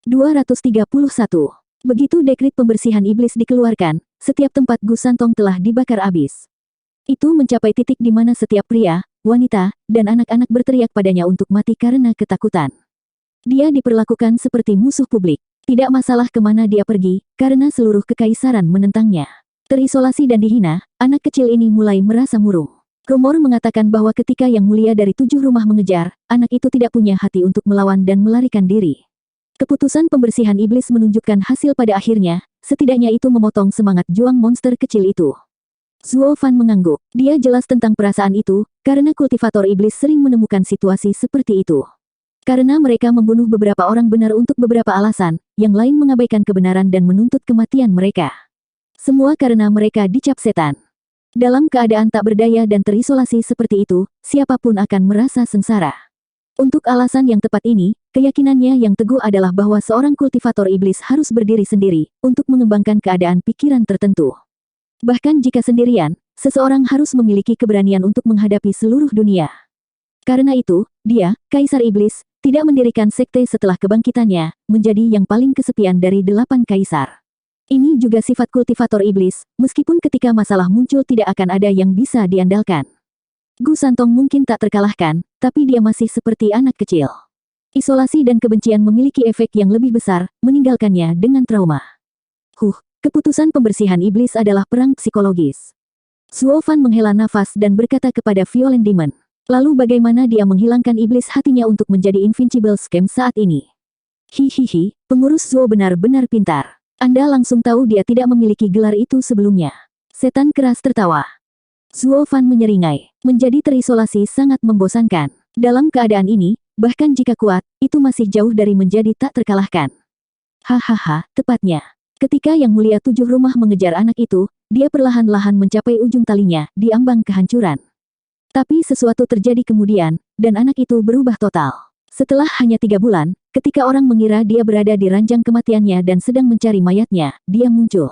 231. Begitu dekrit pembersihan iblis dikeluarkan, setiap tempat Gu Santong telah dibakar habis. Itu mencapai titik di mana setiap pria, wanita, dan anak-anak berteriak padanya untuk mati karena ketakutan. Dia diperlakukan seperti musuh publik. Tidak masalah kemana dia pergi, karena seluruh kekaisaran menentangnya. Terisolasi dan dihina, anak kecil ini mulai merasa murung. Rumor mengatakan bahwa ketika Yang Mulia dari 7 rumah mengejar, anak itu tidak punya hati untuk melawan dan melarikan diri. Keputusan pembersihan iblis menunjukkan hasil pada akhirnya, setidaknya itu memotong semangat juang monster kecil itu. Zuo Fan mengangguk. Dia jelas tentang perasaan itu, karena kultivator iblis sering menemukan situasi seperti itu. Karena mereka membunuh beberapa orang benar untuk beberapa alasan, yang lain mengabaikan kebenaran dan menuntut kematian mereka. Semua karena mereka dicap setan. Dalam keadaan tak berdaya dan terisolasi seperti itu, siapapun akan merasa sengsara. Untuk alasan yang tepat ini, keyakinannya yang teguh adalah bahwa seorang kultivator iblis harus berdiri sendiri, untuk mengembangkan keadaan pikiran tertentu. Bahkan jika sendirian, seseorang harus memiliki keberanian untuk menghadapi seluruh dunia. Karena itu, dia, Kaisar Iblis, tidak mendirikan sekte setelah kebangkitannya, menjadi yang paling kesepian dari 8 kaisar. Ini juga sifat kultivator iblis, meskipun ketika masalah muncul tidak akan ada yang bisa diandalkan. Gu Santong mungkin tak terkalahkan, tapi dia masih seperti anak kecil. Isolasi dan kebencian memiliki efek yang lebih besar, meninggalkannya dengan trauma. Keputusan pembersihan iblis adalah perang psikologis. Zuo Fan menghela nafas dan berkata kepada Violent Demon. Lalu bagaimana dia menghilangkan iblis hatinya untuk menjadi Invincible Scam saat ini? Hihihi, pengurus Zuo benar-benar pintar. Anda langsung tahu dia tidak memiliki gelar itu sebelumnya. Setan keras tertawa. Zuo Fan menyeringai. Menjadi terisolasi sangat membosankan. Dalam keadaan ini, bahkan jika kuat, itu masih jauh dari menjadi tak terkalahkan. Hahaha, tepatnya. Ketika Yang Mulia 7 rumah mengejar anak itu, dia perlahan-lahan mencapai ujung talinya, di ambang kehancuran. Tapi sesuatu terjadi kemudian, dan anak itu berubah total. Setelah hanya 3 bulan, ketika orang mengira dia berada di ranjang kematiannya dan sedang mencari mayatnya, dia muncul.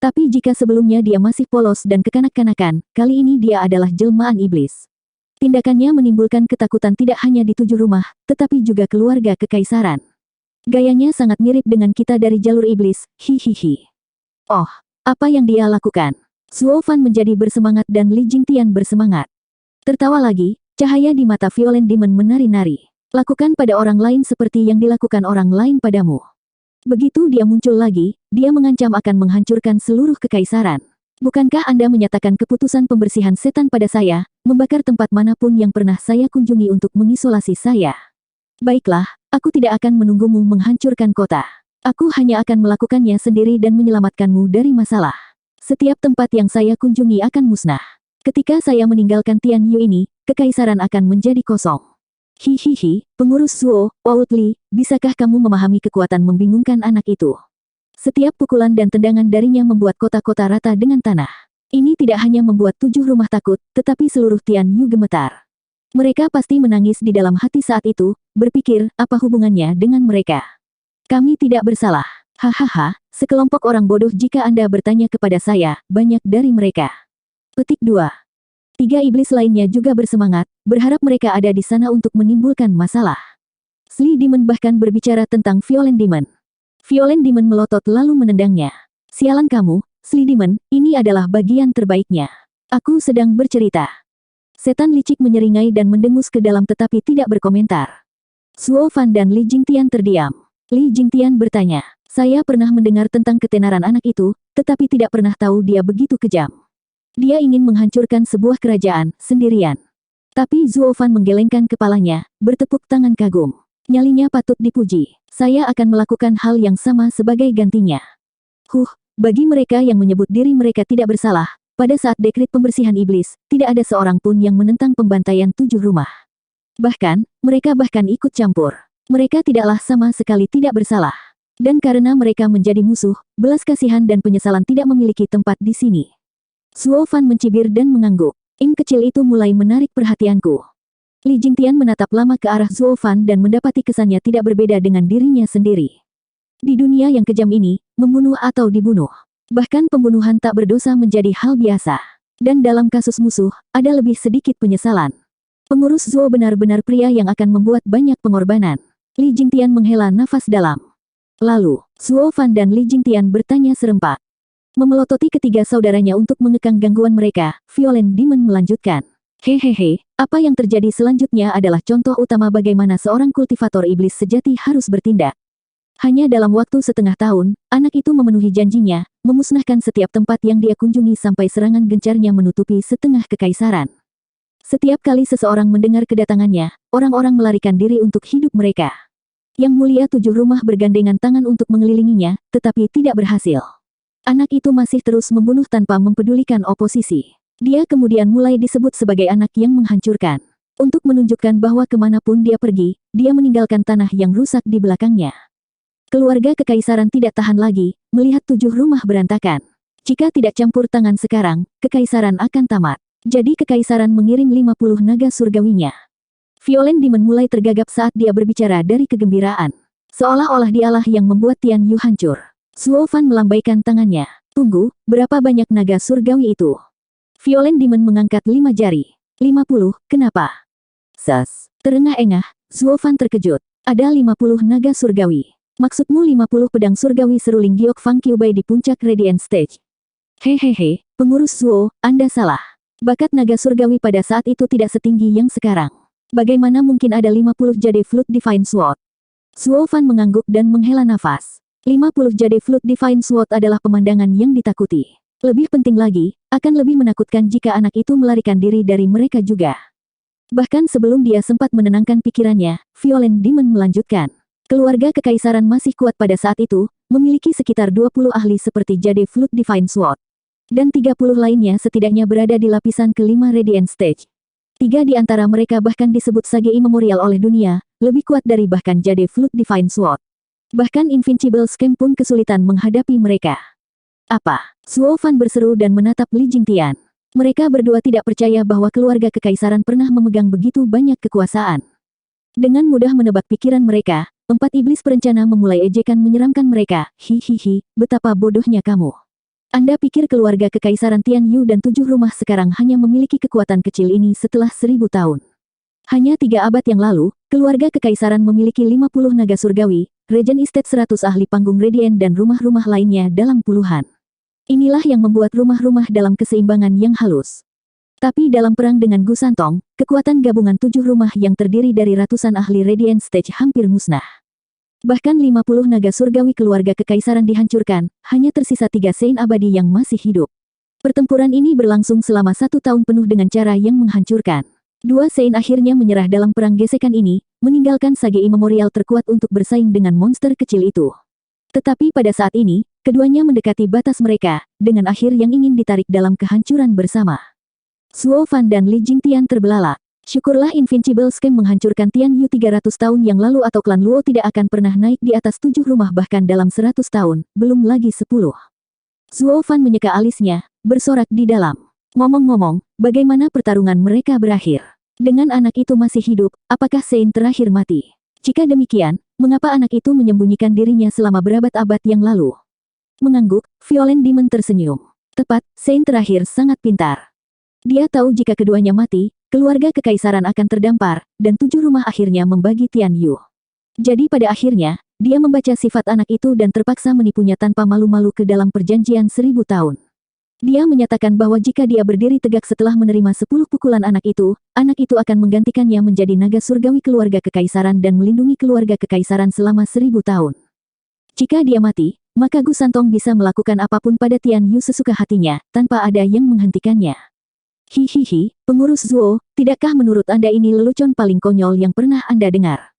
Tapi jika sebelumnya dia masih polos dan kekanak-kanakan, kali ini dia adalah jelmaan iblis. Tindakannya menimbulkan ketakutan tidak hanya di 7 rumah, tetapi juga keluarga kekaisaran. Gayanya sangat mirip dengan kita dari jalur iblis, hihihi. Oh, apa yang dia lakukan? Zuo Fan menjadi bersemangat dan Li Jingtian bersemangat. Tertawa lagi, cahaya di mata Violent Demon menari-nari. Lakukan pada orang lain seperti yang dilakukan orang lain padamu. Begitu dia muncul lagi, dia mengancam akan menghancurkan seluruh kekaisaran. Bukankah Anda menyatakan keputusan pembersihan setan pada saya, membakar tempat manapun yang pernah saya kunjungi untuk mengisolasi saya? Baiklah, aku tidak akan menunggumu menghancurkan kota. Aku hanya akan melakukannya sendiri dan menyelamatkanmu dari masalah. Setiap tempat yang saya kunjungi akan musnah. Ketika saya meninggalkan Tianyu ini, kekaisaran akan menjadi kosong. Hihihi, pengurus Zuo, Li, bisakah kamu memahami kekuatan membingungkan anak itu? Setiap pukulan dan tendangan darinya membuat kota-kota rata dengan tanah. Ini tidak hanya membuat 7 rumah takut, tetapi seluruh Tianyu gemetar. Mereka pasti menangis di dalam hati saat itu, berpikir, apa hubungannya dengan mereka? Kami tidak bersalah. Hahaha, sekelompok orang bodoh jika Anda bertanya kepada saya, banyak dari mereka. Petik 2. 3 iblis lainnya juga bersemangat, berharap mereka ada di sana untuk menimbulkan masalah. Sli Demon bahkan berbicara tentang Violent Demon. Violent Demon melotot lalu menendangnya. Sialan kamu, Sli Demon, ini adalah bagian terbaiknya. Aku sedang bercerita. Setan licik menyeringai dan mendengus ke dalam tetapi tidak berkomentar. Zuo Fan dan Li Jingtian terdiam. Li Jingtian bertanya, saya pernah mendengar tentang ketenaran anak itu, tetapi tidak pernah tahu dia begitu kejam. Dia ingin menghancurkan sebuah kerajaan, sendirian. Tapi Zuo Fan menggelengkan kepalanya, bertepuk tangan kagum. Nyalinya patut dipuji. Saya akan melakukan hal yang sama sebagai gantinya. Bagi mereka yang menyebut diri mereka tidak bersalah, pada saat dekrit pembersihan iblis, tidak ada seorang pun yang menentang pembantaian 7 rumah. Bahkan, mereka bahkan ikut campur. Mereka tidaklah sama sekali tidak bersalah. Dan karena mereka menjadi musuh, belas kasihan dan penyesalan tidak memiliki tempat di sini. Zuo Fan mencibir dan mengangguk. Im kecil itu mulai menarik perhatianku. Li Jingtian menatap lama ke arah Zuo Fan dan mendapati kesannya tidak berbeda dengan dirinya sendiri. Di dunia yang kejam ini, membunuh atau dibunuh. Bahkan pembunuhan tak berdosa menjadi hal biasa. Dan dalam kasus musuh, ada lebih sedikit penyesalan. Pengurus Zuo benar-benar pria yang akan membuat banyak pengorbanan. Li Jingtian menghela nafas dalam. Lalu, Zuo Fan dan Li Jingtian bertanya serempak. Memelototi ketiga saudaranya untuk mengekang gangguan mereka, Violent Demon melanjutkan. Hehehe, apa yang terjadi selanjutnya adalah contoh utama bagaimana seorang kultivator iblis sejati harus bertindak. Hanya dalam waktu setengah tahun, anak itu memenuhi janjinya, memusnahkan setiap tempat yang dia kunjungi sampai serangan gencarnya menutupi setengah kekaisaran. Setiap kali seseorang mendengar kedatangannya, orang-orang melarikan diri untuk hidup mereka. Yang mulia 7 rumah bergandengan tangan untuk mengelilinginya, tetapi tidak berhasil. Anak itu masih terus membunuh tanpa mempedulikan oposisi. Dia kemudian mulai disebut sebagai anak yang menghancurkan. Untuk menunjukkan bahwa kemanapun dia pergi, dia meninggalkan tanah yang rusak di belakangnya. Keluarga kekaisaran tidak tahan lagi, melihat 7 rumah berantakan. Jika tidak campur tangan sekarang, kekaisaran akan tamat. Jadi kekaisaran mengirim 50 naga surgawinya. Violent Demon mulai tergagap saat dia berbicara dari kegembiraan. Seolah-olah dialah yang membuat Tian Yu hancur. Zuo Fan melambaikan tangannya. Tunggu, berapa banyak naga surgawi itu? Violent Demon mengangkat 5 jari. 50, kenapa? Sas. Terengah-engah, Zuo Fan terkejut. Ada 50 naga surgawi. Maksudmu 50 pedang surgawi seruling Giok Fang Kyubai di puncak Radiant Stage? Hehehe, pengurus Zuo, Anda salah. Bakat naga surgawi pada saat itu tidak setinggi yang sekarang. Bagaimana mungkin ada 50 jade Flood Divine Sword? Zuo Fan mengangguk dan menghela nafas. 50 jade Flood Divine Sword adalah pemandangan yang ditakuti. Lebih penting lagi, akan lebih menakutkan jika anak itu melarikan diri dari mereka juga. Bahkan sebelum dia sempat menenangkan pikirannya, Violent Demon melanjutkan. Keluarga kekaisaran masih kuat pada saat itu, memiliki sekitar 20 ahli seperti jade Flood Divine Sword. Dan 30 lainnya setidaknya berada di lapisan kelima Radiant Stage. 3 di antara mereka bahkan disebut Sagei Memorial oleh dunia, lebih kuat dari bahkan jade Flood Divine Sword. Bahkan Invincible Scam pun kesulitan menghadapi mereka. Apa? Zuo Fan berseru dan menatap Li Jingtian. Mereka berdua tidak percaya bahwa keluarga kekaisaran pernah memegang begitu banyak kekuasaan. Dengan mudah menebak pikiran mereka, 4 iblis perencana memulai ejekan menyeramkan mereka. Hihihi, betapa bodohnya kamu. Anda pikir keluarga kekaisaran Tian Yu dan 7 rumah sekarang hanya memiliki kekuatan kecil ini setelah 1000 tahun. Hanya 3 abad yang lalu, keluarga kekaisaran memiliki 50 naga surgawi, Regen Estate 100 ahli panggung Radiant dan rumah-rumah lainnya dalam puluhan. Inilah yang membuat rumah-rumah dalam keseimbangan yang halus. Tapi dalam perang dengan Gu Santong, kekuatan gabungan 7 rumah yang terdiri dari ratusan ahli Radiant Stage hampir musnah. Bahkan 50 naga surgawi keluarga kekaisaran dihancurkan, hanya tersisa 3 Saint abadi yang masih hidup. Pertempuran ini berlangsung selama 1 tahun penuh dengan cara yang menghancurkan. 2 Saint akhirnya menyerah dalam perang gesekan ini, meninggalkan Sagei Memorial terkuat untuk bersaing dengan monster kecil itu. Tetapi pada saat ini, keduanya mendekati batas mereka, dengan akhir yang ingin ditarik dalam kehancuran bersama. Zuo Fan dan Li Jingtian terbelalak. Syukurlah Invincible Scam menghancurkan Tian Yu 300 tahun yang lalu atau klan Luo tidak akan pernah naik di atas 7 rumah bahkan dalam 100 tahun, belum lagi 10. Zuo Fan menyeka alisnya, bersorak di dalam. Ngomong-ngomong, bagaimana pertarungan mereka berakhir? Dengan anak itu masih hidup, apakah Saint terakhir mati? Jika demikian, mengapa anak itu menyembunyikan dirinya selama berabad-abad yang lalu? Mengangguk, Violent Demon tersenyum. Tepat, Saint terakhir sangat pintar. Dia tahu jika keduanya mati, keluarga kekaisaran akan terdampar, dan 7 rumah akhirnya membagi Tian Yu. Jadi pada akhirnya, dia membaca sifat anak itu dan terpaksa menipunya tanpa malu-malu ke dalam perjanjian 1000 tahun. Dia menyatakan bahwa jika dia berdiri tegak setelah menerima 10 pukulan anak itu akan menggantikannya menjadi naga surgawi keluarga kekaisaran dan melindungi keluarga kekaisaran selama 1000 tahun. Jika dia mati, maka Gu Santong bisa melakukan apapun pada Tian Yu sesuka hatinya, tanpa ada yang menghentikannya. Hihihi, pengurus Zuo, tidakkah menurut Anda ini lelucon paling konyol yang pernah Anda dengar?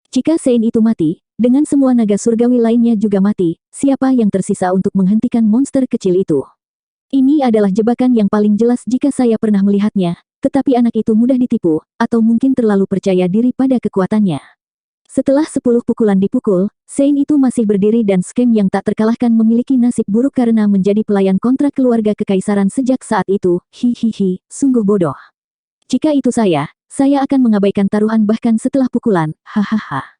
Jika Saint itu mati, dengan semua naga surgawi lainnya juga mati, siapa yang tersisa untuk menghentikan monster kecil itu? Ini adalah jebakan yang paling jelas jika saya pernah melihatnya, tetapi anak itu mudah ditipu, atau mungkin terlalu percaya diri pada kekuatannya. Setelah 10 pukulan dipukul, Saint itu masih berdiri dan Scam yang tak terkalahkan memiliki nasib buruk karena menjadi pelayan kontrak keluarga kekaisaran sejak saat itu. Hihihi, sungguh bodoh. Jika itu saya akan mengabaikan taruhan bahkan setelah pukulan, hahaha.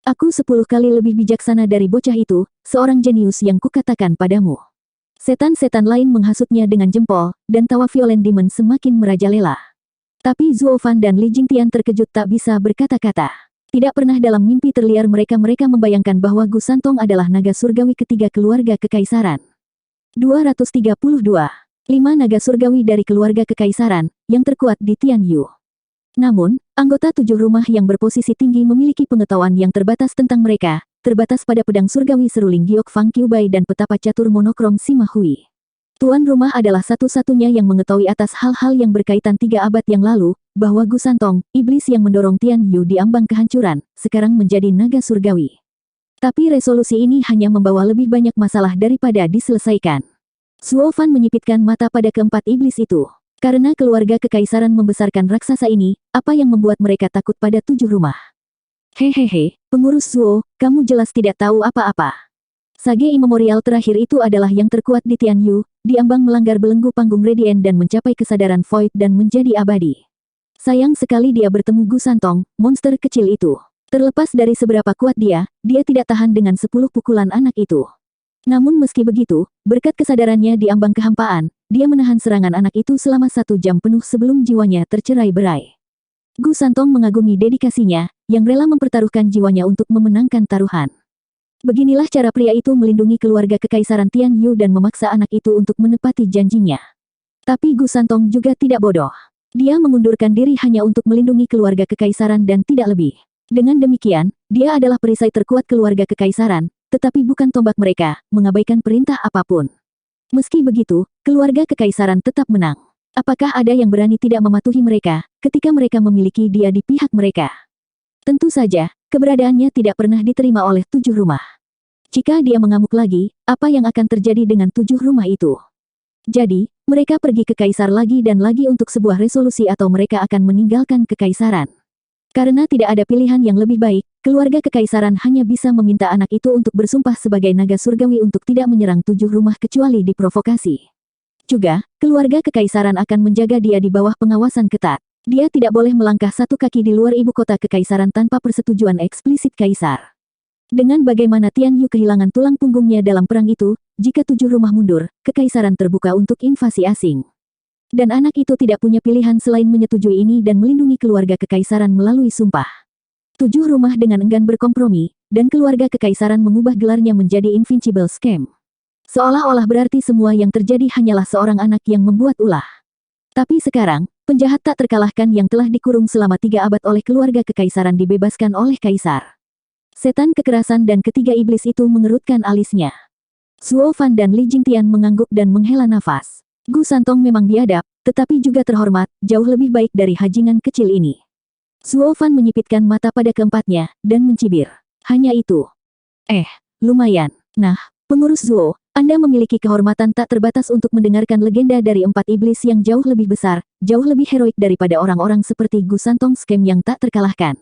Aku 10 kali lebih bijaksana dari bocah itu, seorang jenius yang kukatakan padamu. Setan-setan lain menghasutnya dengan jempol, dan tawa Violent Demon semakin merajalela. Tapi Zuo Fan dan Li Jingtian terkejut tak bisa berkata-kata. Tidak pernah dalam mimpi terliar mereka membayangkan bahwa Gu Santong adalah naga surgawi ketiga keluarga kekaisaran. 232. 5 naga surgawi dari keluarga kekaisaran, yang terkuat di Tianyu. Namun, anggota 7 rumah yang berposisi tinggi memiliki pengetahuan yang terbatas tentang mereka, terbatas pada pedang surgawi seruling Giok Fang Qiubai dan petapa catur monokrom Sima Hui. Tuan rumah adalah satu-satunya yang mengetahui atas hal-hal yang berkaitan 3 abad yang lalu, bahwa Gu Santong, iblis yang mendorong Tian Yu di ambang kehancuran, sekarang menjadi naga surgawi. Tapi resolusi ini hanya membawa lebih banyak masalah daripada diselesaikan. Suo Fan menyipitkan mata pada keempat iblis itu. Karena keluarga kekaisaran membesarkan raksasa ini, apa yang membuat mereka takut pada 7 rumah? Hehehe, pengurus Suo, kamu jelas tidak tahu apa-apa. Sage imemorial terakhir itu adalah yang terkuat di Tianyu, diambang melanggar belenggu panggung Radiant dan mencapai kesadaran Void dan menjadi abadi. Sayang sekali dia bertemu Gu Santong, monster kecil itu. Terlepas dari seberapa kuat dia tidak tahan dengan 10 pukulan anak itu. Namun meski begitu, berkat kesadarannya di ambang kehampaan, dia menahan serangan anak itu selama 1 jam penuh sebelum jiwanya tercerai-berai. Gu Santong mengagumi dedikasinya, yang rela mempertaruhkan jiwanya untuk memenangkan taruhan. Beginilah cara pria itu melindungi keluarga kekaisaran Tianyu dan memaksa anak itu untuk menepati janjinya. Tapi Gu Santong juga tidak bodoh. Dia mengundurkan diri hanya untuk melindungi keluarga kekaisaran dan tidak lebih. Dengan demikian, dia adalah perisai terkuat keluarga kekaisaran, tetapi bukan tombak mereka, mengabaikan perintah apapun. Meski begitu, keluarga kekaisaran tetap menang. Apakah ada yang berani tidak mematuhi mereka, ketika mereka memiliki dia di pihak mereka? Tentu saja, keberadaannya tidak pernah diterima oleh 7 rumah. Jika dia mengamuk lagi, apa yang akan terjadi dengan 7 rumah itu? Jadi, mereka pergi ke kaisar lagi dan lagi untuk sebuah resolusi atau mereka akan meninggalkan kekaisaran. Karena tidak ada pilihan yang lebih baik, keluarga kekaisaran hanya bisa meminta anak itu untuk bersumpah sebagai naga surgawi untuk tidak menyerang 7 rumah kecuali diprovokasi. Juga, keluarga kekaisaran akan menjaga dia di bawah pengawasan ketat. Dia tidak boleh melangkah 1 kaki di luar ibu kota kekaisaran tanpa persetujuan eksplisit kaisar. Dengan bagaimana Tianyu kehilangan tulang punggungnya dalam perang itu, jika 7 rumah mundur, kekaisaran terbuka untuk invasi asing. Dan anak itu tidak punya pilihan selain menyetujui ini dan melindungi keluarga kekaisaran melalui sumpah. 7 rumah dengan enggan berkompromi, dan keluarga kekaisaran mengubah gelarnya menjadi Invincible Scam. Seolah-olah berarti semua yang terjadi hanyalah seorang anak yang membuat ulah. Tapi sekarang, penjahat tak terkalahkan yang telah dikurung selama 3 abad oleh keluarga kekaisaran dibebaskan oleh kaisar. Setan kekerasan dan ketiga iblis itu mengerutkan alisnya. Suo Fan dan Li Jingtian mengangguk dan menghela nafas. Gu Santong memang biadab, tetapi juga terhormat, jauh lebih baik dari hajingan kecil ini. Suo Fan menyipitkan mata pada keempatnya, dan mencibir. Hanya itu. Lumayan. Nah, pengurus Zuo, Anda memiliki kehormatan tak terbatas untuk mendengarkan legenda dari 4 iblis yang jauh lebih besar, jauh lebih heroik daripada orang-orang seperti Gu Santong Scam yang tak terkalahkan.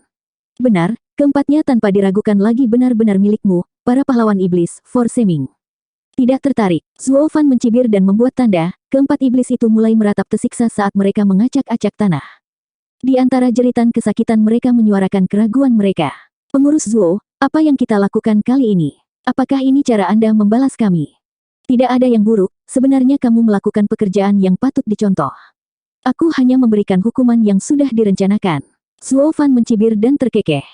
Benar, keempatnya tanpa diragukan lagi benar-benar milikmu, para pahlawan iblis, Forseming. Tidak tertarik, Zuo Fan mencibir dan membuat tanda, keempat iblis itu mulai meratap tersiksa saat mereka mengacak-acak tanah. Di antara jeritan kesakitan mereka menyuarakan keraguan mereka. Pengurus Zuo, apa yang kita lakukan kali ini? Apakah ini cara Anda membalas kami? Tidak ada yang buruk, sebenarnya kamu melakukan pekerjaan yang patut dicontoh. Aku hanya memberikan hukuman yang sudah direncanakan. Zuo Fan mencibir dan terkekeh.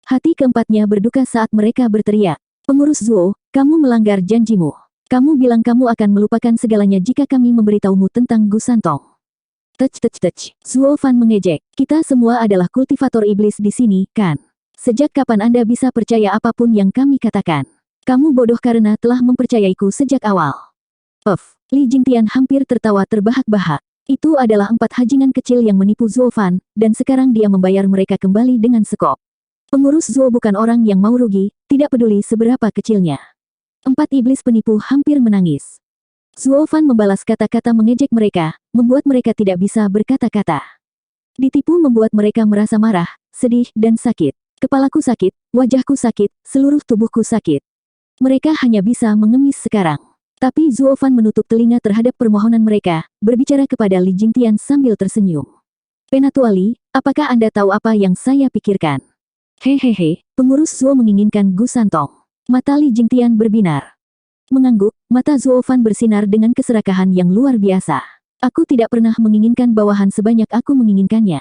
Hati keempatnya berduka saat mereka berteriak. Pengurus Zuo, kamu melanggar janjimu. Kamu bilang kamu akan melupakan segalanya jika kami memberitahumu tentang Gu Santong. Tech. Zuo Fan mengejek. Kita semua adalah kultivator iblis di sini, kan? Sejak kapan Anda bisa percaya apapun yang kami katakan? Kamu bodoh karena telah mempercayaiku sejak awal. Li Jingtian hampir tertawa terbahak-bahak. Itu adalah 4 hajingan kecil yang menipu Zuo Fan, dan sekarang dia membayar mereka kembali dengan sekop. Pengurus Zuo bukan orang yang mau rugi, tidak peduli seberapa kecilnya. 4 iblis penipu hampir menangis. Zuo Fan membalas kata-kata mengejek mereka, membuat mereka tidak bisa berkata-kata. Ditipu membuat mereka merasa marah, sedih, dan sakit. Kepalaku sakit, wajahku sakit, seluruh tubuhku sakit. Mereka hanya bisa mengemis sekarang. Tapi Zuo Fan menutup telinga terhadap permohonan mereka, berbicara kepada Li Jingtian sambil tersenyum. Penatua Li, apakah Anda tahu apa yang saya pikirkan? Hehehe, pengurus Zuo menginginkan Gu Santong. Mata Li Jingtian berbinar. Mengangguk, mata Zuo Fan bersinar dengan keserakahan yang luar biasa. Aku tidak pernah menginginkan bawahan sebanyak aku menginginkannya.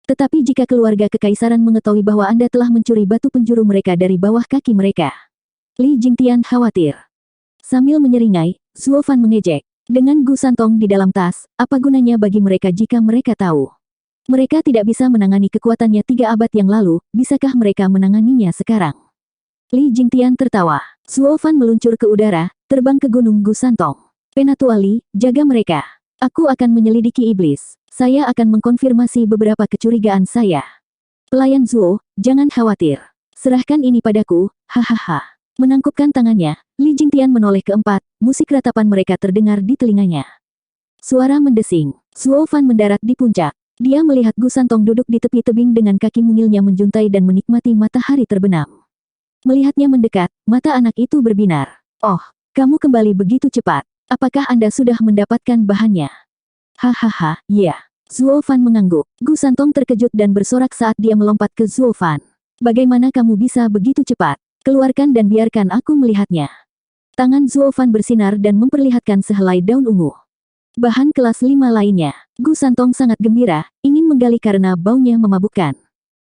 Tetapi jika keluarga kekaisaran mengetahui bahwa Anda telah mencuri batu penjuru mereka dari bawah kaki mereka. Li Jingtian khawatir. Sambil menyeringai, Zuo Fan mengejek. Dengan Gu Santong di dalam tas, apa gunanya bagi mereka jika mereka tahu? Mereka tidak bisa menangani kekuatannya 3 abad yang lalu, bisakah mereka menanganinya sekarang? Li Jingtian tertawa. Zuo Fan meluncur ke udara, terbang ke gunung Gu Santong. Penatua Li, jaga mereka. Aku akan menyelidiki iblis. Saya akan mengkonfirmasi beberapa kecurigaan saya. Pelayan Zuo, jangan khawatir. Serahkan ini padaku, hahaha. Menangkupkan tangannya, Li Jingtian menoleh ke 4, musik ratapan mereka terdengar di telinganya. Suara mendesing. Zuo Fan mendarat di puncak. Dia melihat Gu Santong duduk di tepi tebing dengan kaki mungilnya menjuntai dan menikmati matahari terbenam. Melihatnya mendekat, mata anak itu berbinar. Oh, kamu kembali begitu cepat. Apakah Anda sudah mendapatkan bahannya? Hahaha, ya. Zuo Fan mengangguk. Gu Santong terkejut dan bersorak saat dia melompat ke Zuo Fan. Bagaimana kamu bisa begitu cepat? Keluarkan dan biarkan aku melihatnya. Tangan Zuo Fan bersinar dan memperlihatkan sehelai daun ungu. Bahan kelas 5 lainnya. Gu Santong sangat gembira, ingin menggali karena baunya memabukkan.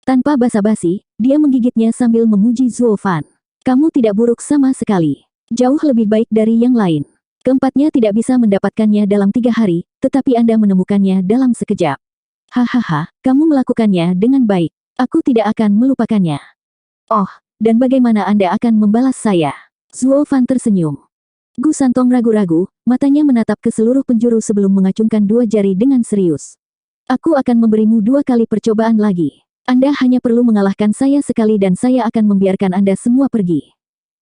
Tanpa basa-basi, dia menggigitnya sambil memuji Zuo Fan. Kamu tidak buruk sama sekali. Jauh lebih baik dari yang lain. Keempatnya tidak bisa mendapatkannya dalam 3 hari, tetapi Anda menemukannya dalam sekejap. Hahaha, kamu melakukannya dengan baik. Aku tidak akan melupakannya. Oh, dan bagaimana Anda akan membalas saya? Zuo Fan tersenyum. Gu Santong ragu-ragu, matanya menatap ke seluruh penjuru sebelum mengacungkan 2 jari dengan serius. Aku akan memberimu 2 kali percobaan lagi. Anda hanya perlu mengalahkan saya sekali dan saya akan membiarkan Anda semua pergi.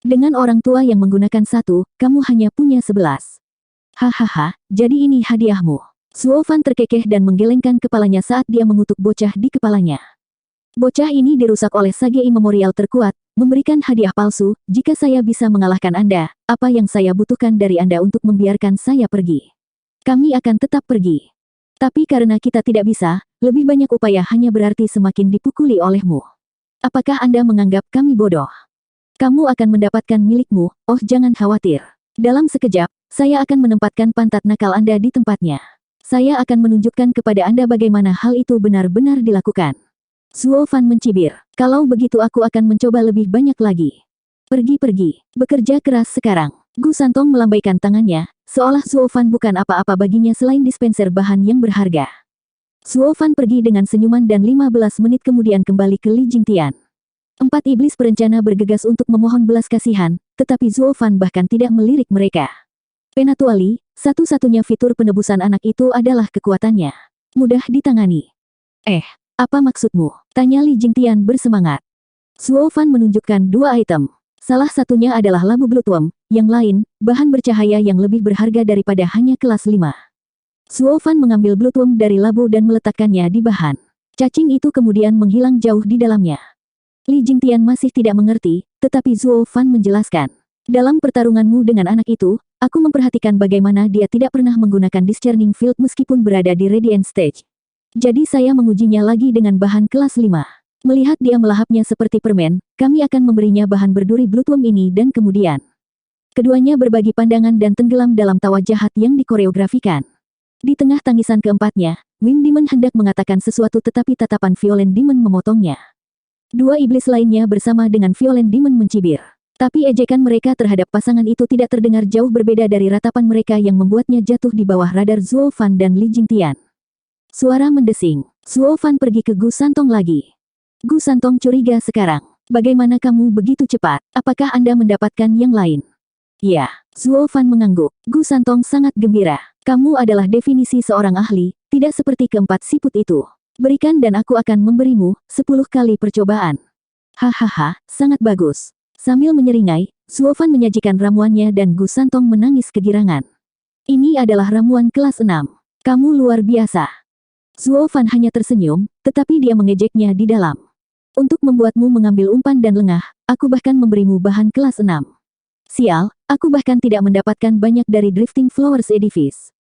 Dengan orang tua yang menggunakan 1, kamu hanya punya 11. Hahaha, jadi ini hadiahmu. Zuo Fan terkekeh dan menggelengkan kepalanya saat dia mengutuk bocah di kepalanya. Bocah ini dirusak oleh Sage Immemorial terkuat, memberikan hadiah palsu. Jika saya bisa mengalahkan Anda, apa yang saya butuhkan dari Anda untuk membiarkan saya pergi? Kami akan tetap pergi. Tapi karena kita tidak bisa, lebih banyak upaya hanya berarti semakin dipukuli olehmu. Apakah Anda menganggap kami bodoh? Kamu akan mendapatkan milikmu, oh jangan khawatir. Dalam sekejap, saya akan menempatkan pantat nakal Anda di tempatnya. Saya akan menunjukkan kepada Anda bagaimana hal itu benar-benar dilakukan. Zuo Fan mencibir. Kalau begitu aku akan mencoba lebih banyak lagi. Pergi-pergi. Bekerja keras sekarang. Gu Santong melambaikan tangannya, seolah Zuo Fan bukan apa-apa baginya selain dispenser bahan yang berharga. Zuo Fan pergi dengan senyuman dan 15 menit kemudian kembali ke Li Jingtian. 4 iblis berencana bergegas untuk memohon belas kasihan, tetapi Zuo Fan bahkan tidak melirik mereka. Penatua Li, satu-satunya fitur penebusan anak itu adalah kekuatannya. Mudah ditangani. Apa maksudmu? Tanya Li Jingtian bersemangat. Zuo Fan menunjukkan 2 item. Salah satunya adalah labu Bloodworm, yang lain, bahan bercahaya yang lebih berharga daripada hanya kelas 5. Zuo Fan mengambil Bloodworm dari labu dan meletakkannya di bahan. Cacing itu kemudian menghilang jauh di dalamnya. Li Jingtian masih tidak mengerti, tetapi Zuo Fan menjelaskan. Dalam pertarunganmu dengan anak itu, aku memperhatikan bagaimana dia tidak pernah menggunakan Discerning Field meskipun berada di Radiant Stage. Jadi saya mengujinya lagi dengan bahan kelas 5. Melihat dia melahapnya seperti permen, kami akan memberinya bahan berduri Bloodworm ini dan kemudian. Keduanya berbagi pandangan dan tenggelam dalam tawa jahat yang dikoreografikan. Di tengah tangisan keempatnya, Wing Demon hendak mengatakan sesuatu tetapi tatapan Violent Demon memotongnya. 2 iblis lainnya bersama dengan Violent Demon mencibir. Tapi ejekan mereka terhadap pasangan itu tidak terdengar jauh berbeda dari ratapan mereka yang membuatnya jatuh di bawah radar Zuo Fan dan Li Jingtian. Suara mendesing. Zuo Fan pergi ke Gu Santong lagi. Gu Santong curiga sekarang. Bagaimana kamu begitu cepat? Apakah Anda mendapatkan yang lain? Ya. Zuo Fan mengangguk. Gu Santong sangat gembira. Kamu adalah definisi seorang ahli, tidak seperti keempat siput itu. Berikan dan aku akan memberimu 10 kali percobaan. Hahaha, sangat bagus. Sambil menyeringai, Zuo Fan menyajikan ramuannya dan Gu Santong menangis kegirangan. Ini adalah ramuan kelas 6. Kamu luar biasa. Zuo Fan hanya tersenyum, tetapi dia mengejeknya di dalam. Untuk membuatmu mengambil umpan dan lengah, aku bahkan memberimu bahan kelas 6. Sial, aku bahkan tidak mendapatkan banyak dari Drifting Flowers Edifice.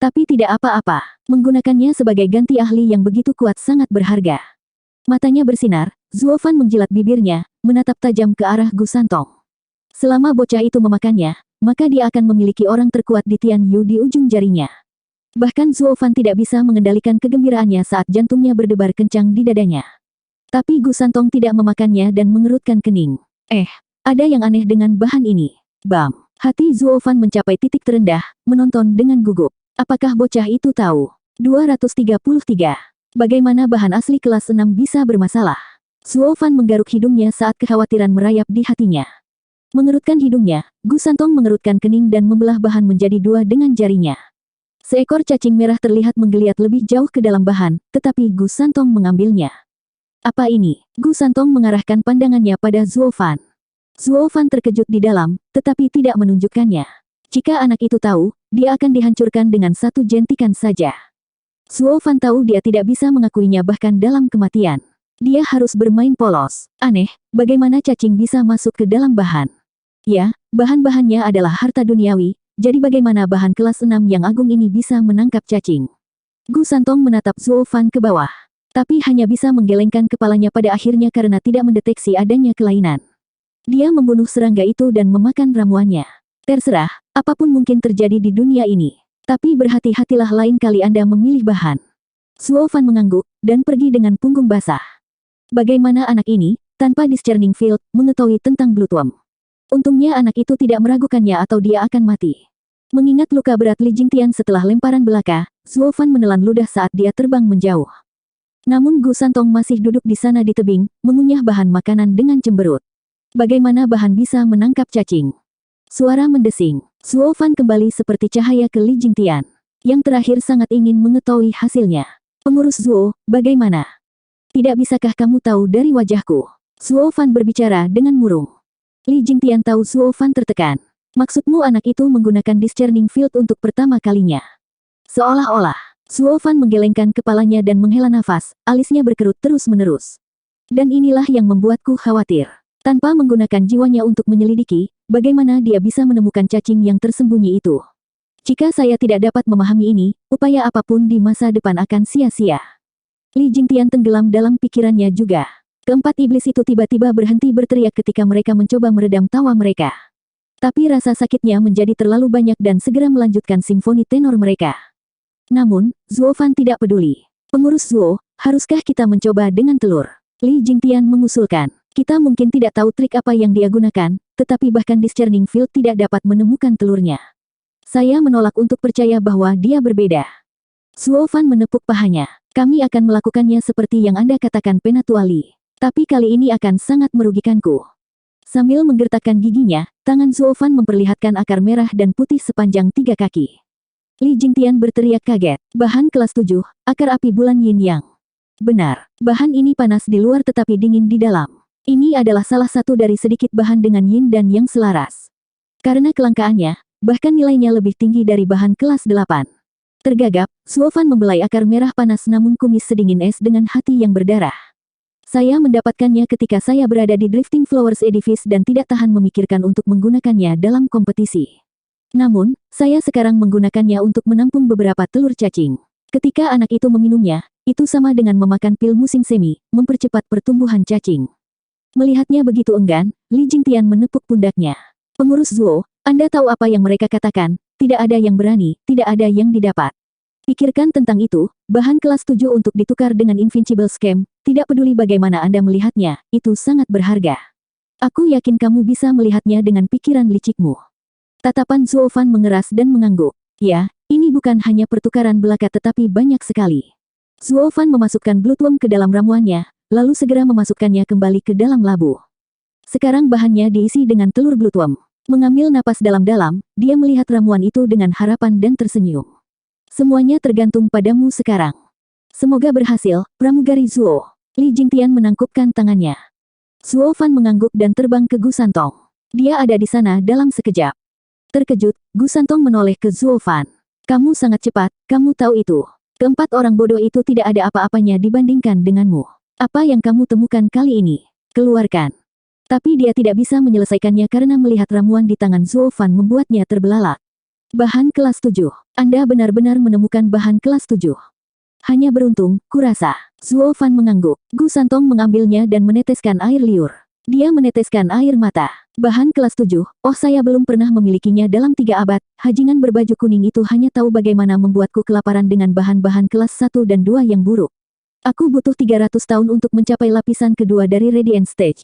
Tapi tidak apa-apa, menggunakannya sebagai ganti ahli yang begitu kuat sangat berharga. Matanya bersinar, Zuo Fan menjilat bibirnya, menatap tajam ke arah Gu Santong. Selama bocah itu memakannya, maka dia akan memiliki orang terkuat di Tian Yu di ujung jarinya. Bahkan Zuo Fan tidak bisa mengendalikan kegembiraannya saat jantungnya berdebar kencang di dadanya. Tapi Gu Santong tidak memakannya dan mengerutkan kening. Ada yang aneh dengan bahan ini. Bam! Hati Zuo Fan mencapai titik terendah, menonton dengan gugup. Apakah bocah itu tahu? 233. Bagaimana bahan asli kelas 6 bisa bermasalah? Zuo Fan menggaruk hidungnya saat kekhawatiran merayap di hatinya. Mengerutkan hidungnya, Gu Santong mengerutkan kening dan membelah bahan menjadi dua dengan jarinya. Seekor cacing merah terlihat menggeliat lebih jauh ke dalam bahan, tetapi Gu Santong mengambilnya. Apa ini? Gu Santong mengarahkan pandangannya pada Zuo Fan. Zuo Fan terkejut di dalam, tetapi tidak menunjukkannya. Jika anak itu tahu, dia akan dihancurkan dengan satu jentikan saja. Zuo Fan tahu dia tidak bisa mengakuinya bahkan dalam kematian. Dia harus bermain polos. Aneh, bagaimana cacing bisa masuk ke dalam bahan? Ya, bahan-bahannya adalah harta duniawi, jadi bagaimana bahan kelas 6 yang agung ini bisa menangkap cacing? Gu Santong menatap Zuo Fan ke bawah. Tapi hanya bisa menggelengkan kepalanya pada akhirnya karena tidak mendeteksi adanya kelainan. Dia membunuh serangga itu dan memakan ramuannya. Terserah, apapun mungkin terjadi di dunia ini. Tapi berhati-hatilah lain kali Anda memilih bahan. Zuo Fan mengangguk, dan pergi dengan punggung basah. Bagaimana anak ini, tanpa discerning field, mengetahui tentang Bloodworm? Untungnya anak itu tidak meragukannya atau dia akan mati. Mengingat luka berat Li Jingtian setelah lemparan belaka, Zuo Fan menelan ludah saat dia terbang menjauh. Namun Gu Santong masih duduk di sana di tebing, mengunyah bahan makanan dengan cemberut. Bagaimana bahan bisa menangkap cacing? Suara mendesing. Zuo Fan kembali seperti cahaya ke Li Jingtian. Yang terakhir sangat ingin mengetahui hasilnya. Pengurus Zuo, bagaimana? Tidak bisakah kamu tahu dari wajahku? Zuo Fan berbicara dengan murung. Li Jingtian tahu Zuo Fan tertekan. Maksudmu anak itu menggunakan discerning field untuk pertama kalinya? Seolah-olah, Zuo Fan menggelengkan kepalanya dan menghela nafas, alisnya berkerut terus-menerus. Dan inilah yang membuatku khawatir. Tanpa menggunakan jiwanya untuk menyelidiki, bagaimana dia bisa menemukan cacing yang tersembunyi itu? Jika saya tidak dapat memahami ini, upaya apapun di masa depan akan sia-sia. Li Jingtian tenggelam dalam pikirannya juga. Keempat iblis itu tiba-tiba berhenti berteriak ketika mereka mencoba meredam tawa mereka. Tapi rasa sakitnya menjadi terlalu banyak dan segera melanjutkan simfoni tenor mereka. Namun, Zuo Fan tidak peduli. Pengurus Zuo, haruskah kita mencoba dengan telur? Li Jingtian mengusulkan. Kita mungkin tidak tahu trik apa yang dia gunakan, tetapi bahkan discerning field tidak dapat menemukan telurnya. Saya menolak untuk percaya bahwa dia berbeda. Zuo Fan menepuk pahanya. Kami akan melakukannya seperti yang Anda katakan Penatua Li. Tapi kali ini akan sangat merugikanku. Sambil menggertakkan giginya, tangan Zuo Fan memperlihatkan akar merah dan putih sepanjang 3 kaki. Li Jingtian berteriak kaget. Bahan kelas 7, akar api bulan yin yang. Benar, bahan ini panas di luar tetapi dingin di dalam. Ini adalah salah satu dari sedikit bahan dengan yin dan yang selaras. Karena kelangkaannya, bahkan nilainya lebih tinggi dari bahan kelas 8. Tergagap, Zuo Fan membelai akar merah panas namun kumis sedingin es dengan hati yang berdarah. Saya mendapatkannya ketika saya berada di Drifting Flowers Edifice dan tidak tahan memikirkan untuk menggunakannya dalam kompetisi. Namun, saya sekarang menggunakannya untuk menampung beberapa telur cacing. Ketika anak itu meminumnya, itu sama dengan memakan pil musim semi, mempercepat pertumbuhan cacing. Melihatnya begitu enggan, Li Jingtian menepuk pundaknya. Pengurus Zuo, Anda tahu apa yang mereka katakan, tidak ada yang berani, tidak ada yang didapat. Pikirkan tentang itu, bahan kelas 7 untuk ditukar dengan Invincible Scam, tidak peduli bagaimana Anda melihatnya, itu sangat berharga. Aku yakin kamu bisa melihatnya dengan pikiran licikmu. Tatapan Zuo Fan mengeras dan mengangguk. Ya, ini bukan hanya pertukaran belaka tetapi banyak sekali. Zuo Fan memasukkan Bloodworm ke dalam ramuannya, lalu segera memasukkannya kembali ke dalam labu. Sekarang bahannya diisi dengan telur Bloodworm. Mengambil napas dalam-dalam, dia melihat ramuan itu dengan harapan dan tersenyum. Semuanya tergantung padamu sekarang. Semoga berhasil, pramugari Zuo. Li Jingtian menangkupkan tangannya. Zuo Fan mengangguk dan terbang ke Gu Santong. Dia ada di sana dalam sekejap. Terkejut, Gu Santong menoleh ke Zuo Fan. Kamu sangat cepat, kamu tahu itu. Keempat orang bodoh itu tidak ada apa-apanya dibandingkan denganmu. Apa yang kamu temukan kali ini? Keluarkan. Tapi dia tidak bisa menyelesaikannya karena melihat ramuan di tangan Zuo Fan membuatnya terbelalak. Bahan kelas 7. Anda benar-benar menemukan bahan kelas 7. Hanya beruntung, kurasa. Zuo Fan mengangguk. Gu Santong mengambilnya dan meneteskan air liur. Dia meneteskan air mata. Bahan kelas 7, oh saya belum pernah memilikinya dalam 3 abad, hajingan berbaju kuning itu hanya tahu bagaimana membuatku kelaparan dengan bahan-bahan kelas 1 dan 2 yang buruk. Aku butuh 300 tahun untuk mencapai lapisan kedua dari Radiant Stage.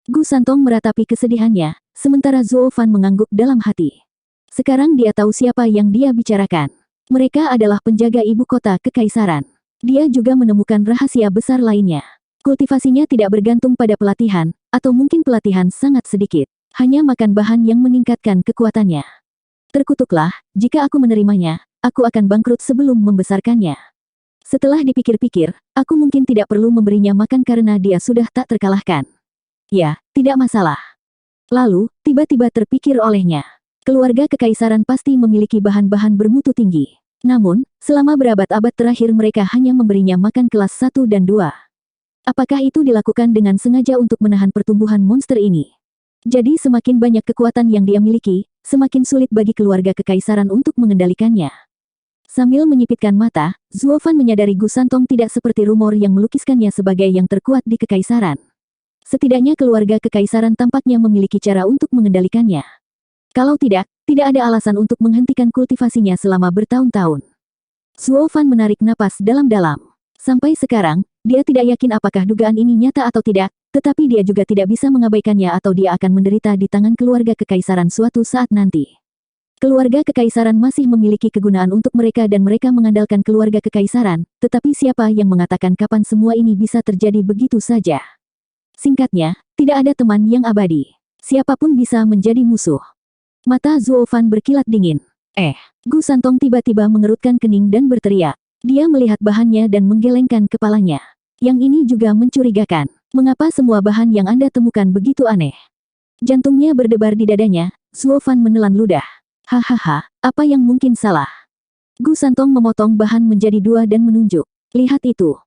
Gu Santong meratapi kesedihannya, sementara Zuo Fan mengangguk dalam hati. Sekarang dia tahu siapa yang dia bicarakan. Mereka adalah penjaga ibu kota kekaisaran. Dia juga menemukan rahasia besar lainnya. Kultivasinya tidak bergantung pada pelatihan, atau mungkin pelatihan sangat sedikit. Hanya makan bahan yang meningkatkan kekuatannya. Terkutuklah, jika aku menerimanya, aku akan bangkrut sebelum membesarkannya. Setelah dipikir-pikir, aku mungkin tidak perlu memberinya makan karena dia sudah tak terkalahkan. Ya, tidak masalah. Lalu, tiba-tiba terpikir olehnya. Keluarga kekaisaran pasti memiliki bahan-bahan bermutu tinggi. Namun, selama berabad-abad terakhir mereka hanya memberinya makan kelas 1 dan 2. Apakah itu dilakukan dengan sengaja untuk menahan pertumbuhan monster ini? Jadi semakin banyak kekuatan yang dia miliki, semakin sulit bagi keluarga kekaisaran untuk mengendalikannya. Sambil menyipitkan mata, Zuo Fan menyadari Gu Santong tidak seperti rumor yang melukiskannya sebagai yang terkuat di kekaisaran. Setidaknya keluarga kekaisaran tampaknya memiliki cara untuk mengendalikannya. Kalau tidak, tidak ada alasan untuk menghentikan kultivasinya selama bertahun-tahun. Zuo Fan menarik napas dalam-dalam. Sampai sekarang, dia tidak yakin apakah dugaan ini nyata atau tidak, tetapi dia juga tidak bisa mengabaikannya atau dia akan menderita di tangan keluarga kekaisaran suatu saat nanti. Keluarga kekaisaran masih memiliki kegunaan untuk mereka dan mereka mengandalkan keluarga kekaisaran, tetapi siapa yang mengatakan kapan semua ini bisa terjadi begitu saja? Singkatnya, tidak ada teman yang abadi. Siapapun bisa menjadi musuh. Mata Zuo Fan berkilat dingin. Gu Santong tiba-tiba mengerutkan kening dan berteriak. Dia melihat bahannya dan menggelengkan kepalanya. Yang ini juga mencurigakan. Mengapa semua bahan yang Anda temukan begitu aneh? Jantungnya berdebar di dadanya, Zuo Fan menelan ludah. Hahaha, apa yang mungkin salah? Gu Santong memotong bahan menjadi 2 dan menunjuk. Lihat itu.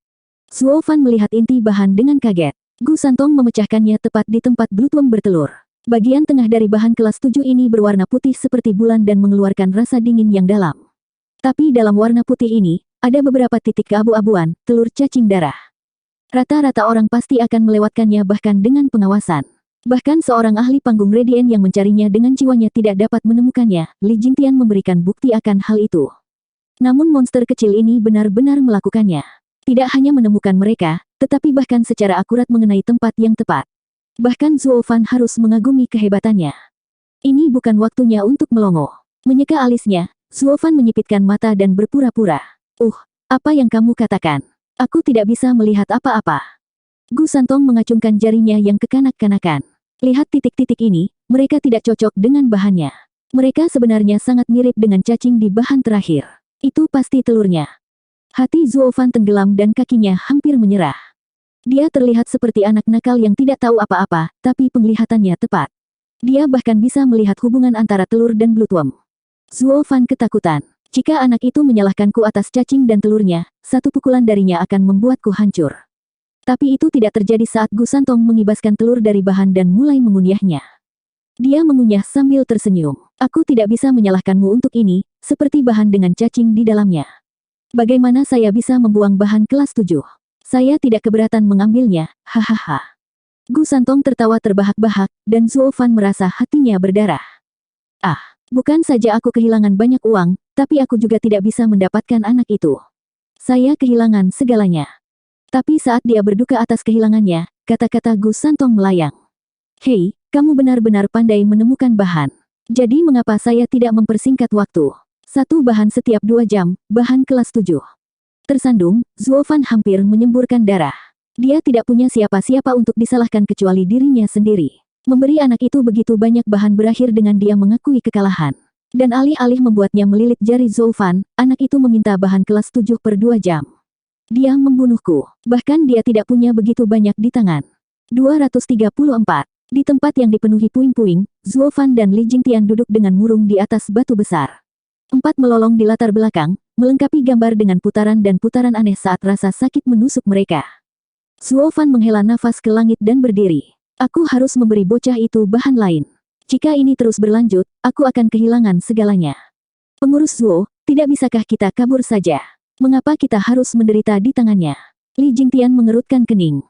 Zuo Fan melihat inti bahan dengan kaget. Gu Santong memecahkannya tepat di tempat Bloodworm bertelur. Bagian tengah dari bahan kelas 7 ini berwarna putih seperti bulan dan mengeluarkan rasa dingin yang dalam. Tapi dalam warna putih ini, ada beberapa titik keabu-abuan, telur cacing darah. Rata-rata orang pasti akan melewatkannya bahkan dengan pengawasan. Bahkan seorang ahli panggung Radiant yang mencarinya dengan jiwanya tidak dapat menemukannya, Li Jingtian memberikan bukti akan hal itu. Namun monster kecil ini benar-benar melakukannya. Tidak hanya menemukan mereka, tetapi bahkan secara akurat mengenai tempat yang tepat. Bahkan Zuo Fan harus mengagumi kehebatannya. Ini bukan waktunya untuk melongo. Menyeka alisnya, Zuo Fan menyipitkan mata dan berpura-pura. Apa yang kamu katakan? Aku tidak bisa melihat apa-apa. Gu Santong mengacungkan jarinya yang kekanak-kanakan. Lihat titik-titik ini, mereka tidak cocok dengan bahannya. Mereka sebenarnya sangat mirip dengan cacing di bahan terakhir. Itu pasti telurnya. Hati Zuo Fan tenggelam dan kakinya hampir menyerah. Dia terlihat seperti anak nakal yang tidak tahu apa-apa, tapi penglihatannya tepat. Dia bahkan bisa melihat hubungan antara telur dan bloodworm. Zuo Fan ketakutan. Jika anak itu menyalahkanku atas cacing dan telurnya, satu pukulan darinya akan membuatku hancur. Tapi itu tidak terjadi saat Gu Santong mengibaskan telur dari bahan dan mulai mengunyahnya. Dia mengunyah sambil tersenyum. Aku tidak bisa menyalahkanmu untuk ini, seperti bahan dengan cacing di dalamnya. Bagaimana saya bisa membuang bahan kelas 7? Saya tidak keberatan mengambilnya, hahaha. Gu Santong tertawa terbahak-bahak, dan Zuo Fan merasa hatinya berdarah. Bukan saja aku kehilangan banyak uang, tapi aku juga tidak bisa mendapatkan anak itu. Saya kehilangan segalanya. Tapi saat dia berduka atas kehilangannya, kata-kata Gu Santong melayang. Hei, kamu benar-benar pandai menemukan bahan. Jadi mengapa saya tidak mempersingkat waktu? Satu bahan setiap 2 jam, bahan kelas 7. Tersandung, Zuo Fan hampir menyemburkan darah. Dia tidak punya siapa-siapa untuk disalahkan kecuali dirinya sendiri. Memberi anak itu begitu banyak bahan berakhir dengan dia mengakui kekalahan. Dan alih-alih membuatnya melilit jari Zuo Fan, anak itu meminta bahan kelas 7 per 2 jam. Dia membunuhku. Bahkan dia tidak punya begitu banyak di tangan. 234. Di tempat yang dipenuhi puing-puing, Zuo Fan dan Li Jingtian duduk dengan murung di atas batu besar. 4 melolong di latar belakang, melengkapi gambar dengan putaran dan putaran aneh saat rasa sakit menusuk mereka. Zuo Fan menghela nafas ke langit dan berdiri. Aku harus memberi bocah itu bahan lain. Jika ini terus berlanjut, aku akan kehilangan segalanya. Pengurus Zuo, tidak bisakah kita kabur saja? Mengapa kita harus menderita di tangannya? Li Jingtian mengerutkan kening.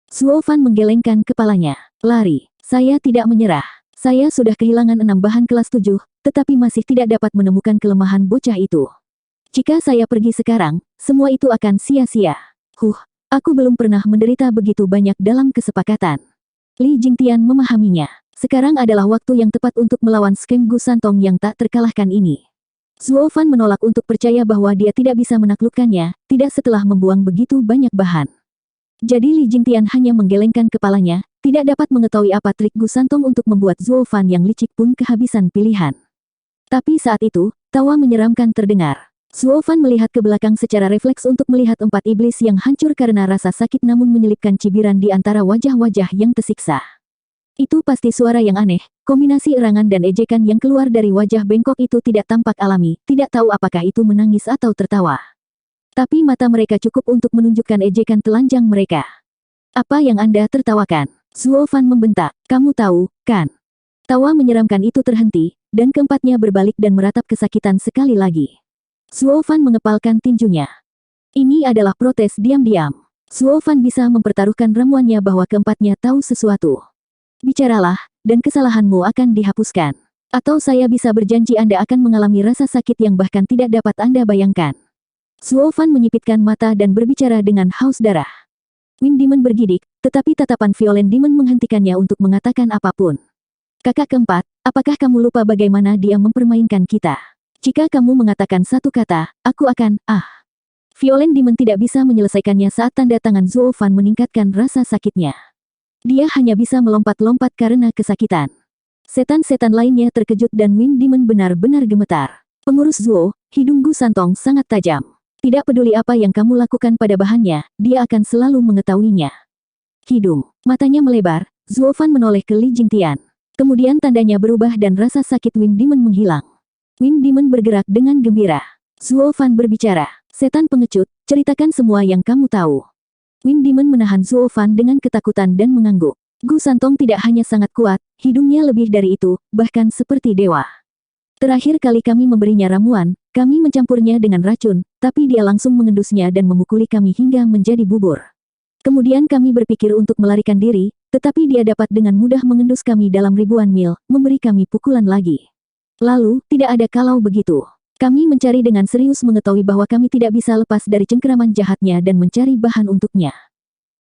Zuo Fan menggelengkan kepalanya. Lari. Saya tidak menyerah. Saya sudah kehilangan 6 bahan kelas 7, tetapi masih tidak dapat menemukan kelemahan bocah itu. Jika saya pergi sekarang, semua itu akan sia-sia. Aku belum pernah menderita begitu banyak dalam kesepakatan. Li Jingtian memahaminya. Sekarang adalah waktu yang tepat untuk melawan skema Gu Santong yang tak terkalahkan ini. Zuo Fan menolak untuk percaya bahwa dia tidak bisa menaklukkannya, tidak setelah membuang begitu banyak bahan. Jadi Li Jingtian hanya menggelengkan kepalanya, tidak dapat mengetahui apa trik Gu Santong untuk membuat Zuo Fan yang licik pun kehabisan pilihan. Tapi saat itu, tawa menyeramkan terdengar. Zuo Fan melihat ke belakang secara refleks untuk melihat 4 iblis yang hancur karena rasa sakit namun menyelipkan cibiran di antara wajah-wajah yang tersiksa. Itu pasti suara yang aneh, kombinasi erangan dan ejekan yang keluar dari wajah bengkok itu tidak tampak alami, tidak tahu apakah itu menangis atau tertawa. Tapi mata mereka cukup untuk menunjukkan ejekan telanjang mereka. Apa yang Anda tertawakan? Zuo Fan membentak, kamu tahu, kan? Tawa menyeramkan itu terhenti, dan keempatnya berbalik dan meratap kesakitan sekali lagi. Zuo Fan mengepalkan tinjunya. Ini adalah protes diam-diam. Zuo Fan bisa mempertaruhkan ramuannya bahwa keempatnya tahu sesuatu. Bicaralah, dan kesalahanmu akan dihapuskan. Atau saya bisa berjanji Anda akan mengalami rasa sakit yang bahkan tidak dapat Anda bayangkan. Zuo Fan menyipitkan mata dan berbicara dengan haus darah. Wind Demon bergidik, tetapi tatapan Violet Demon menghentikannya untuk mengatakan apapun. Kakak keempat, apakah kamu lupa bagaimana dia mempermainkan kita? Jika kamu mengatakan satu kata, aku akan, Violet Demon tidak bisa menyelesaikannya saat tanda tangan Zuo Fan meningkatkan rasa sakitnya. Dia hanya bisa melompat-lompat karena kesakitan. Setan-setan lainnya terkejut dan Wind Demon benar-benar gemetar. Pengurus Zuo, hidung Gu Santong sangat tajam. Tidak peduli apa yang kamu lakukan pada bahannya, dia akan selalu mengetahuinya. Hidung, matanya melebar, Zuo Fan menoleh ke Li Jingtian. Kemudian tandanya berubah dan rasa sakit Wind Demon menghilang. Wind Demon bergerak dengan gembira. Zuo Fan berbicara, setan pengecut, ceritakan semua yang kamu tahu. Wind Demon menahan Zuo Fan dengan ketakutan dan mengangguk. Gu Santong tidak hanya sangat kuat, hidungnya lebih dari itu, bahkan seperti dewa. Terakhir kali kami memberinya ramuan, kami mencampurnya dengan racun, tapi dia langsung mengendusnya dan memukuli kami hingga menjadi bubur. Kemudian kami berpikir untuk melarikan diri, tetapi dia dapat dengan mudah mengendus kami dalam ribuan mil, memberi kami pukulan lagi. Lalu, tidak ada kalau begitu. Kami mencari dengan serius mengetahui bahwa kami tidak bisa lepas dari cengkeraman jahatnya dan mencari bahan untuknya.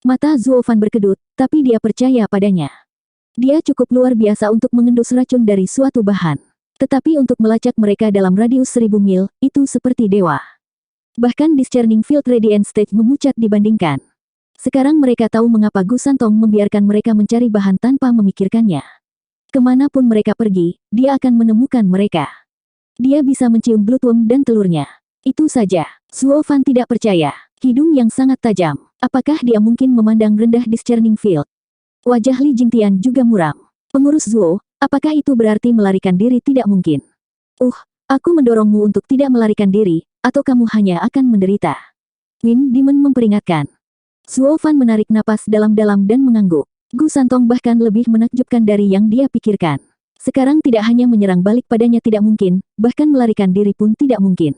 Mata Zuo Fan berkedut, tapi dia percaya padanya. Dia cukup luar biasa untuk mengendus racun dari suatu bahan. Tetapi untuk melacak mereka dalam radius 1000 mil, itu seperti dewa. Bahkan Discerning Field Radiant Stage memucat dibandingkan. Sekarang mereka tahu mengapa Gu Santong membiarkan mereka mencari bahan tanpa memikirkannya. Kemanapun mereka pergi, dia akan menemukan mereka. Dia bisa mencium bloodworm dan telurnya. Itu saja. Zuo Fan tidak percaya. Hidung yang sangat tajam. Apakah dia mungkin memandang rendah Discerning Field? Wajah Li Jingtian juga muram. Pengurus Zuo, apakah itu berarti melarikan diri tidak mungkin? Aku mendorongmu untuk tidak melarikan diri, atau kamu hanya akan menderita. Wind Demon memperingatkan. Zuo Fan menarik napas dalam-dalam dan mengangguk. Gu Santong bahkan lebih menakjubkan dari yang dia pikirkan. Sekarang tidak hanya menyerang balik padanya tidak mungkin, bahkan melarikan diri pun tidak mungkin.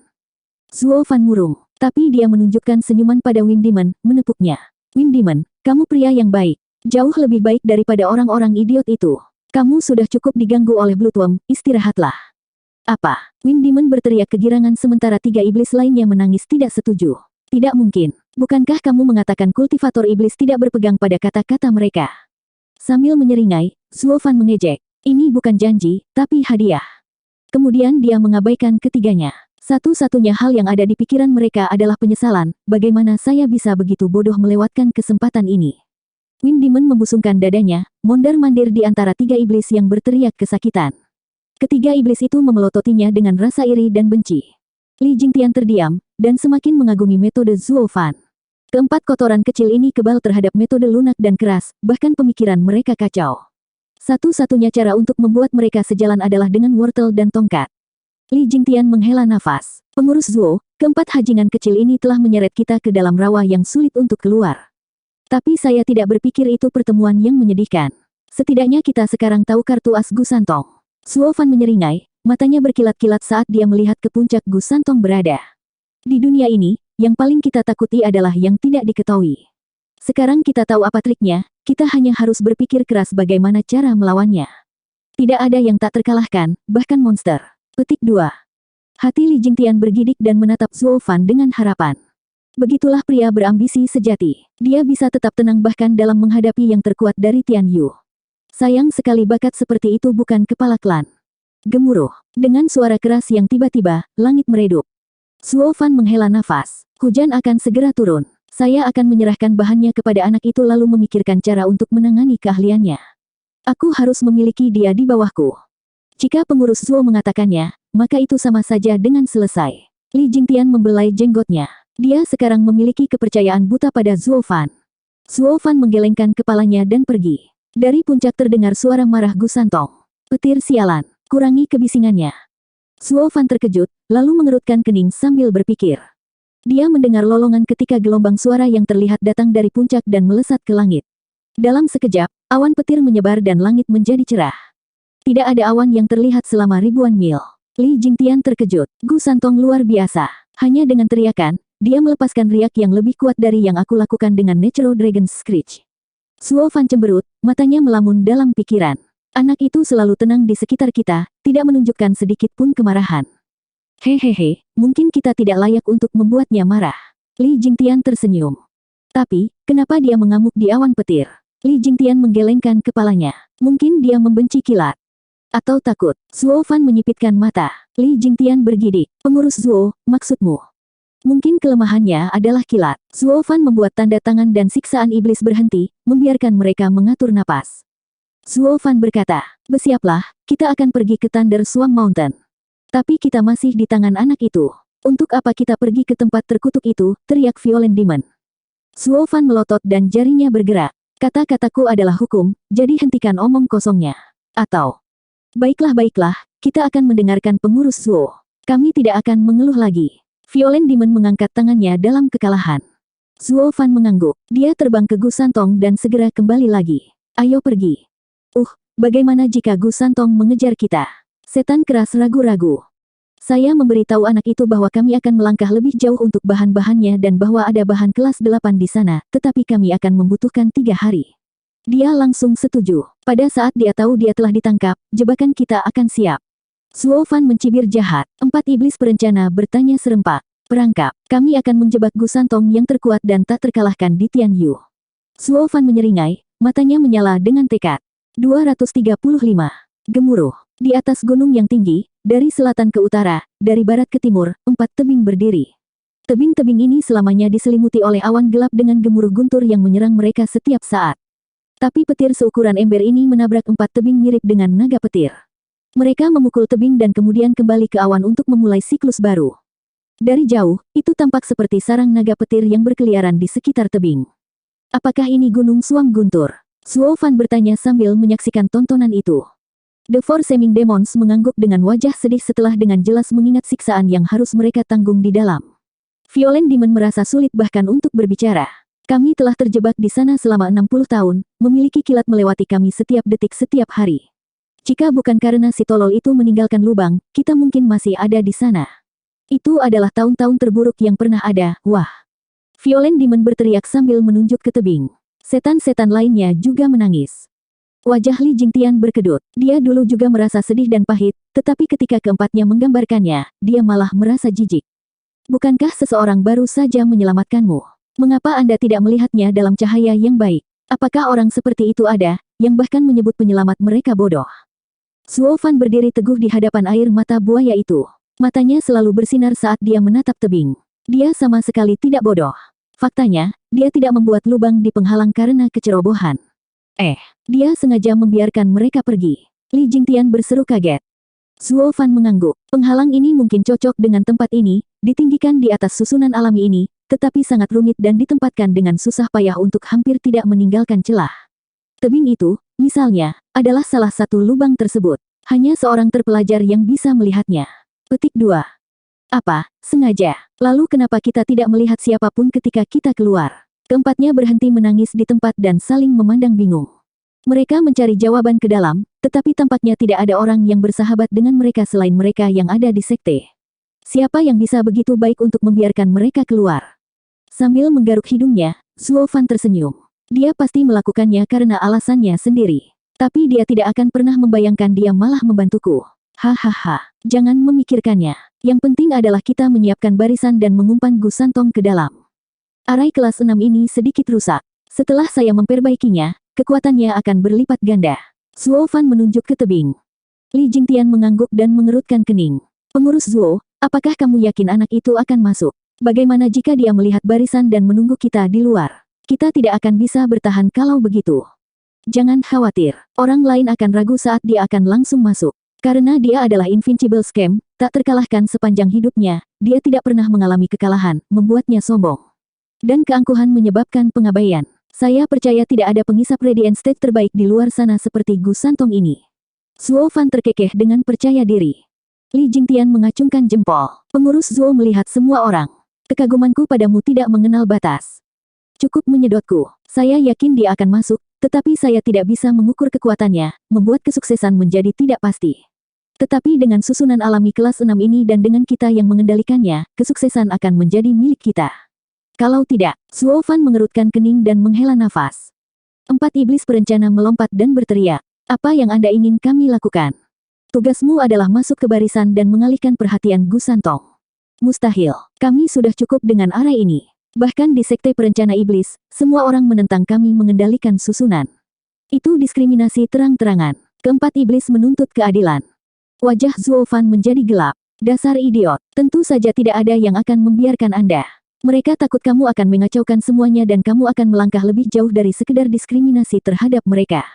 Zuo Fan murung, tapi dia menunjukkan senyuman pada Wind Demon, menepuknya. Wind Demon, kamu pria yang baik. Jauh lebih baik daripada orang-orang idiot itu. Kamu sudah cukup diganggu oleh bloodworm, istirahatlah. Apa? Wind Demon berteriak kegirangan sementara 3 iblis lainnya menangis tidak setuju. Tidak mungkin. Bukankah kamu mengatakan kultivator iblis tidak berpegang pada kata-kata mereka? Sambil menyeringai, Zuo Fan mengejek. Ini bukan janji, tapi hadiah. Kemudian dia mengabaikan ketiganya. Satu-satunya hal yang ada di pikiran mereka adalah penyesalan, bagaimana saya bisa begitu bodoh melewatkan kesempatan ini. Wind Demon membusungkan dadanya, mondar-mandir di antara 3 iblis yang berteriak kesakitan. Ketiga iblis itu memelototinya dengan rasa iri dan benci. Li Jingtian terdiam, dan semakin mengagumi metode Zuo Fan. Keempat kotoran kecil ini kebal terhadap metode lunak dan keras, bahkan pemikiran mereka kacau. Satu-satunya cara untuk membuat mereka sejalan adalah dengan wortel dan tongkat. Li Jingtian menghela nafas. Pengurus Zuo, keempat hajingan kecil ini telah menyeret kita ke dalam rawa yang sulit untuk keluar. Tapi saya tidak berpikir itu pertemuan yang menyedihkan. Setidaknya kita sekarang tahu kartu as Gu Santong. Zuo Fan menyeringai, matanya berkilat-kilat saat dia melihat ke puncak Gu Santong berada. Di dunia ini, yang paling kita takuti adalah yang tidak diketahui. Sekarang kita tahu apa triknya, kita hanya harus berpikir keras bagaimana cara melawannya. Tidak ada yang tak terkalahkan, bahkan monster. Petik 2. Hati Li Jingtian bergidik dan menatap Zuo Fan dengan harapan. Begitulah pria berambisi sejati. Dia bisa tetap tenang bahkan dalam menghadapi yang terkuat dari Tian Yu. Sayang sekali bakat seperti itu bukan kepala klan. Gemuruh. Dengan suara keras yang tiba-tiba, langit meredup. Zuo Fan menghela nafas. Hujan akan segera turun. Saya akan menyerahkan bahannya kepada anak itu lalu memikirkan cara untuk menangani keahliannya. Aku harus memiliki dia di bawahku. Jika pengurus Zuo mengatakannya, maka itu sama saja dengan selesai. Li Jingtian membelai jenggotnya. Dia sekarang memiliki kepercayaan buta pada Zuo Fan. Zuo Fan menggelengkan kepalanya dan pergi. Dari puncak terdengar suara marah Gu Santong. Petir sialan, kurangi kebisingannya. Zuo Fan terkejut, lalu mengerutkan kening sambil berpikir. Dia mendengar lolongan ketika gelombang suara yang terlihat datang dari puncak dan melesat ke langit. Dalam sekejap, awan petir menyebar dan langit menjadi cerah. Tidak ada awan yang terlihat selama ribuan mil. Li Jingtian terkejut. Gu Santong luar biasa. Hanya dengan teriakan, dia melepaskan riak yang lebih kuat dari yang aku lakukan dengan Natural Dragon Screech. Zuo Fan cemberut, matanya melamun dalam pikiran. Anak itu selalu tenang di sekitar kita, tidak menunjukkan sedikit pun kemarahan. Hehehe, mungkin kita tidak layak untuk membuatnya marah. Li Jingtian tersenyum. Tapi, kenapa dia mengamuk di awan petir? Li Jingtian menggelengkan kepalanya. Mungkin dia membenci kilat. Atau takut. Zuo Fan menyipitkan mata. Li Jingtian bergidik. Pengurus Zuo, maksudmu? Mungkin kelemahannya adalah kilat. Zuo Fan membuat tanda tangan dan siksaan iblis berhenti, membiarkan mereka mengatur napas. Zuo Fan berkata, bersiaplah, kita akan pergi ke Thunder Swan Mountain. Tapi kita masih di tangan anak itu. Untuk apa kita pergi ke tempat terkutuk itu, teriak Violent Demon. Zuo Fan melotot dan jarinya bergerak. Kata-kataku adalah hukum, jadi hentikan omong kosongnya. Atau, baiklah, kita akan mendengarkan pengurus Zuo. Kami tidak akan mengeluh lagi. Violent Demon mengangkat tangannya dalam kekalahan. Zuo Fan mengangguk. Dia terbang ke Gu Santong dan segera kembali lagi. Ayo pergi. Bagaimana jika Gu Santong mengejar kita? Setan keras ragu-ragu. Saya memberitahu anak itu bahwa kami akan melangkah lebih jauh untuk bahan-bahannya dan bahwa ada bahan kelas 8 di sana, tetapi kami akan membutuhkan 3 hari. Dia langsung setuju. Pada saat dia tahu dia telah ditangkap, jebakan kita akan siap. Zuo Fan mencibir jahat. 4 iblis perencana bertanya serempak. Perangkap, kami akan menjebak Gu Santong yang terkuat dan tak terkalahkan di Tian Yu. Zuo Fan menyeringai, matanya menyala dengan tekad. 235. Gemuruh. Di atas gunung yang tinggi, dari selatan ke utara, dari barat ke timur, 4 tebing berdiri. Tebing-tebing ini selamanya diselimuti oleh awan gelap dengan gemuruh guntur yang menyerang mereka setiap saat. Tapi petir seukuran ember ini menabrak 4 tebing mirip dengan naga petir. Mereka memukul tebing dan kemudian kembali ke awan untuk memulai siklus baru. Dari jauh, itu tampak seperti sarang naga petir yang berkeliaran di sekitar tebing. Apakah ini Gunung Suang Guntur? Zuo Fan bertanya sambil menyaksikan tontonan itu. The Four Seeming Demons mengangguk dengan wajah sedih setelah dengan jelas mengingat siksaan yang harus mereka tanggung di dalam. Violent Demon merasa sulit bahkan untuk berbicara. Kami telah terjebak di sana selama 60 tahun, memiliki kilat melewati kami setiap detik setiap hari. Jika bukan karena si tolol itu meninggalkan lubang, kita mungkin masih ada di sana. Itu adalah tahun-tahun terburuk yang pernah ada, wah. Violent Demon berteriak sambil menunjuk ke tebing. Setan-setan lainnya juga menangis. Wajah Li Jingtian berkedut. Dia dulu juga merasa sedih dan pahit, tetapi ketika keempatnya menggambarkannya, dia malah merasa jijik. Bukankah seseorang baru saja menyelamatkanmu? Mengapa Anda tidak melihatnya dalam cahaya yang baik? Apakah orang seperti itu ada, yang bahkan menyebut penyelamat mereka bodoh? Zuo Fan berdiri teguh di hadapan air mata buaya itu. Matanya selalu bersinar saat dia menatap tebing. Dia sama sekali tidak bodoh. Faktanya, dia tidak membuat lubang di penghalang karena kecerobohan. Dia sengaja membiarkan mereka pergi. Li Jingtian berseru kaget. Zuo Fan mengangguk. Penghalang ini mungkin cocok dengan tempat ini, ditinggikan di atas susunan alami ini, tetapi sangat rumit dan ditempatkan dengan susah payah untuk hampir tidak meninggalkan celah. Tebing itu, misalnya, adalah salah satu lubang tersebut. Hanya seorang terpelajar yang bisa melihatnya. Petik 2. Apa, sengaja? Lalu kenapa kita tidak melihat siapapun ketika kita keluar? Keempatnya berhenti menangis di tempat dan saling memandang bingung. Mereka mencari jawaban ke dalam, tetapi tampaknya tidak ada orang yang bersahabat dengan mereka selain mereka yang ada di sekte. Siapa yang bisa begitu baik untuk membiarkan mereka keluar? Sambil menggaruk hidungnya, Zuo Fan tersenyum. Dia pasti melakukannya karena alasannya sendiri. Tapi dia tidak akan pernah membayangkan dia malah membantuku. Hahaha, jangan memikirkannya. Yang penting adalah kita menyiapkan barisan dan mengumpan Gu Santong ke dalam. Arai kelas 6 ini sedikit rusak. Setelah saya memperbaikinya, kekuatannya akan berlipat ganda. Zuo Fan menunjuk ke tebing. Li Jingtian mengangguk dan mengerutkan kening. Pengurus Zuo, apakah kamu yakin anak itu akan masuk? Bagaimana jika dia melihat barisan dan menunggu kita di luar? Kita tidak akan bisa bertahan kalau begitu. Jangan khawatir, orang lain akan ragu saat dia akan langsung masuk. Karena dia adalah invincible scam, tak terkalahkan sepanjang hidupnya, dia tidak pernah mengalami kekalahan, membuatnya sombong. Dan keangkuhan menyebabkan pengabaian. Saya percaya tidak ada pengisap Radiant State terbaik di luar sana seperti Gu Santong ini. Zuo Fan terkekeh dengan percaya diri. Li Jingtian mengacungkan jempol. Pengurus Zuo melihat semua orang. Kekagumanku padamu tidak mengenal batas. Cukup menyedotku. Saya yakin dia akan masuk, tetapi saya tidak bisa mengukur kekuatannya, membuat kesuksesan menjadi tidak pasti. Tetapi dengan susunan alami kelas 6 ini dan dengan kita yang mengendalikannya, kesuksesan akan menjadi milik kita. Kalau tidak, Zuo Fan mengerutkan kening dan menghela nafas. 4 iblis berencana melompat dan berteriak. Apa yang Anda ingin kami lakukan? Tugasmu adalah masuk ke barisan dan mengalihkan perhatian Gu Santong. Mustahil. Kami sudah cukup dengan arai ini. Bahkan di Sekte Perencana Iblis, semua orang menentang kami mengendalikan susunan. Itu diskriminasi terang-terangan. Keempat iblis menuntut keadilan. Wajah Zuo Fan menjadi gelap. Dasar idiot. Tentu saja tidak ada yang akan membiarkan Anda. Mereka takut kamu akan mengacaukan semuanya dan kamu akan melangkah lebih jauh dari sekedar diskriminasi terhadap mereka.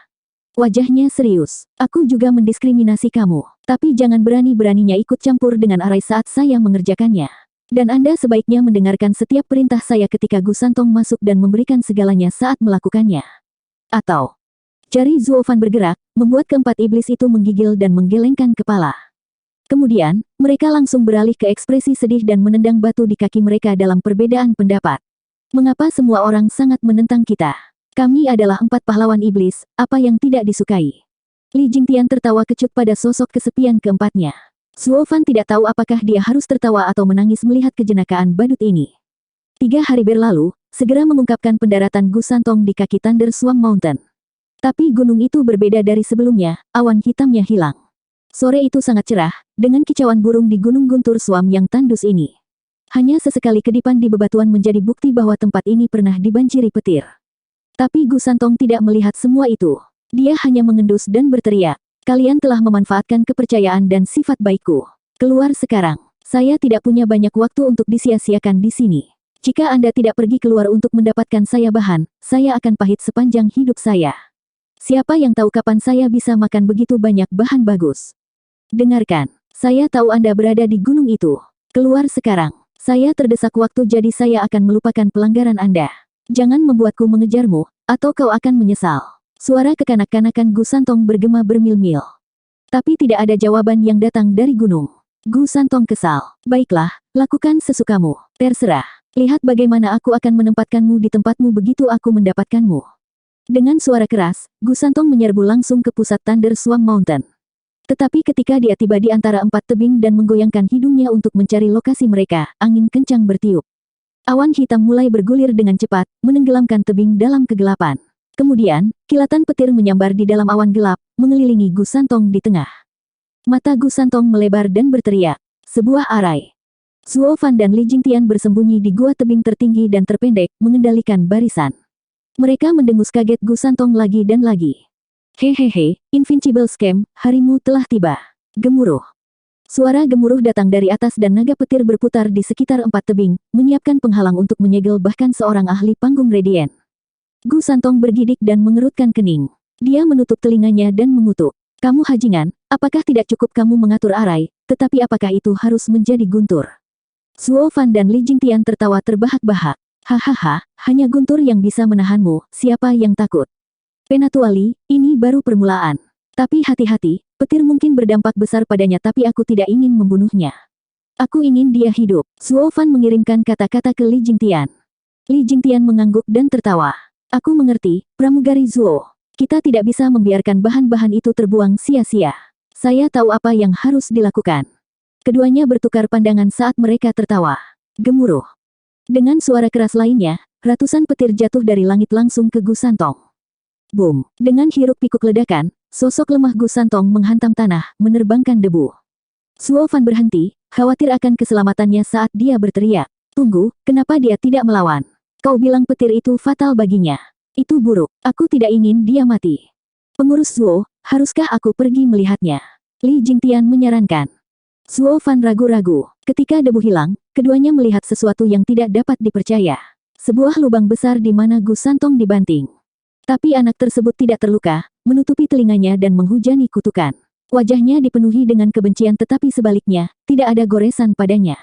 Wajahnya serius. Aku juga mendiskriminasi kamu. Tapi jangan berani-beraninya ikut campur dengan arai saat saya mengerjakannya. Dan Anda sebaiknya mendengarkan setiap perintah saya ketika Gu Santong masuk dan memberikan segalanya saat melakukannya. Atau, jari Zuo Fan bergerak, membuat keempat iblis itu menggigil dan menggelengkan kepala. Kemudian, mereka langsung beralih ke ekspresi sedih dan menendang batu di kaki mereka dalam perbedaan pendapat. Mengapa semua orang sangat menentang kita? Kami adalah 4 pahlawan iblis, apa yang tidak disukai? Li Jingtian tertawa kecut pada sosok kesepian keempatnya. Zuo Fan tidak tahu apakah dia harus tertawa atau menangis melihat kejenakaan badut ini. 3 hari berlalu, segera mengungkapkan pendaratan Gu Santong di kaki Thunder Swan Mountain. Tapi gunung itu berbeda dari sebelumnya, awan hitamnya hilang. Sore itu sangat cerah, dengan kicauan burung di Gunung Guntur Swam yang tandus ini. Hanya sesekali kedipan di bebatuan menjadi bukti bahwa tempat ini pernah dibanjiri petir. Tapi Gu Santong tidak melihat semua itu. Dia hanya mengendus dan berteriak. Kalian telah memanfaatkan kepercayaan dan sifat baikku. Keluar sekarang. Saya tidak punya banyak waktu untuk disia-siakan di sini. Jika Anda tidak pergi keluar untuk mendapatkan saya bahan, saya akan pahit sepanjang hidup saya. Siapa yang tahu kapan saya bisa makan begitu banyak bahan bagus? Dengarkan. Saya tahu Anda berada di gunung itu. Keluar sekarang. Saya terdesak waktu jadi saya akan melupakan pelanggaran Anda. Jangan membuatku mengejarmu, atau kau akan menyesal. Suara kekanak-kanakan Gu Santong bergema bermil-mil. Tapi tidak ada jawaban yang datang dari gunung. Gu Santong kesal. Baiklah, lakukan sesukamu. Terserah. Lihat bagaimana aku akan menempatkanmu di tempatmu begitu aku mendapatkanmu. Dengan suara keras, Gu Santong menyerbu langsung ke pusat Thunder Swan Mountain. Tetapi ketika dia tiba di antara 4 tebing dan menggoyangkan hidungnya untuk mencari lokasi mereka, angin kencang bertiup. Awan hitam mulai bergulir dengan cepat, menenggelamkan tebing dalam kegelapan. Kemudian, kilatan petir menyambar di dalam awan gelap, mengelilingi Gu Santong di tengah. Mata Gu Santong melebar dan berteriak. Sebuah arai. Zuo Fan dan Li Jingtian bersembunyi di gua tebing tertinggi dan terpendek, mengendalikan barisan. Mereka mendengus kaget Gu Santong lagi dan lagi. Hehehe, Invincible Scam, harimu telah tiba. Gemuruh. Suara gemuruh datang dari atas dan naga petir berputar di sekitar 4 tebing, menyiapkan penghalang untuk menyegel bahkan seorang ahli panggung Radiant. Gu Santong bergidik dan mengerutkan kening. Dia menutup telinganya dan mengutuk. Kamu hajingan, apakah tidak cukup kamu mengatur arai, tetapi apakah itu harus menjadi guntur? Zuo Fan dan Li Jingtian tertawa terbahak-bahak. Hahaha, hanya guntur yang bisa menahanmu, siapa yang takut? Penatuali, ini baru permulaan. Tapi hati-hati, petir mungkin berdampak besar padanya tapi aku tidak ingin membunuhnya. Aku ingin dia hidup. Zuo Fan mengirimkan kata-kata ke Li Jingtian. Li Jingtian mengangguk dan tertawa. Aku mengerti, pramugari Zuo. Kita tidak bisa membiarkan bahan-bahan itu terbuang sia-sia. Saya tahu apa yang harus dilakukan. Keduanya bertukar pandangan saat mereka tertawa. Gemuruh. Dengan suara keras lainnya, ratusan petir jatuh dari langit langsung ke Gu Santong. Boom! Dengan hiruk-pikuk ledakan, sosok lemah Gu Santong menghantam tanah, menerbangkan debu. Zuo Fan berhenti, khawatir akan keselamatannya saat dia berteriak. Tunggu, kenapa dia tidak melawan? Kau bilang petir itu fatal baginya. Itu buruk, aku tidak ingin dia mati. Pengurus Zuo, haruskah aku pergi melihatnya? Li Jingtian menyarankan. Zuo Fan ragu-ragu. Ketika debu hilang, keduanya melihat sesuatu yang tidak dapat dipercaya. Sebuah lubang besar di mana Gu Santong dibanting. Tapi anak tersebut tidak terluka, menutupi telinganya dan menghujani kutukan. Wajahnya dipenuhi dengan kebencian tetapi sebaliknya, tidak ada goresan padanya.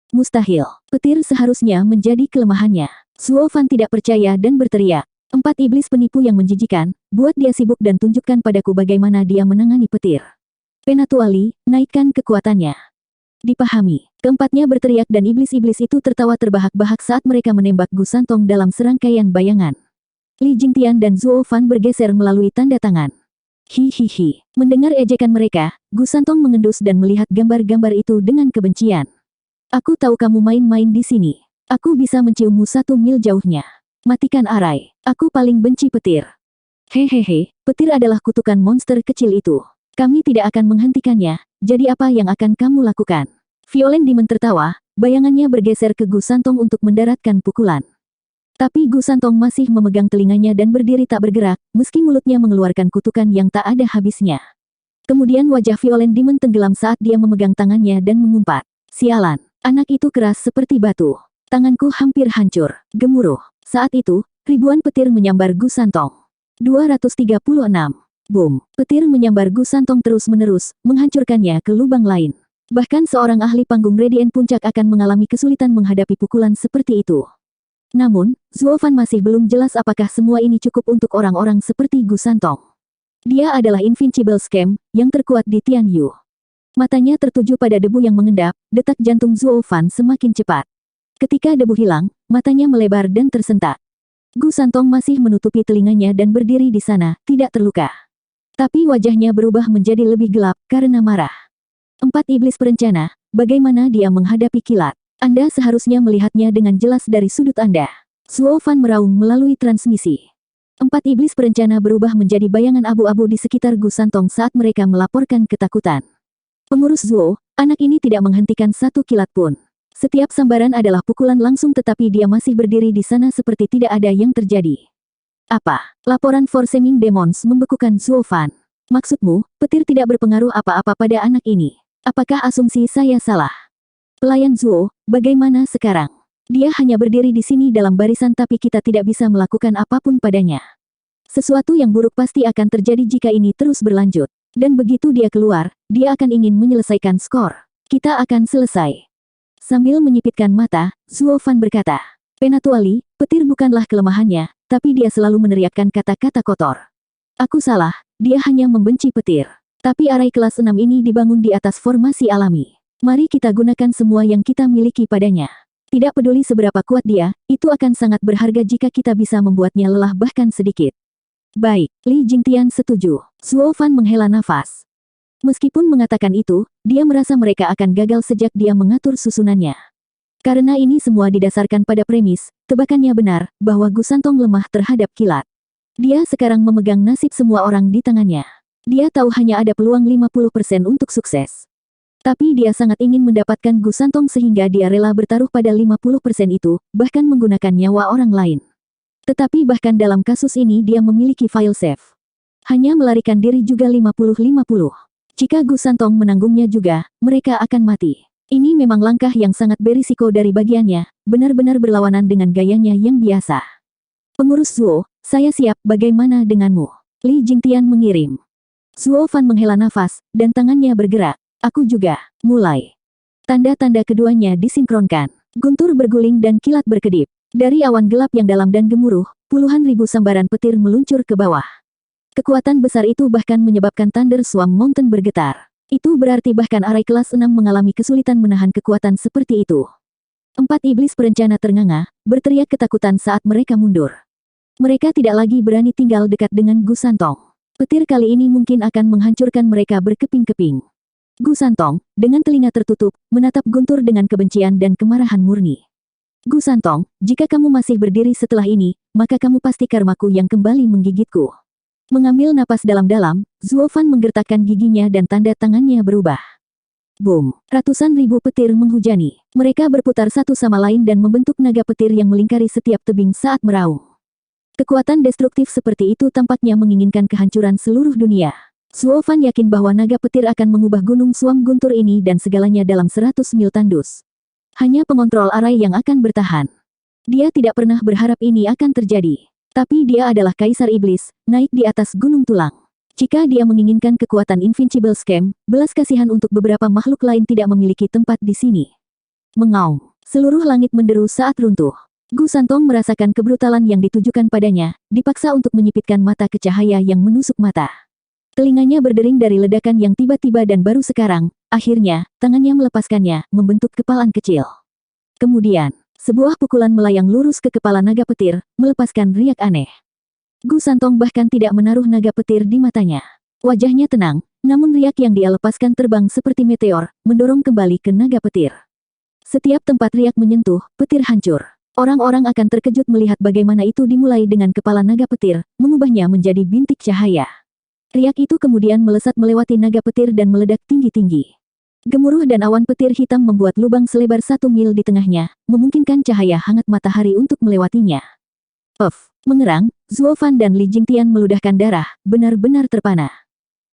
Mustahil. Petir seharusnya menjadi kelemahannya. Zuo Fan tidak percaya dan berteriak. 4 iblis penipu yang menjijikan, buat dia sibuk dan tunjukkan padaku bagaimana dia menangani petir. Penatuali, naikkan kekuatannya. Dipahami. Keempatnya berteriak dan iblis-iblis itu tertawa terbahak-bahak saat mereka menembak Gu Santong dalam serangkaian bayangan. Li Jingtian dan Zuo Fan bergeser melalui tanda tangan. Hihihi. Mendengar ejekan mereka, Gu Santong mengendus dan melihat gambar-gambar itu dengan kebencian. Aku tahu kamu main-main di sini. Aku bisa menciummu 1 mil jauhnya. Matikan arai. Aku paling benci petir. Hehehe, petir adalah kutukan monster kecil itu. Kami tidak akan menghentikannya, jadi apa yang akan kamu lakukan? Violent Demon tertawa, bayangannya bergeser ke Gu Santong untuk mendaratkan pukulan. Tapi Gu Santong masih memegang telinganya dan berdiri tak bergerak, meski mulutnya mengeluarkan kutukan yang tak ada habisnya. Kemudian wajah Violent Demon tenggelam saat dia memegang tangannya dan mengumpat. Sialan, anak itu keras seperti batu. Tanganku hampir hancur, gemuruh. Saat itu, ribuan petir menyambar Gu Santong. 236. Boom! Petir menyambar Gu Santong terus-menerus, menghancurkannya ke lubang lain. Bahkan seorang ahli panggung Radiant Puncak akan mengalami kesulitan menghadapi pukulan seperti itu. Namun, Zuo Fan masih belum jelas apakah semua ini cukup untuk orang-orang seperti Gu Santong. Dia adalah Invincible Scam, yang terkuat di Tianyu. Matanya tertuju pada debu yang mengendap, detak jantung Zuo Fan semakin cepat. Ketika debu hilang, matanya melebar dan tersentak. Gu Santong masih menutupi telinganya dan berdiri di sana, tidak terluka. Tapi wajahnya berubah menjadi lebih gelap karena marah. 4 iblis perencana, bagaimana dia menghadapi kilat? Anda seharusnya melihatnya dengan jelas dari sudut Anda. Zuo Fan meraung melalui transmisi. 4 iblis perencana berubah menjadi bayangan abu-abu di sekitar Gu Santong saat mereka melaporkan ketakutan. Pengurus Zuo, anak ini tidak menghentikan 1 kilat pun. Setiap sambaran adalah pukulan langsung tetapi dia masih berdiri di sana seperti tidak ada yang terjadi. Apa? Laporan Forceming Demons membekukan Zuo Fan. Maksudmu, petir tidak berpengaruh apa-apa pada anak ini. Apakah asumsi saya salah? Pelayan Zuo, bagaimana sekarang? Dia hanya berdiri di sini dalam barisan tapi kita tidak bisa melakukan apapun padanya. Sesuatu yang buruk pasti akan terjadi jika ini terus berlanjut. Dan begitu dia keluar, dia akan ingin menyelesaikan skor. Kita akan selesai. Sambil menyipitkan mata, Zuo Fan berkata, Penatuali, petir bukanlah kelemahannya, tapi dia selalu meneriakkan kata-kata kotor. Aku salah, dia hanya membenci petir. Tapi arai kelas 6 ini dibangun di atas formasi alami. Mari kita gunakan semua yang kita miliki padanya. Tidak peduli seberapa kuat dia, itu akan sangat berharga jika kita bisa membuatnya lelah bahkan sedikit. Baik, Li Jingtian setuju. Zuo Fan menghela nafas. Meskipun mengatakan itu, dia merasa mereka akan gagal sejak dia mengatur susunannya. Karena ini semua didasarkan pada premis, tebakannya benar, bahwa Gu Santong lemah terhadap kilat. Dia sekarang memegang nasib semua orang di tangannya. Dia tahu hanya ada peluang 50% untuk sukses. Tapi dia sangat ingin mendapatkan Gu Santong sehingga dia rela bertaruh pada 50% itu, bahkan menggunakan nyawa orang lain. Tetapi bahkan dalam kasus ini dia memiliki file save. Hanya melarikan diri juga 50-50. Jika Gu Santong menanggungnya juga, mereka akan mati. Ini memang langkah yang sangat berisiko dari bagiannya, benar-benar berlawanan dengan gayanya yang biasa. Pengurus Zuo, saya siap, bagaimana denganmu? Li Jingtian mengirim. Zuo Fan menghela nafas, dan tangannya bergerak. Aku juga. Mulai. Tanda-tanda keduanya disinkronkan. Guntur berguling dan kilat berkedip. Dari awan gelap yang dalam dan gemuruh, puluhan ribu sambaran petir meluncur ke bawah. Kekuatan besar itu bahkan menyebabkan Thunder Swarm Mountain bergetar. Itu berarti bahkan arai kelas 6 mengalami kesulitan menahan kekuatan seperti itu. 4 iblis perencana ternganga, berteriak ketakutan saat mereka mundur. Mereka tidak lagi berani tinggal dekat dengan Gu Santong. Petir kali ini mungkin akan menghancurkan mereka berkeping-keping. Gu Santong, dengan telinga tertutup, menatap Guntur dengan kebencian dan kemarahan murni. Gu Santong, jika kamu masih berdiri setelah ini, maka kamu pasti karmaku yang kembali menggigitku. Mengambil napas dalam-dalam, Zuo Fan menggertakkan giginya dan tanda tangannya berubah. Boom! Ratusan ribu petir menghujani. Mereka berputar satu sama lain dan membentuk naga petir yang melingkari setiap tebing saat meraung. Kekuatan destruktif seperti itu tampaknya menginginkan kehancuran seluruh dunia. Zuo Fan yakin bahwa naga petir akan mengubah gunung Suam guntur ini dan segalanya dalam 100 mil tandus. Hanya pengontrol arai yang akan bertahan. Dia tidak pernah berharap ini akan terjadi. Tapi dia adalah Kaisar Iblis, naik di atas gunung tulang. Jika dia menginginkan kekuatan Invincible Scam, belas kasihan untuk beberapa makhluk lain tidak memiliki tempat di sini. Mengaum. Seluruh langit menderu saat runtuh. Gu Santong merasakan kebrutalan yang ditujukan padanya, dipaksa untuk menyipitkan mata ke cahaya yang menusuk mata. Telinganya berdering dari ledakan yang tiba-tiba dan baru sekarang, akhirnya, tangannya melepaskannya, membentuk kepalan kecil. Kemudian, sebuah pukulan melayang lurus ke kepala naga petir, melepaskan riak aneh. Gu Santong bahkan tidak menaruh naga petir di matanya. Wajahnya tenang, namun riak yang dia lepaskan terbang seperti meteor, mendorong kembali ke naga petir. Setiap tempat riak menyentuh, petir hancur. Orang-orang akan terkejut melihat bagaimana itu dimulai dengan kepala naga petir, mengubahnya menjadi bintik cahaya. Riak itu kemudian melesat melewati naga petir dan meledak tinggi-tinggi. Gemuruh dan awan petir hitam membuat lubang selebar 1 mil di tengahnya, memungkinkan cahaya hangat matahari untuk melewatinya. Puff! Mengerang, Zuo Fan dan Li Jingtian meludahkan darah, benar-benar terpana.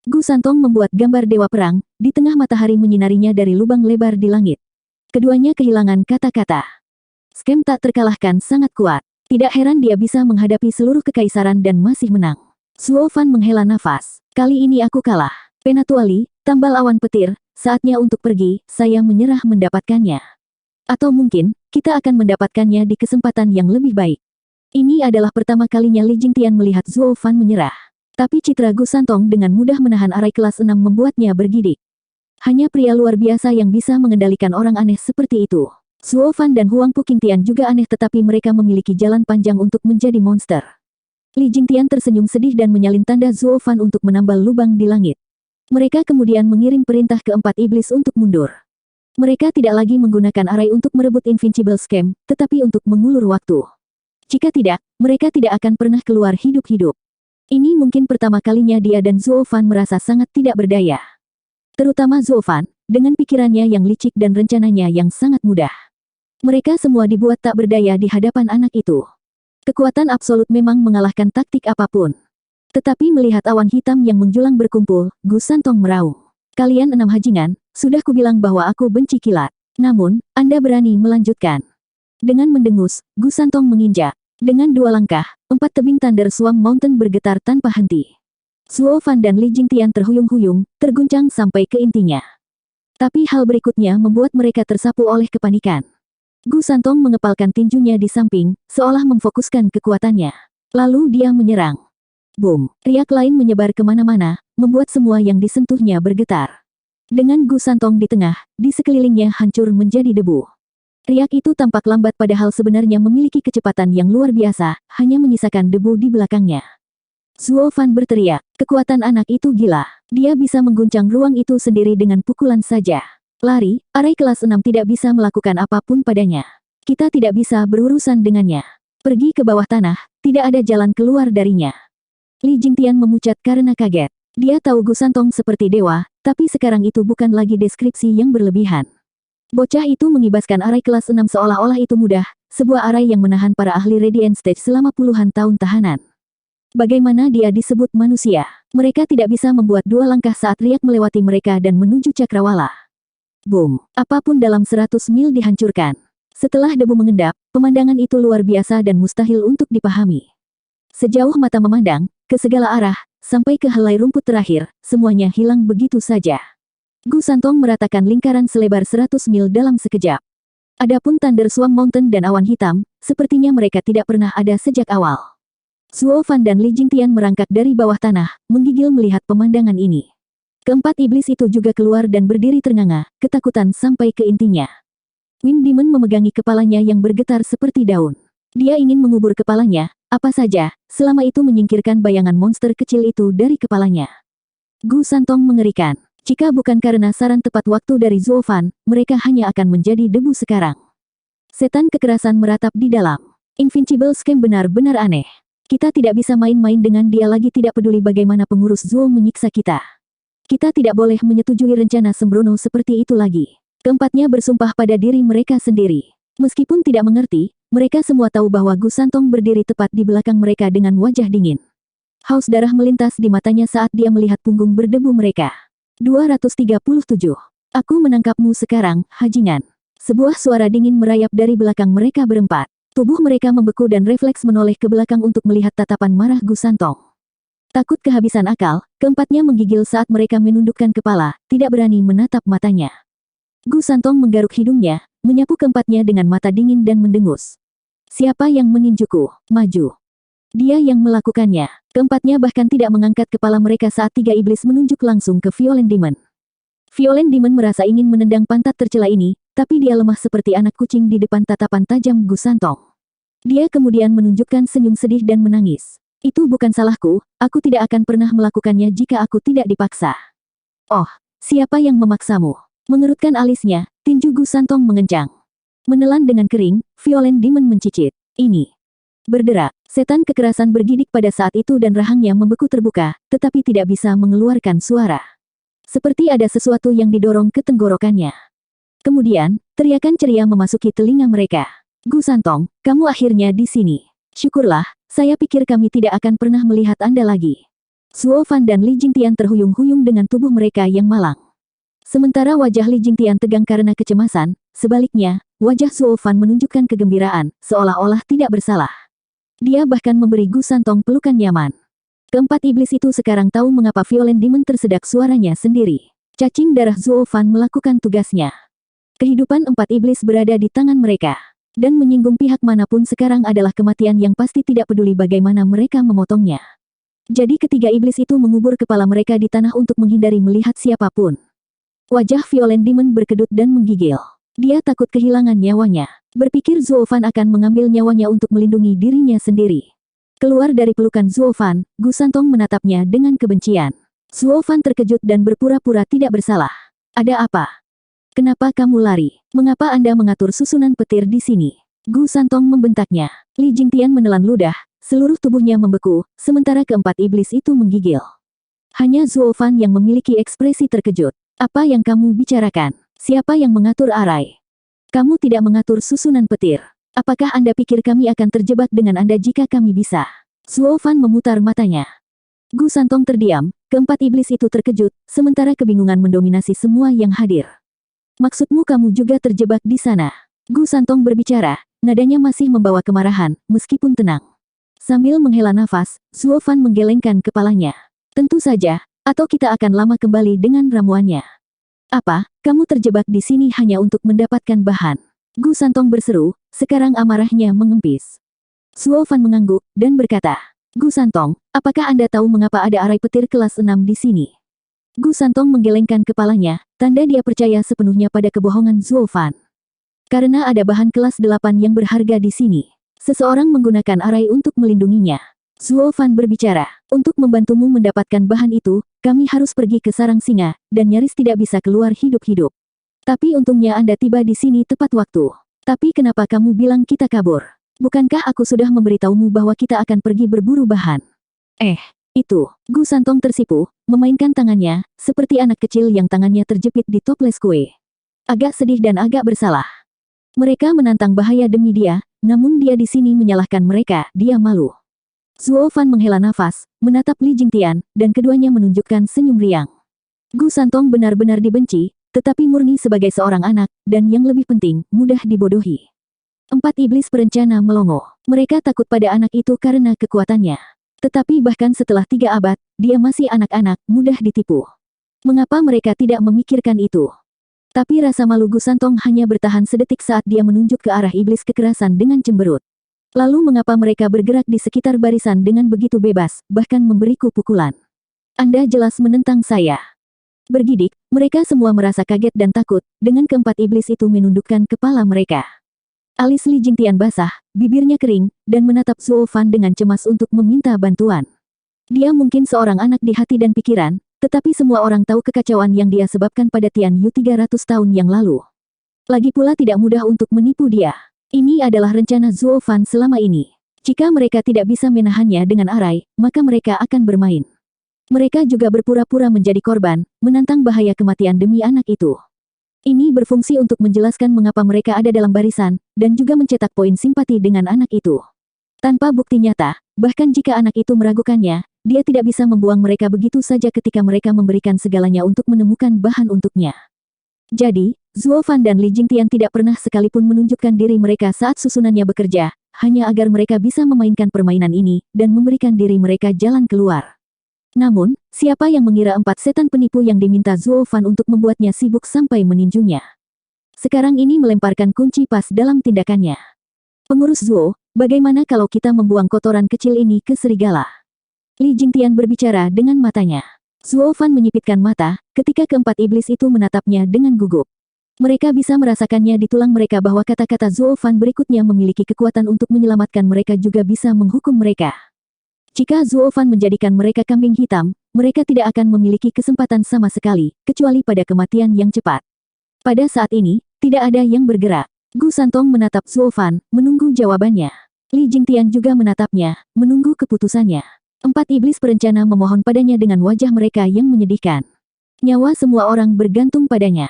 Gu Santong membuat gambar dewa perang, di tengah matahari menyinarinya dari lubang lebar di langit. Keduanya kehilangan kata-kata. Scam tak terkalahkan sangat kuat. Tidak heran dia bisa menghadapi seluruh kekaisaran dan masih menang. Zuo Fan menghela nafas. Kali ini aku kalah. Penatuali, tambal awan petir, saatnya untuk pergi, saya menyerah mendapatkannya. Atau mungkin, kita akan mendapatkannya di kesempatan yang lebih baik. Ini adalah pertama kalinya Li Jingtian melihat Zuo Fan menyerah. Tapi citra Gu Santong dengan mudah menahan arai kelas 6 membuatnya bergidik. Hanya pria luar biasa yang bisa mengendalikan orang aneh seperti itu. Zuo Fan dan Huang Puqingtian juga aneh tetapi mereka memiliki jalan panjang untuk menjadi monster. Li Jingtian tersenyum sedih dan menyalin tanda Zuo Fan untuk menambal lubang di langit. Mereka kemudian mengirim perintah ke 4 iblis untuk mundur. Mereka tidak lagi menggunakan arai untuk merebut Invincible Scam, tetapi untuk mengulur waktu. Jika tidak, mereka tidak akan pernah keluar hidup-hidup. Ini mungkin pertama kalinya dia dan Zuo Fan merasa sangat tidak berdaya. Terutama Zuo Fan, dengan pikirannya yang licik dan rencananya yang sangat mudah. Mereka semua dibuat tak berdaya di hadapan anak itu. Kekuatan absolut memang mengalahkan taktik apapun. Tetapi melihat awan hitam yang menjulang berkumpul, Gu Santong meraung. Kalian 6 hajingan, sudah kubilang bahwa aku benci kilat. Namun, Anda berani melanjutkan. Dengan mendengus, Gu Santong menginjak. Dengan 2 langkah, 4 tebing Thunder Swarm Mountain bergetar tanpa henti. Zuo Fan dan Li Jingtian terhuyung-huyung, terguncang sampai ke intinya. Tapi hal berikutnya membuat mereka tersapu oleh kepanikan. Gu Santong mengepalkan tinjunya di samping, seolah memfokuskan kekuatannya. Lalu dia menyerang. Boom! Riak lain menyebar kemana-mana, membuat semua yang disentuhnya bergetar. Dengan Gu Santong di tengah, di sekelilingnya hancur menjadi debu. Riak itu tampak lambat padahal sebenarnya memiliki kecepatan yang luar biasa, hanya menyisakan debu di belakangnya. Zuo Fan berteriak, kekuatan anak itu gila. Dia bisa mengguncang ruang itu sendiri dengan pukulan saja. Lari, arai kelas 6 tidak bisa melakukan apapun padanya. Kita tidak bisa berurusan dengannya. Pergi ke bawah tanah, tidak ada jalan keluar darinya. Li Jingtian memucat karena kaget. Dia tahu Gu Santong seperti dewa, tapi sekarang itu bukan lagi deskripsi yang berlebihan. Bocah itu mengibaskan arai kelas 6 seolah-olah itu mudah, sebuah arai yang menahan para ahli Radiant Stage selama puluhan tahun tahanan. Bagaimana dia disebut manusia? Mereka tidak bisa membuat 2 langkah saat riak melewati mereka dan menuju cakrawala. Boom! Apapun dalam 100 mil dihancurkan. Setelah debu mengendap, pemandangan itu luar biasa dan mustahil untuk dipahami. Sejauh mata memandang, ke segala arah, sampai ke helai rumput terakhir, semuanya hilang begitu saja. Gu Santong meratakan lingkaran selebar 100 mil dalam sekejap. Adapun Thunder Swarm Mountain dan awan hitam, sepertinya mereka tidak pernah ada sejak awal. Zuo Fan dan Li Jingtian merangkak dari bawah tanah, menggigil melihat pemandangan ini. Keempat iblis itu juga keluar dan berdiri ternganga, ketakutan sampai ke intinya. Wind Demon memegangi kepalanya yang bergetar seperti daun. Dia ingin mengubur kepalanya, apa saja, selama itu menyingkirkan bayangan monster kecil itu dari kepalanya. Gu Santong mengerikan. Jika bukan karena saran tepat waktu dari Zuo Fan, mereka hanya akan menjadi debu sekarang. Setan kekerasan meratap di dalam. Invincible Scam benar-benar aneh. Kita tidak bisa main-main dengan dia lagi, tidak peduli bagaimana pengurus Zuo menyiksa kita. Kita tidak boleh menyetujui rencana sembrono seperti itu lagi. Keempatnya bersumpah pada diri mereka sendiri. Meskipun tidak mengerti, mereka semua tahu bahwa Gu Santong berdiri tepat di belakang mereka dengan wajah dingin. Haus darah melintas di matanya saat dia melihat punggung berdebu mereka. 237. Aku menangkapmu sekarang, Hajingan. Sebuah suara dingin merayap dari belakang mereka berempat. Tubuh mereka membeku dan refleks menoleh ke belakang untuk melihat tatapan marah Gu Santong. Takut kehabisan akal, keempatnya menggigil saat mereka menundukkan kepala, tidak berani menatap matanya. Gu Santong menggaruk hidungnya, menyapu keempatnya dengan mata dingin dan mendengus. Siapa yang meninjuku? Maju. Dia yang melakukannya. Keempatnya bahkan tidak mengangkat kepala mereka saat tiga iblis menunjuk langsung ke Violent Demon. Violent Demon merasa ingin menendang pantat tercela ini, tapi dia lemah seperti anak kucing di depan tatapan tajam Gu Santong. Dia kemudian menunjukkan senyum sedih dan menangis. Itu bukan salahku, aku tidak akan pernah melakukannya jika aku tidak dipaksa. Oh, siapa yang memaksamu? Mengerutkan alisnya, tinju Gu Santong mengencang. Menelan dengan kering, Violent Demon mencicit. Ini. Berderak, setan kekerasan bergidik pada saat itu dan rahangnya membeku terbuka, tetapi tidak bisa mengeluarkan suara. Seperti ada sesuatu yang didorong ke tenggorokannya. Kemudian, teriakan ceria memasuki telinga mereka. Gu Santong, kamu akhirnya di sini. Syukurlah, saya pikir kami tidak akan pernah melihat Anda lagi. Zuo Fan dan Li Jingtian terhuyung-huyung dengan tubuh mereka yang malang. Sementara wajah Li Jingtian tegang karena kecemasan, sebaliknya, wajah Zuo Fan menunjukkan kegembiraan, seolah-olah tidak bersalah. Dia bahkan memberi Gu Santong pelukan nyaman. Keempat iblis itu sekarang tahu mengapa Violent Demon tersedak suaranya sendiri. Cacing darah Zuo Fan melakukan tugasnya. Kehidupan empat iblis berada di tangan mereka. Dan menyinggung pihak manapun sekarang adalah kematian yang pasti, tidak peduli bagaimana mereka memotongnya. Jadi ketiga iblis itu mengubur kepala mereka di tanah untuk menghindari melihat siapapun. Wajah Violent Demon berkedut dan menggigil. Dia takut kehilangan nyawanya. Berpikir Zuo Fan akan mengambil nyawanya untuk melindungi dirinya sendiri. Keluar dari pelukan Zuo Fan, Gu Santong menatapnya dengan kebencian. Zuo Fan terkejut dan berpura-pura tidak bersalah. Ada apa? Kenapa kamu lari? Mengapa Anda mengatur susunan petir di sini? Gu Santong membentaknya. Li Jingtian menelan ludah, seluruh tubuhnya membeku, sementara keempat iblis itu menggigil. Hanya Zuo Fan yang memiliki ekspresi terkejut. Apa yang kamu bicarakan? Siapa yang mengatur arai? Kamu tidak mengatur susunan petir. Apakah Anda pikir kami akan terjebak dengan Anda jika kami bisa? Zuo Fan memutar matanya. Gu Santong terdiam, keempat iblis itu terkejut, sementara kebingungan mendominasi semua yang hadir. Maksudmu kamu juga terjebak di sana? Gu Santong berbicara, nadanya masih membawa kemarahan, meskipun tenang. Sambil menghela nafas, Zuo Fan menggelengkan kepalanya. Tentu saja, atau kita akan lama kembali dengan ramuannya. Apa, kamu terjebak di sini hanya untuk mendapatkan bahan? Gu Santong berseru, sekarang amarahnya mengempis. Zuo Fan mengangguk, dan berkata, Gu Santong, apakah Anda tahu mengapa ada arai petir kelas 6 di sini? Gu Santong menggelengkan kepalanya, tanda dia percaya sepenuhnya pada kebohongan Zuo Fan. Karena ada bahan kelas 8 yang berharga di sini. Seseorang menggunakan arai untuk melindunginya. Zuo Fan berbicara, untuk membantumu mendapatkan bahan itu, kami harus pergi ke sarang singa, dan nyaris tidak bisa keluar hidup-hidup. Tapi untungnya Anda tiba di sini tepat waktu. Tapi kenapa kamu bilang kita kabur? Bukankah aku sudah memberitahumu bahwa kita akan pergi berburu bahan? Itu. Gu Santong tersipu, memainkan tangannya, seperti anak kecil yang tangannya terjepit di toples kue. Agak sedih dan agak bersalah. Mereka menantang bahaya demi dia, namun dia di sini menyalahkan mereka, dia malu. Zuo Fan menghela nafas, menatap Li Jingtian, dan keduanya menunjukkan senyum riang. Gu Santong benar-benar dibenci, tetapi murni sebagai seorang anak, dan yang lebih penting, mudah dibodohi. Empat iblis perencana melongo. Mereka takut pada anak itu karena kekuatannya. Tetapi bahkan setelah 3 abad, dia masih anak-anak, mudah ditipu. Mengapa mereka tidak memikirkan itu? Tapi rasa malu Gu Santong hanya bertahan sedetik saat dia menunjuk ke arah iblis kekerasan dengan cemberut. Lalu mengapa mereka bergerak di sekitar barisan dengan begitu bebas, bahkan memberiku pukulan? Anda jelas menentang saya. Bergidik, mereka semua merasa kaget dan takut, dengan keempat iblis itu menundukkan kepala mereka. Alis Li Jingtian basah, bibirnya kering, dan menatap Zuo Fan dengan cemas untuk meminta bantuan. Dia mungkin seorang anak di hati dan pikiran, tetapi semua orang tahu kekacauan yang dia sebabkan pada Tian Yu 300 tahun yang lalu. Lagi pula tidak mudah untuk menipu dia. Ini adalah rencana Zuo Fan selama ini. Jika mereka tidak bisa menahannya dengan arai, maka mereka akan bermain. Mereka juga berpura-pura menjadi korban, menantang bahaya kematian demi anak itu. Ini berfungsi untuk menjelaskan mengapa mereka ada dalam barisan, dan juga mencetak poin simpati dengan anak itu. Tanpa bukti nyata, bahkan jika anak itu meragukannya, dia tidak bisa membuang mereka begitu saja ketika mereka memberikan segalanya untuk menemukan bahan untuknya. Jadi, Zuo Fan dan Li Jingtian tidak pernah sekalipun menunjukkan diri mereka saat susunannya bekerja, hanya agar mereka bisa memainkan permainan ini, dan memberikan diri mereka jalan keluar. Namun, siapa yang mengira 4 setan penipu yang diminta Zuo Fan untuk membuatnya sibuk sampai meninjunya. Sekarang ini melemparkan kunci pas dalam tindakannya. Pengurus Zuo, bagaimana kalau kita membuang kotoran kecil ini ke serigala? Li Jingtian berbicara dengan matanya. Zuo Fan menyipitkan mata, ketika keempat iblis itu menatapnya dengan gugup. Mereka bisa merasakannya di tulang mereka bahwa kata-kata Zuo Fan berikutnya memiliki kekuatan untuk menyelamatkan mereka juga bisa menghukum mereka. Jika Zuo Fan menjadikan mereka kambing hitam, mereka tidak akan memiliki kesempatan sama sekali, kecuali pada kematian yang cepat. Pada saat ini, tidak ada yang bergerak. Gu Santong menatap Zuo Fan, menunggu jawabannya. Li Jingtian juga menatapnya, menunggu keputusannya. 4 iblis berencana memohon padanya dengan wajah mereka yang menyedihkan. Nyawa semua orang bergantung padanya.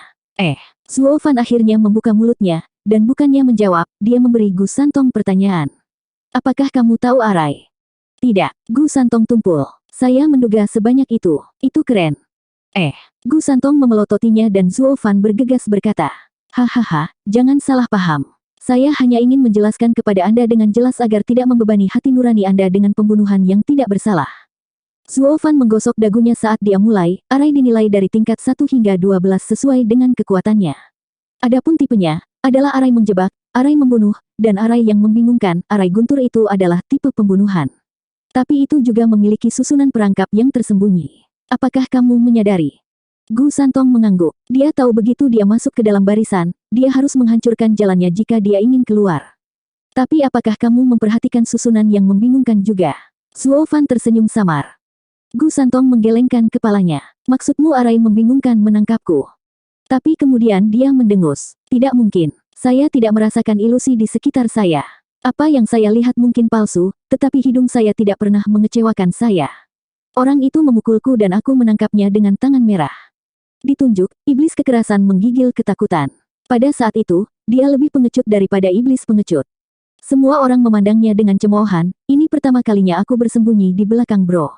Zuo Fan akhirnya membuka mulutnya, dan bukannya menjawab, dia memberi Gu Santong pertanyaan. Apakah kamu tahu arai? Tidak, Gu Santong tumpul. Saya menduga sebanyak itu. Itu keren. Gu Santong memelototinya dan Zuo Fan bergegas berkata. Hahaha, jangan salah paham. Saya hanya ingin menjelaskan kepada Anda dengan jelas agar tidak membebani hati nurani Anda dengan pembunuhan yang tidak bersalah. Zuo Fan menggosok dagunya saat dia mulai, arai dinilai dari tingkat 1 hingga 12 sesuai dengan kekuatannya. Adapun tipenya, adalah arai menjebak, arai membunuh, dan arai yang membingungkan, arai guntur itu adalah tipe pembunuhan. Tapi itu juga memiliki susunan perangkap yang tersembunyi. Apakah kamu menyadari? Gu Santong mengangguk. Dia tahu begitu dia masuk ke dalam barisan, dia harus menghancurkan jalannya jika dia ingin keluar. Tapi apakah kamu memperhatikan susunan yang membingungkan juga? Zuo Fan tersenyum samar. Gu Santong menggelengkan kepalanya. Maksudmu arai membingungkan menangkapku? Tapi kemudian dia mendengus. Tidak mungkin. Saya tidak merasakan ilusi di sekitar saya. Apa yang saya lihat mungkin palsu, tetapi hidung saya tidak pernah mengecewakan saya. Orang itu memukulku dan aku menangkapnya dengan tangan merah. Ditunjuk, iblis kekerasan menggigil ketakutan. Pada saat itu, dia lebih pengecut daripada iblis pengecut. Semua orang memandangnya dengan cemoohan, ini pertama kalinya aku bersembunyi di belakang bro.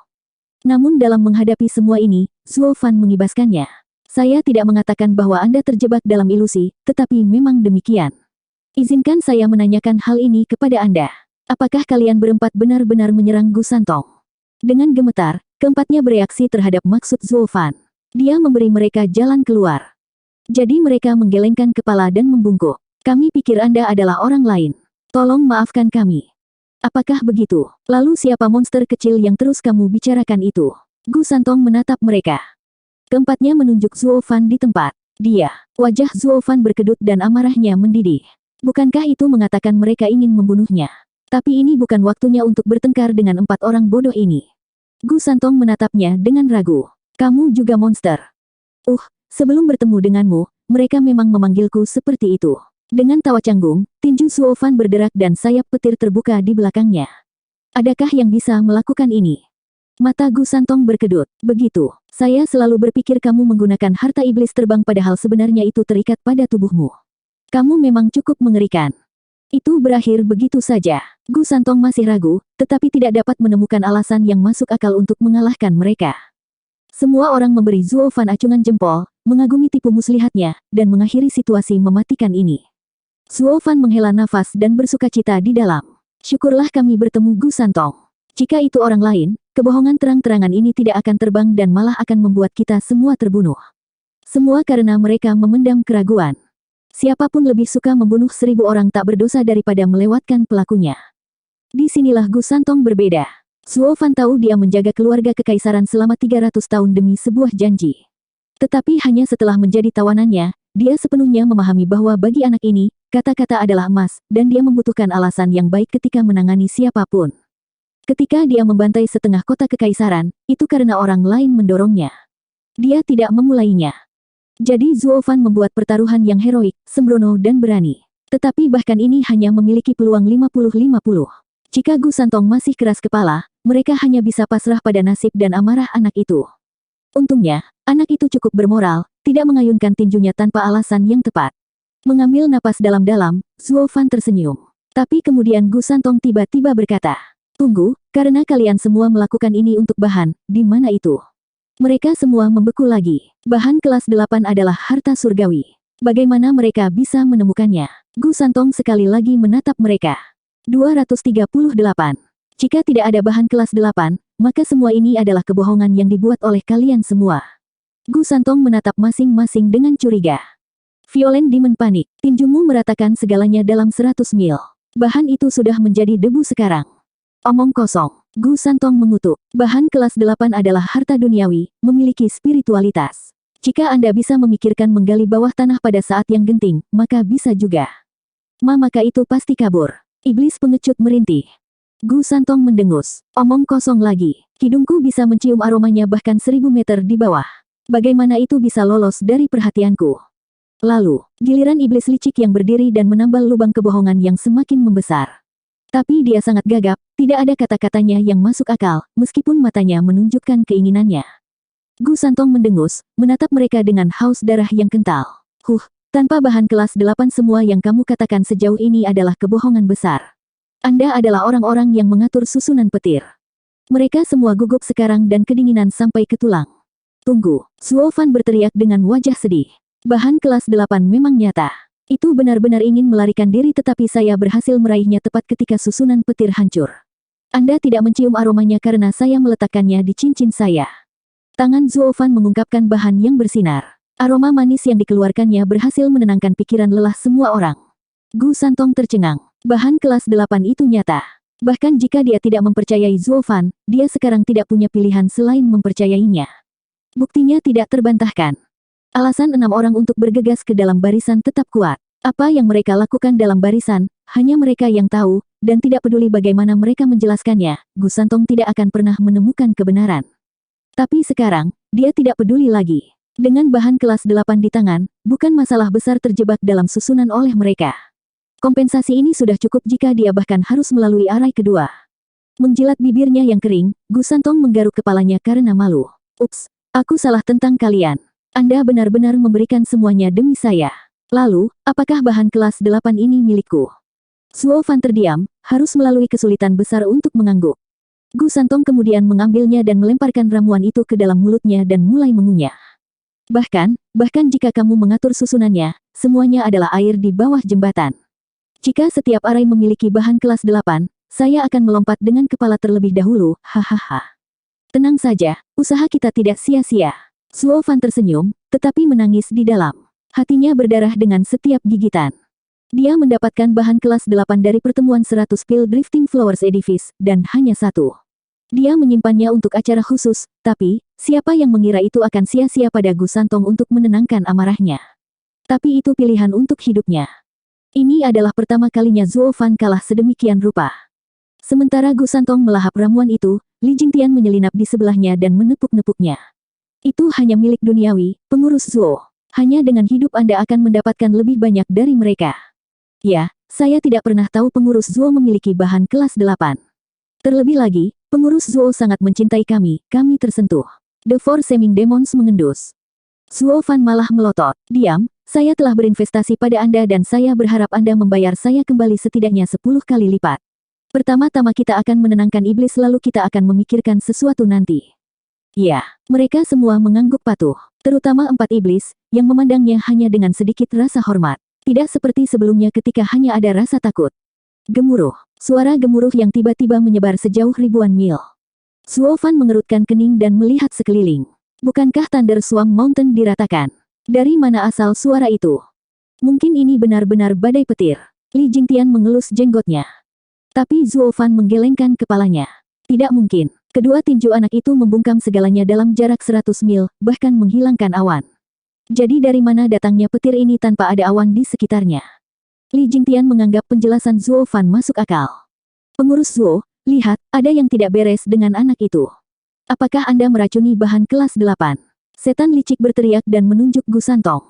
Namun dalam menghadapi semua ini, Zuo Fan mengibaskannya. Saya tidak mengatakan bahwa Anda terjebak dalam ilusi, tetapi memang demikian. Izinkan saya menanyakan hal ini kepada Anda. Apakah kalian berempat benar-benar menyerang Gu Santong? Dengan gemetar, keempatnya bereaksi terhadap maksud Zuo Fan. Dia memberi mereka jalan keluar. Jadi mereka menggelengkan kepala dan membungkuk. Kami pikir Anda adalah orang lain. Tolong maafkan kami. Apakah begitu? Lalu siapa monster kecil yang terus kamu bicarakan itu? Gu Santong menatap mereka. Keempatnya menunjuk Zuo Fan di tempat. Dia. Wajah Zuo Fan berkedut dan amarahnya mendidih. Bukankah itu mengatakan mereka ingin membunuhnya? Tapi ini bukan waktunya untuk bertengkar dengan 4 orang bodoh ini. Gu Santong menatapnya dengan ragu. Kamu juga monster. Sebelum bertemu denganmu, mereka memang memanggilku seperti itu. Dengan tawa canggung, tinju Zuo Fan berderak dan sayap petir terbuka di belakangnya. Adakah yang bisa melakukan ini? Mata Gu Santong berkedut. Begitu, saya selalu berpikir kamu menggunakan harta iblis terbang padahal sebenarnya itu terikat pada tubuhmu. Kamu memang cukup mengerikan. Itu berakhir begitu saja. Gu Santong masih ragu, tetapi tidak dapat menemukan alasan yang masuk akal untuk mengalahkan mereka. Semua orang memberi Zuo Fan acungan jempol, mengagumi tipu muslihatnya, dan mengakhiri situasi mematikan ini. Zuo Fan menghela nafas dan bersukacita di dalam. Syukurlah kami bertemu Gu Santong. Jika itu orang lain, kebohongan terang-terangan ini tidak akan terbang dan malah akan membuat kita semua terbunuh. Semua karena mereka memendam keraguan. Siapapun lebih suka membunuh 1000 orang tak berdosa daripada melewatkan pelakunya. Disinilah Gu Santong berbeda. Zuo Fan tahu dia menjaga keluarga kekaisaran selama 300 tahun demi sebuah janji. Tetapi hanya setelah menjadi tawanannya, dia sepenuhnya memahami bahwa bagi anak ini, kata-kata adalah emas, dan dia membutuhkan alasan yang baik ketika menangani siapapun. Ketika dia membantai setengah kota kekaisaran, itu karena orang lain mendorongnya. Dia tidak memulainya. Jadi Zuo Fan membuat pertaruhan yang heroik, sembrono dan berani. Tetapi bahkan ini hanya memiliki peluang 50-50. Jika Gu Santong masih keras kepala, mereka hanya bisa pasrah pada nasib dan amarah anak itu. Untungnya, anak itu cukup bermoral, tidak mengayunkan tinjunya tanpa alasan yang tepat. Mengambil napas dalam-dalam, Zuo Fan tersenyum. Tapi kemudian Gu Santong tiba-tiba berkata, "Tunggu, karena kalian semua melakukan ini untuk bahan, di mana itu?" Mereka semua membeku lagi. Bahan kelas 8 adalah harta surgawi. Bagaimana mereka bisa menemukannya? Gu Santong sekali lagi menatap mereka. 238. Jika tidak ada bahan kelas 8, maka semua ini adalah kebohongan yang dibuat oleh kalian semua. Gu Santong menatap masing-masing dengan curiga. Violent Demon panik. Tinjumu meratakan segalanya dalam 100 mil. Bahan itu sudah menjadi debu sekarang. Omong kosong. Gu Santong mengutuk. Bahan kelas 8 adalah harta duniawi, memiliki spiritualitas. Jika Anda bisa memikirkan menggali bawah tanah pada saat yang genting, maka bisa juga. Maka itu pasti kabur. Iblis pengecut merintih. Gu Santong mendengus. Omong kosong lagi. Hidungku bisa mencium aromanya bahkan 1000 meter di bawah. Bagaimana itu bisa lolos dari perhatianku? Lalu, giliran iblis licik yang berdiri dan menambal lubang kebohongan yang semakin membesar. Tapi dia sangat gagap, tidak ada kata-katanya yang masuk akal, meskipun matanya menunjukkan keinginannya. Gu Santong mendengus, menatap mereka dengan haus darah yang kental. Tanpa bahan kelas 8 semua yang kamu katakan sejauh ini adalah kebohongan besar. Anda adalah orang-orang yang mengatur susunan petir. Mereka semua gugup sekarang dan kedinginan sampai ke tulang. Tunggu, Zuo Fan berteriak dengan wajah sedih. Bahan kelas 8 memang nyata. Itu benar-benar ingin melarikan diri tetapi saya berhasil meraihnya tepat ketika susunan petir hancur. Anda tidak mencium aromanya karena saya meletakkannya di cincin saya. Tangan Zuo Fan mengungkapkan bahan yang bersinar. Aroma manis yang dikeluarkannya berhasil menenangkan pikiran lelah semua orang. Gu Santong tercengang. Bahan kelas 8 itu nyata. Bahkan jika dia tidak mempercayai Zuo Fan, dia sekarang tidak punya pilihan selain mempercayainya. Buktinya tidak terbantahkan. Alasan 6 orang untuk bergegas ke dalam barisan tetap kuat. Apa yang mereka lakukan dalam barisan, hanya mereka yang tahu, dan tidak peduli bagaimana mereka menjelaskannya, Gu Santong tidak akan pernah menemukan kebenaran. Tapi sekarang, dia tidak peduli lagi. Dengan bahan kelas 8 di tangan, bukan masalah besar terjebak dalam susunan oleh mereka. Kompensasi ini sudah cukup jika dia bahkan harus melalui arai kedua. Menjilat bibirnya yang kering, Gu Santong menggaruk kepalanya karena malu. Ups, aku salah tentang kalian. Anda benar-benar memberikan semuanya demi saya. Lalu, apakah bahan kelas 8 ini milikku? Zuo Fan terdiam, harus melalui kesulitan besar untuk mengangguk. Gu Santong kemudian mengambilnya dan melemparkan ramuan itu ke dalam mulutnya dan mulai mengunyah. Bahkan jika kamu mengatur susunannya, semuanya adalah air di bawah jembatan. Jika setiap arai memiliki bahan kelas 8, saya akan melompat dengan kepala terlebih dahulu, hahaha. Tenang saja, usaha kita tidak sia-sia. Zuo Fan tersenyum, tetapi menangis di dalam. Hatinya berdarah dengan setiap gigitan. Dia mendapatkan bahan kelas 8 dari pertemuan 100 pil Drifting Flowers Edifice, dan hanya satu. Dia menyimpannya untuk acara khusus, tapi, siapa yang mengira itu akan sia-sia pada Gu Santong untuk menenangkan amarahnya. Tapi itu pilihan untuk hidupnya. Ini adalah pertama kalinya Zuo Fan kalah sedemikian rupa. Sementara Gu Santong melahap ramuan itu, Li Jingtian menyelinap di sebelahnya dan menepuk-nepuknya. Itu hanya milik duniawi, pengurus Zuo. Hanya dengan hidup Anda akan mendapatkan lebih banyak dari mereka. Ya, saya tidak pernah tahu pengurus Zuo memiliki bahan kelas 8. Terlebih lagi, pengurus Zuo sangat mencintai kami tersentuh. The Four Seeming Demons mengendus. Zuo Fan malah melotot. Diam, saya telah berinvestasi pada Anda dan saya berharap Anda membayar saya kembali setidaknya 10 kali lipat. Pertama-tama kita akan menenangkan iblis lalu kita akan memikirkan sesuatu nanti. Ya, mereka semua mengangguk patuh. Terutama 4 iblis, yang memandangnya hanya dengan sedikit rasa hormat. Tidak seperti sebelumnya ketika hanya ada rasa takut. Gemuruh. Suara gemuruh yang tiba-tiba menyebar sejauh ribuan mil. Zuo Fan mengerutkan kening dan melihat sekeliling. Bukankah Thunder Swarm Mountain diratakan? Dari mana asal suara itu? Mungkin ini benar-benar badai petir. Li Jingtian mengelus jenggotnya. Tapi Zuo Fan menggelengkan kepalanya. Tidak mungkin. Kedua tinju anak itu membungkam segalanya dalam jarak 100 mil, bahkan menghilangkan awan. Jadi dari mana datangnya petir ini tanpa ada awan di sekitarnya? Li Jingtian menganggap penjelasan Zuo Fan masuk akal. Pengurus Zuo, lihat, ada yang tidak beres dengan anak itu. Apakah Anda meracuni bahan kelas 8? Setan licik berteriak dan menunjuk Gu Santong.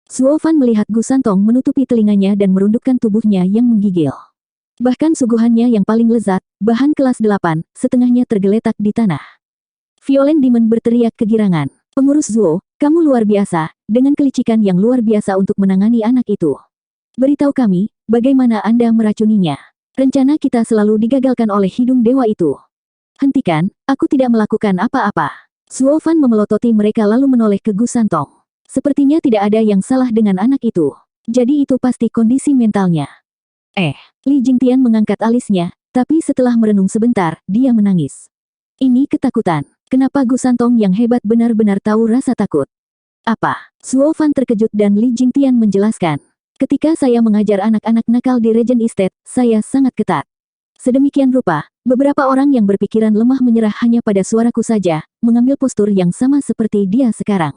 Zuo Fan melihat Gu Santong menutupi telinganya dan merundukkan tubuhnya yang menggigil. Bahkan suguhannya yang paling lezat, bahan kelas 8, setengahnya tergeletak di tanah. Violent Demon berteriak kegirangan. Pengurus Zuo, kamu luar biasa, dengan kelicikan yang luar biasa untuk menangani anak itu. Beritahu kami, bagaimana Anda meracuninya? Rencana kita selalu digagalkan oleh hidung dewa itu. Hentikan, aku tidak melakukan apa-apa. Zuo Fan memelototi mereka lalu menoleh ke Gu Santong. Sepertinya tidak ada yang salah dengan anak itu. Jadi itu pasti kondisi mentalnya. Li Jingtian mengangkat alisnya, tapi setelah merenung sebentar, dia menangis. Ini ketakutan. Kenapa Gu Santong yang hebat benar-benar tahu rasa takut? Apa? Zuo Fan terkejut dan Li Jingtian menjelaskan. Ketika saya mengajar anak-anak nakal di Regent Estate, saya sangat ketat. Sedemikian rupa, beberapa orang yang berpikiran lemah menyerah hanya pada suaraku saja, mengambil postur yang sama seperti dia sekarang.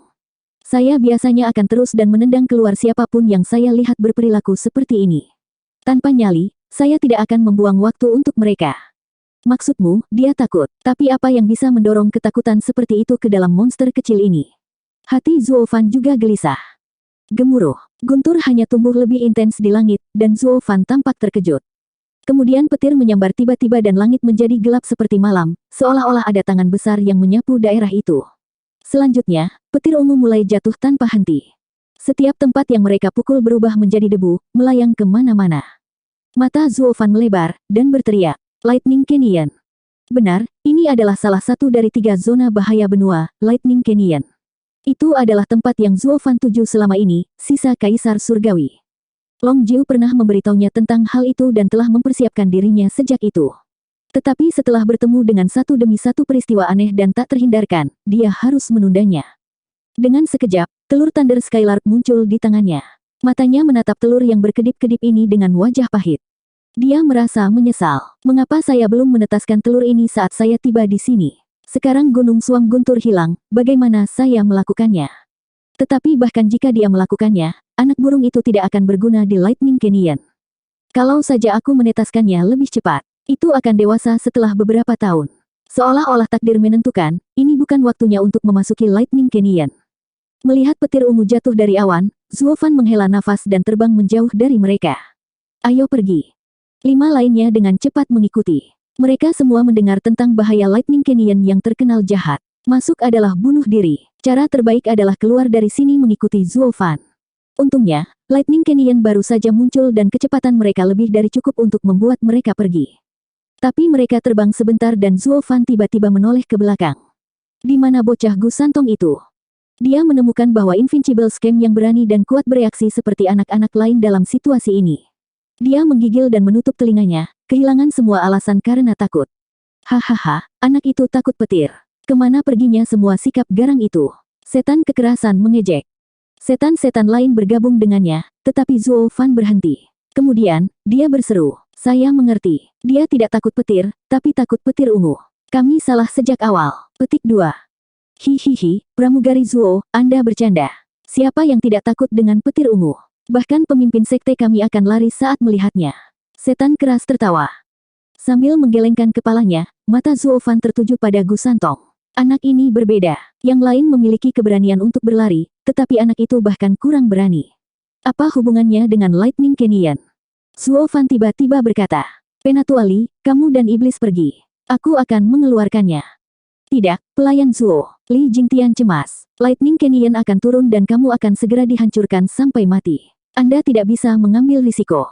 Saya biasanya akan terus dan menendang keluar siapapun yang saya lihat berperilaku seperti ini. Tanpa nyali, saya tidak akan membuang waktu untuk mereka. Maksudmu, dia takut. Tapi apa yang bisa mendorong ketakutan seperti itu ke dalam monster kecil ini? Hati Zuo Fan juga gelisah. Gemuruh. Guntur hanya tumbuh lebih intens di langit, dan Zuo Fan tampak terkejut. Kemudian petir menyambar tiba-tiba dan langit menjadi gelap seperti malam, seolah-olah ada tangan besar yang menyapu daerah itu. Selanjutnya, petir ungu mulai jatuh tanpa henti. Setiap tempat yang mereka pukul berubah menjadi debu, melayang kemana-mana. Mata Zuo Fan melebar, dan berteriak, Lightning Canyon. Benar, ini adalah salah satu dari 3 zona bahaya benua, Lightning Canyon. Itu adalah tempat yang Zuo Fan tuju selama ini, sisa Kaisar Surgawi. Long Jiu pernah memberitahunya tentang hal itu dan telah mempersiapkan dirinya sejak itu. Tetapi setelah bertemu dengan satu demi satu peristiwa aneh dan tak terhindarkan, dia harus menundanya. Dengan sekejap, telur Thunder Skylark muncul di tangannya. Matanya menatap telur yang berkedip-kedip ini dengan wajah pahit. Dia merasa menyesal. Mengapa saya belum menetaskan telur ini saat saya tiba di sini? Sekarang Gunung Suam Guntur hilang, bagaimana saya melakukannya? Tetapi bahkan jika dia melakukannya, anak burung itu tidak akan berguna di Lightning Canyon. Kalau saja aku menetaskannya lebih cepat, itu akan dewasa setelah beberapa tahun. Seolah-olah takdir menentukan, ini bukan waktunya untuk memasuki Lightning Canyon. Melihat petir ungu jatuh dari awan, Zuo Fan menghela nafas dan terbang menjauh dari mereka. Ayo pergi. 5 lainnya dengan cepat mengikuti. Mereka semua mendengar tentang bahaya Lightning Canyon yang terkenal jahat. Masuk adalah bunuh diri. Cara terbaik adalah keluar dari sini mengikuti Zuo Fan. Untungnya, Lightning Canyon baru saja muncul dan kecepatan mereka lebih dari cukup untuk membuat mereka pergi. Tapi mereka terbang sebentar dan Zuo Fan tiba-tiba menoleh ke belakang. Di mana bocah Gu Santong itu? Dia menemukan bahwa Invincible Scam yang berani dan kuat bereaksi seperti anak-anak lain dalam situasi ini. Dia menggigil dan menutup telinganya, kehilangan semua alasan karena takut. Hahaha, anak itu takut petir. Kemana perginya semua sikap garang itu? Setan kekerasan mengejek. Setan-setan lain bergabung dengannya, tetapi Zuo Fan berhenti. Kemudian, dia berseru, saya mengerti. Dia tidak takut petir, tapi takut petir ungu. Kami salah sejak awal. Petik 2. Hihihi, pramugari Zuo, Anda bercanda. Siapa yang tidak takut dengan petir ungu? Bahkan pemimpin sekte kami akan lari saat melihatnya. Setan keras tertawa. Sambil menggelengkan kepalanya, mata Zuo Fan tertuju pada Gu Santong. Anak ini berbeda. Yang lain memiliki keberanian untuk berlari, tetapi anak itu bahkan kurang berani. Apa hubungannya dengan Lightning Canyon? Zuo Fan tiba-tiba berkata, Penatuali, kamu dan iblis pergi. Aku akan mengeluarkannya. Tidak, pelayan Zuo. Li Jingtian cemas. Lightning Canyon akan turun dan kamu akan segera dihancurkan sampai mati. Anda tidak bisa mengambil risiko.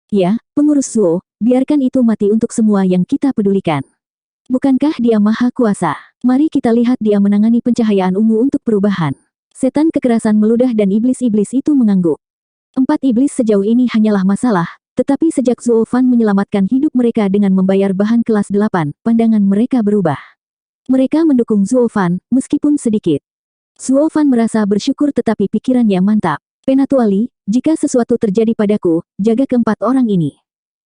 Ya, pengurus Zuo, biarkan itu mati untuk semua yang kita pedulikan. Bukankah dia maha kuasa? Mari kita lihat dia menangani pencahayaan ungu untuk perubahan. Setan kekerasan meludah dan iblis-iblis itu mengangguk. 4 iblis sejauh ini hanyalah masalah, tetapi sejak Zuo Fan menyelamatkan hidup mereka dengan membayar bahan kelas 8, pandangan mereka berubah. Mereka mendukung Zuo Fan, meskipun sedikit. Zuo Fan merasa bersyukur tetapi pikirannya mantap. Penatuali, jika sesuatu terjadi padaku, jaga ke-4 orang ini.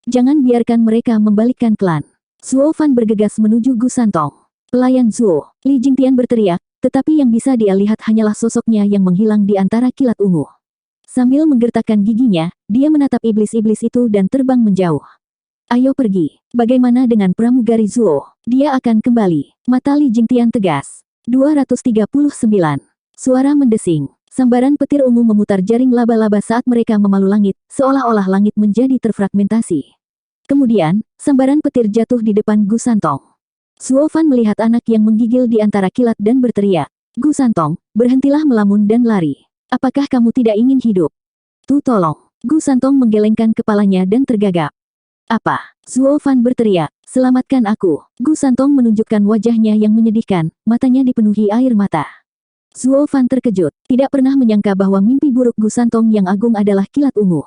Jangan biarkan mereka membalikkan klan. Zuo Fan bergegas menuju Gu Santong. Pelayan Zuo, Li Jingtian berteriak, tetapi yang bisa dia lihat hanyalah sosoknya yang menghilang di antara kilat ungu. Sambil menggertakkan giginya, dia menatap iblis-iblis itu dan terbang menjauh. Ayo pergi. Bagaimana dengan pramugari Zuo? Dia akan kembali. Mata Li Jingtian tegas. 239. Suara mendesing. Sambaran petir ungu memutar jaring laba-laba saat mereka memalu langit, seolah-olah langit menjadi terfragmentasi. Kemudian, sambaran petir jatuh di depan Gu Santong. Zuo Fan melihat anak yang menggigil di antara kilat dan berteriak, "Gu Santong, berhentilah melamun dan lari. Apakah kamu tidak ingin hidup? Tolong." Gu Santong menggelengkan kepalanya dan tergagap. "Apa?" Zuo Fan berteriak, "Selamatkan aku." Gu Santong menunjukkan wajahnya yang menyedihkan, matanya dipenuhi air mata. Zuo Fan terkejut, tidak pernah menyangka bahwa mimpi buruk Gu Santong yang agung adalah kilat ungu.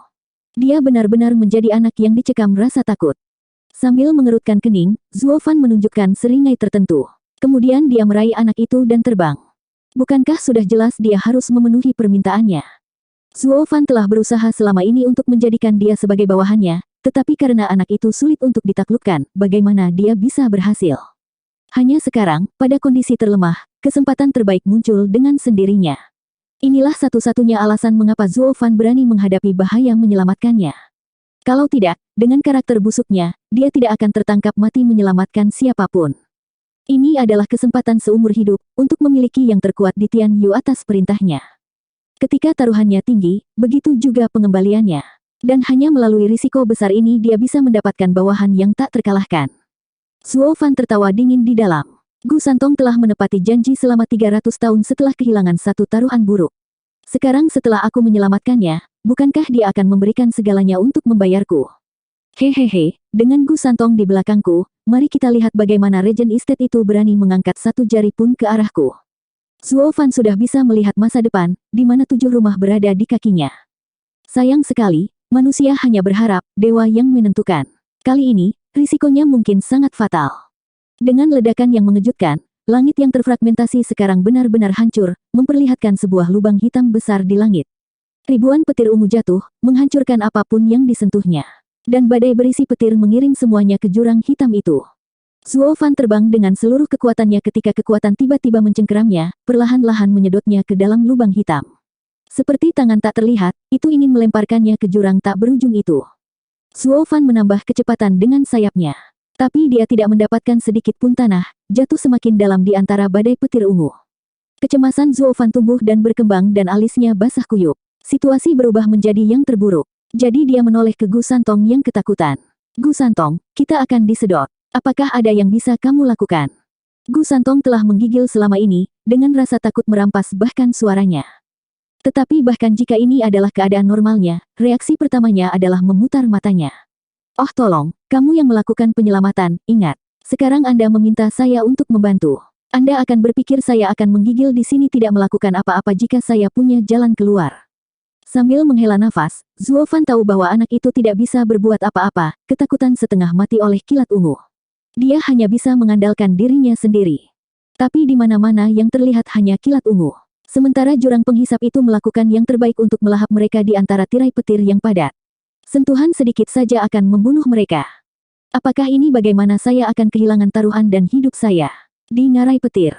Dia benar-benar menjadi anak yang dicekam rasa takut. Sambil mengerutkan kening, Zuo Fan menunjukkan seringai tertentu. Kemudian dia meraih anak itu dan terbang. Bukankah sudah jelas dia harus memenuhi permintaannya? Zuo Fan telah berusaha selama ini untuk menjadikan dia sebagai bawahannya, tetapi karena anak itu sulit untuk ditaklukkan, bagaimana dia bisa berhasil? Hanya sekarang, pada kondisi terlemah, kesempatan terbaik muncul dengan sendirinya. Inilah satu-satunya alasan mengapa Zuo Fan berani menghadapi bahaya menyelamatkannya. Kalau tidak, dengan karakter busuknya, dia tidak akan tertangkap mati menyelamatkan siapapun. Ini adalah kesempatan seumur hidup untuk memiliki yang terkuat di Tian Yu atas perintahnya. Ketika taruhannya tinggi, begitu juga pengembaliannya. Dan hanya melalui risiko besar ini dia bisa mendapatkan bawahan yang tak terkalahkan. Zuo Fan tertawa dingin di dalam. Gu Santong telah menepati janji selama 300 tahun setelah kehilangan satu taruhan buruk. Sekarang setelah aku menyelamatkannya, bukankah dia akan memberikan segalanya untuk membayarku? Hehehe, dengan Gu Santong di belakangku, mari kita lihat bagaimana Regent Estate itu berani mengangkat satu jari pun ke arahku. Zuo Fan sudah bisa melihat masa depan, di mana 7 rumah berada di kakinya. Sayang sekali, manusia hanya berharap, dewa yang menentukan. Kali ini, risikonya mungkin sangat fatal. Dengan ledakan yang mengejutkan, langit yang terfragmentasi sekarang benar-benar hancur, memperlihatkan sebuah lubang hitam besar di langit. Ribuan petir ungu jatuh, menghancurkan apapun yang disentuhnya. Dan badai berisi petir mengiring semuanya ke jurang hitam itu. Zuo Fan terbang dengan seluruh kekuatannya ketika kekuatan tiba-tiba mencengkeramnya, perlahan-lahan menyedotnya ke dalam lubang hitam. Seperti tangan tak terlihat, itu ingin melemparkannya ke jurang tak berujung itu. Zuo Fan menambah kecepatan dengan sayapnya. Tapi dia tidak mendapatkan sedikit pun tanah, jatuh semakin dalam di antara badai petir ungu. Kecemasan Zuo Fan tumbuh dan berkembang dan alisnya basah kuyup. Situasi berubah menjadi yang terburuk. Jadi dia menoleh ke Gu Santong yang ketakutan. "Gu Santong, kita akan disedot. Apakah ada yang bisa kamu lakukan?" Gu Santong telah menggigil selama ini, dengan rasa takut merampas bahkan suaranya. Tetapi bahkan jika ini adalah keadaan normalnya, reaksi pertamanya adalah memutar matanya. "Oh tolong, kamu yang melakukan penyelamatan, ingat. Sekarang Anda meminta saya untuk membantu. Anda akan berpikir saya akan menggigil di sini tidak melakukan apa-apa jika saya punya jalan keluar." Sambil menghela nafas, Zuo Fan tahu bahwa anak itu tidak bisa berbuat apa-apa, ketakutan setengah mati oleh kilat ungu. Dia hanya bisa mengandalkan dirinya sendiri. Tapi di mana-mana yang terlihat hanya kilat ungu. Sementara jurang penghisap itu melakukan yang terbaik untuk melahap mereka di antara tirai petir yang padat. Sentuhan sedikit saja akan membunuh mereka. Apakah ini bagaimana saya akan kehilangan taruhan dan hidup saya? Di ngarai petir.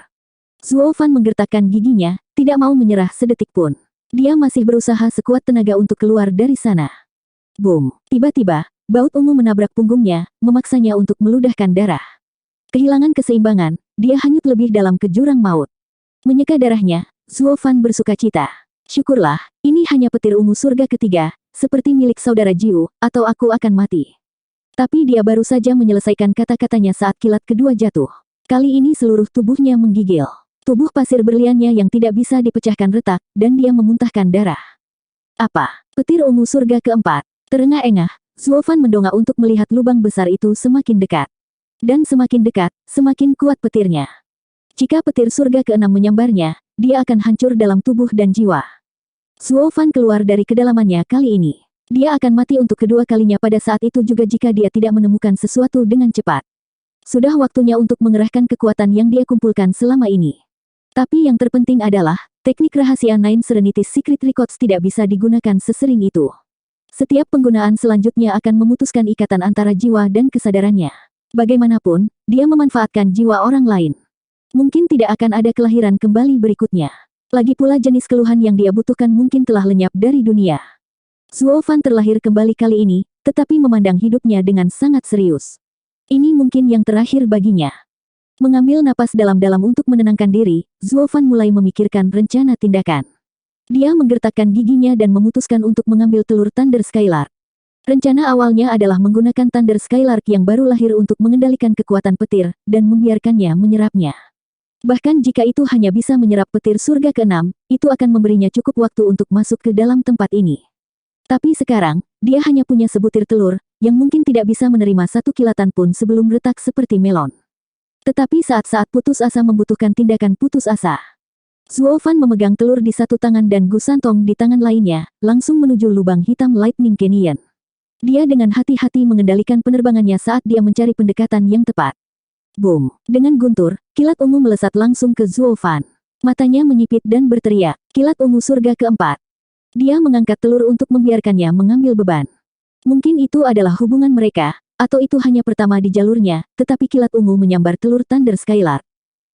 Zuo Fan menggertakkan giginya, tidak mau menyerah sedetik pun. Dia masih berusaha sekuat tenaga untuk keluar dari sana. Boom! Tiba-tiba, baut ungu menabrak punggungnya, memaksanya untuk meludahkan darah. Kehilangan keseimbangan, dia hanyut lebih dalam ke jurang maut. Menyeka darahnya, Zuo Fan bersukacita. Syukurlah, ini hanya petir ungu surga ketiga, seperti milik saudara Jiu, atau aku akan mati. Tapi dia baru saja menyelesaikan kata-katanya saat kilat kedua jatuh. Kali ini seluruh tubuhnya menggigil. Tubuh pasir berliannya yang tidak bisa dipecahkan retak, dan dia memuntahkan darah. Apa? Petir ungu surga keempat. Terengah-engah, Zuo Fan mendongak untuk melihat lubang besar itu semakin dekat. Dan semakin dekat, semakin kuat petirnya. Jika petir surga keenam menyambarnya, dia akan hancur dalam tubuh dan jiwa. Zuo Fan keluar dari kedalamannya kali ini. Dia akan mati untuk kedua kalinya pada saat itu juga jika dia tidak menemukan sesuatu dengan cepat. Sudah waktunya untuk mengerahkan kekuatan yang dia kumpulkan selama ini. Tapi yang terpenting adalah, teknik rahasia Nine Serenity Secret Records tidak bisa digunakan sesering itu. Setiap penggunaan selanjutnya akan memutuskan ikatan antara jiwa dan kesadarannya. Bagaimanapun, dia memanfaatkan jiwa orang lain. Mungkin tidak akan ada kelahiran kembali berikutnya. Lagi pula jenis keluhan yang dia butuhkan mungkin telah lenyap dari dunia. Zuo Fan terlahir kembali kali ini, tetapi memandang hidupnya dengan sangat serius. Ini mungkin yang terakhir baginya. Mengambil napas dalam-dalam untuk menenangkan diri, Zuo Fan mulai memikirkan rencana tindakan. Dia menggertakkan giginya dan memutuskan untuk mengambil telur Thunder Skylark. Rencana awalnya adalah menggunakan Thunder Skylark yang baru lahir untuk mengendalikan kekuatan petir, dan membiarkannya menyerapnya. Bahkan jika itu hanya bisa menyerap petir surga ke-6, itu akan memberinya cukup waktu untuk masuk ke dalam tempat ini. Tapi sekarang, dia hanya punya sebutir telur, yang mungkin tidak bisa menerima satu kilatan pun sebelum retak seperti melon. Tetapi saat-saat putus asa membutuhkan tindakan putus asa. Zuo Fan memegang telur di satu tangan dan Gu Santong di tangan lainnya, langsung menuju lubang hitam Lightning Canyon. Dia dengan hati-hati mengendalikan penerbangannya saat dia mencari pendekatan yang tepat. Boom! Dengan guntur, kilat ungu melesat langsung ke Zuo Fan. Matanya menyipit dan berteriak, kilat ungu surga keempat. Dia mengangkat telur untuk membiarkannya mengambil beban. Mungkin itu adalah hubungan mereka, atau itu hanya pertama di jalurnya, tetapi kilat ungu menyambar telur Thunder Skylark.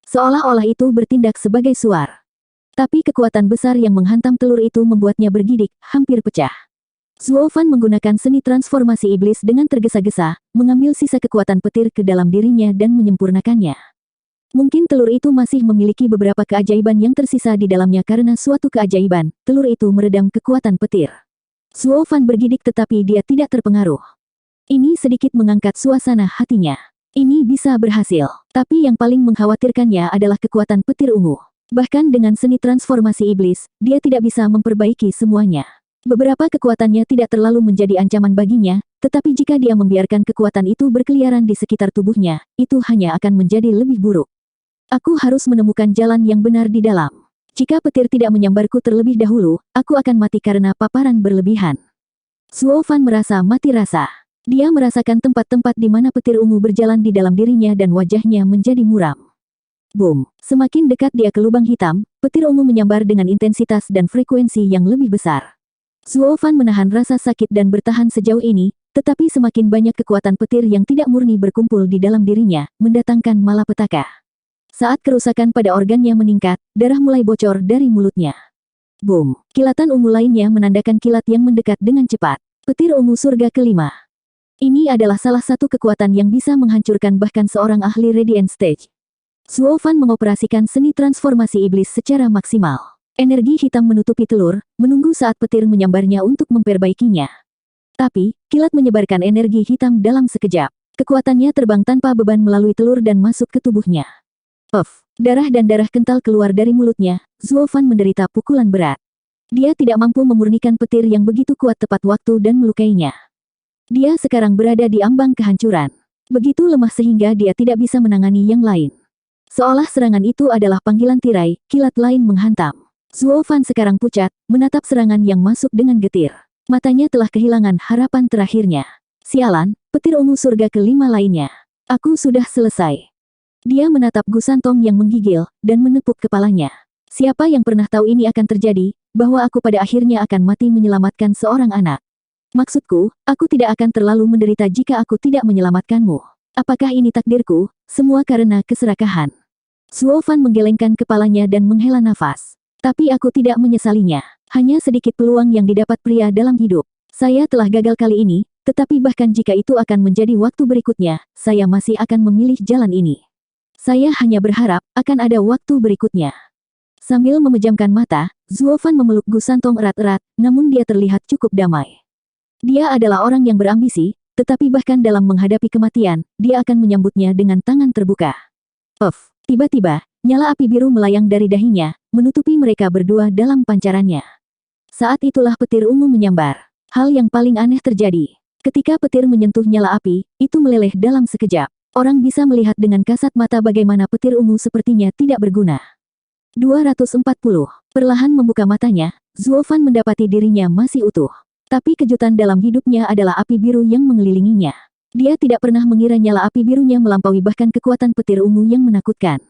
Seolah-olah itu bertindak sebagai suar. Tapi kekuatan besar yang menghantam telur itu membuatnya bergidik, hampir pecah. Zuo Fan menggunakan seni transformasi iblis dengan tergesa-gesa, mengambil sisa kekuatan petir ke dalam dirinya dan menyempurnakannya. Mungkin telur itu masih memiliki beberapa keajaiban yang tersisa di dalamnya karena suatu keajaiban, telur itu meredam kekuatan petir. Zuo Fan bergidik tetapi dia tidak terpengaruh. Ini sedikit mengangkat suasana hatinya. Ini bisa berhasil, tapi yang paling mengkhawatirkannya adalah kekuatan petir ungu. Bahkan dengan seni transformasi iblis, dia tidak bisa memperbaiki semuanya. Beberapa kekuatannya tidak terlalu menjadi ancaman baginya, tetapi jika dia membiarkan kekuatan itu berkeliaran di sekitar tubuhnya, itu hanya akan menjadi lebih buruk. Aku harus menemukan jalan yang benar di dalam. Jika petir tidak menyambarku terlebih dahulu, aku akan mati karena paparan berlebihan. Zuo Fan merasa mati rasa. Dia merasakan tempat-tempat di mana petir ungu berjalan di dalam dirinya dan wajahnya menjadi muram. Boom! Semakin dekat dia ke lubang hitam, petir ungu menyambar dengan intensitas dan frekuensi yang lebih besar. Zuo Fan menahan rasa sakit dan bertahan sejauh ini, tetapi semakin banyak kekuatan petir yang tidak murni berkumpul di dalam dirinya, mendatangkan malapetaka. Saat kerusakan pada organnya meningkat, darah mulai bocor dari mulutnya. Boom! Kilatan ungu lainnya menandakan kilat yang mendekat dengan cepat. Petir ungu surga kelima. Ini adalah salah satu kekuatan yang bisa menghancurkan bahkan seorang ahli Radiant Stage. Zuo Fan mengoperasikan seni transformasi iblis secara maksimal. Energi hitam menutupi telur, menunggu saat petir menyambarnya untuk memperbaikinya. Tapi, kilat menyebarkan energi hitam dalam sekejap. Kekuatannya terbang tanpa beban melalui telur dan masuk ke tubuhnya. Puff! Darah dan darah kental keluar dari mulutnya, Zuo Fan menderita pukulan berat. Dia tidak mampu memurnikan petir yang begitu kuat tepat waktu dan melukainya. Dia sekarang berada di ambang kehancuran. Begitu lemah sehingga dia tidak bisa menangani yang lain. Seolah serangan itu adalah panggilan tirai, kilat lain menghantam. Zuo Fan sekarang pucat, menatap serangan yang masuk dengan getir. Matanya telah kehilangan harapan terakhirnya. Sialan, petir ungu surga kelima lainnya. Aku sudah selesai. Dia menatap Gu Santong yang menggigil, dan menepuk kepalanya. Siapa yang pernah tahu ini akan terjadi, bahwa aku pada akhirnya akan mati menyelamatkan seorang anak. Maksudku, aku tidak akan terlalu menderita jika aku tidak menyelamatkanmu. Apakah ini takdirku, semua karena keserakahan. Zuo Fan menggelengkan kepalanya dan menghela nafas. Tapi aku tidak menyesalinya. Hanya sedikit peluang yang didapat pria dalam hidup. Saya telah gagal kali ini, tetapi bahkan jika itu akan menjadi waktu berikutnya, saya masih akan memilih jalan ini. Saya hanya berharap, akan ada waktu berikutnya. Sambil memejamkan mata, Zuo Fan memeluk Gu Santong erat-erat, namun dia terlihat cukup damai. Dia adalah orang yang berambisi, tetapi bahkan dalam menghadapi kematian, dia akan menyambutnya dengan tangan terbuka. Puff! Tiba-tiba, nyala api biru melayang dari dahinya, menutupi mereka berdua dalam pancarannya. Saat itulah petir ungu menyambar. Hal yang paling aneh terjadi. Ketika petir menyentuh nyala api, itu meleleh dalam sekejap. Orang bisa melihat dengan kasat mata bagaimana petir ungu sepertinya tidak berguna. 240. Perlahan membuka matanya, Zuo Fan mendapati dirinya masih utuh. Tapi kejutan dalam hidupnya adalah api biru yang mengelilinginya. Dia tidak pernah mengira nyala api birunya melampaui bahkan kekuatan petir ungu yang menakutkan.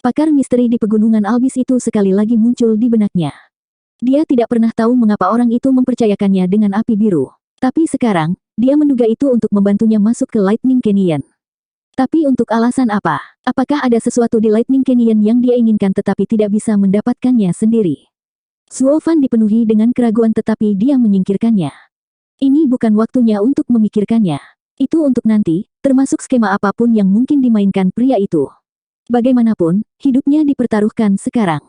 Pakar misteri di pegunungan Albis itu sekali lagi muncul di benaknya. Dia tidak pernah tahu mengapa orang itu mempercayakannya dengan api biru. Tapi sekarang, dia menduga itu untuk membantunya masuk ke Lightning Canyon. Tapi untuk alasan apa? Apakah ada sesuatu di Lightning Canyon yang dia inginkan tetapi tidak bisa mendapatkannya sendiri? Zuo Fan dipenuhi dengan keraguan tetapi dia menyingkirkannya. Ini bukan waktunya untuk memikirkannya. Itu untuk nanti, termasuk skema apapun yang mungkin dimainkan pria itu. Bagaimanapun, hidupnya dipertaruhkan sekarang.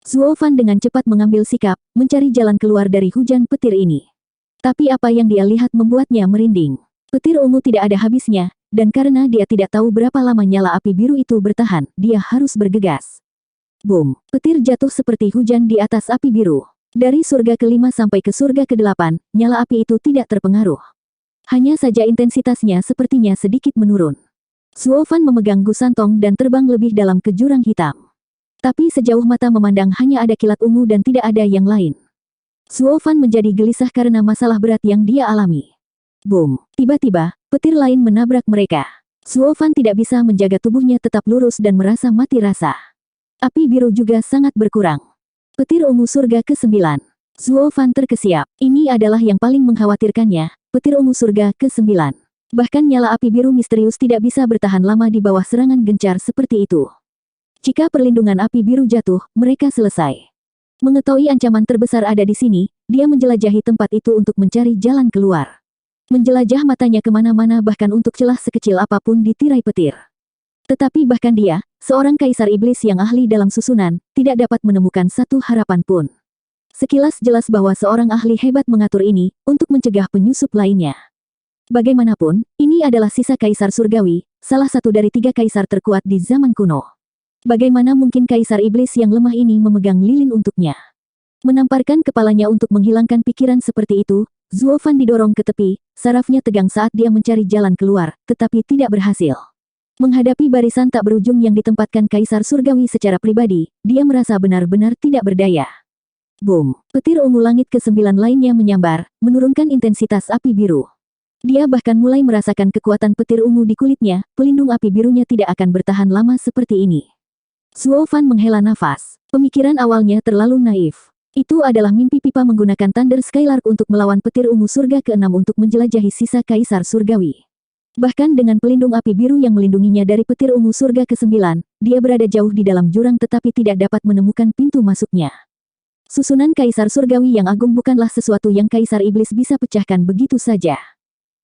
Zuo Fan dengan cepat mengambil sikap, mencari jalan keluar dari hujan petir ini. Tapi apa yang dia lihat membuatnya merinding. Petir ungu tidak ada habisnya, dan karena dia tidak tahu berapa lama nyala api biru itu bertahan, dia harus bergegas. Boom! Petir jatuh seperti hujan di atas api biru. Dari surga ke-5 sampai ke surga ke-8, nyala api itu tidak terpengaruh. Hanya saja intensitasnya sepertinya sedikit menurun. Zuo Fan memegang gusantong dan terbang lebih dalam ke jurang hitam. Tapi sejauh mata memandang hanya ada kilat ungu dan tidak ada yang lain. Zuo Fan menjadi gelisah karena masalah berat yang dia alami. Boom! Tiba-tiba, petir lain menabrak mereka. Zuo Fan tidak bisa menjaga tubuhnya tetap lurus dan merasa mati rasa. Api biru juga sangat berkurang. Petir ungu surga ke-9. Zuo Fan terkesiap. Ini adalah yang paling mengkhawatirkannya, petir ungu surga ke-9. Bahkan nyala api biru misterius tidak bisa bertahan lama di bawah serangan gencar seperti itu. Jika perlindungan api biru jatuh, mereka selesai. Mengetahui ancaman terbesar ada di sini, dia menjelajahi tempat itu untuk mencari jalan keluar. Menjelajah matanya kemana-mana bahkan untuk celah sekecil apapun di tirai petir. Tetapi bahkan dia, seorang kaisar iblis yang ahli dalam susunan, tidak dapat menemukan satu harapan pun. Sekilas jelas bahwa seorang ahli hebat mengatur ini, untuk mencegah penyusup lainnya. Bagaimanapun, ini adalah sisa kaisar surgawi, salah satu dari 3 kaisar terkuat di zaman kuno. Bagaimana mungkin kaisar iblis yang lemah ini memegang lilin untuknya? Menamparkan kepalanya untuk menghilangkan pikiran seperti itu, Zuo Fan didorong ke tepi, sarafnya tegang saat dia mencari jalan keluar, tetapi tidak berhasil. Menghadapi barisan tak berujung yang ditempatkan kaisar surgawi secara pribadi, dia merasa benar-benar tidak berdaya. Boom! Petir ungu langit ke-9 lainnya menyambar, menurunkan intensitas api biru. Dia bahkan mulai merasakan kekuatan petir ungu di kulitnya, pelindung api birunya tidak akan bertahan lama seperti ini. Zuo Fan menghela nafas. Pemikiran awalnya terlalu naif. Itu adalah mimpi pipa menggunakan Thunder Skylark untuk melawan petir ungu surga ke-6 untuk menjelajahi sisa kaisar surgawi. Bahkan dengan pelindung api biru yang melindunginya dari petir ungu surga ke-9, dia berada jauh di dalam jurang tetapi tidak dapat menemukan pintu masuknya. Susunan kaisar surgawi yang agung bukanlah sesuatu yang kaisar iblis bisa pecahkan begitu saja.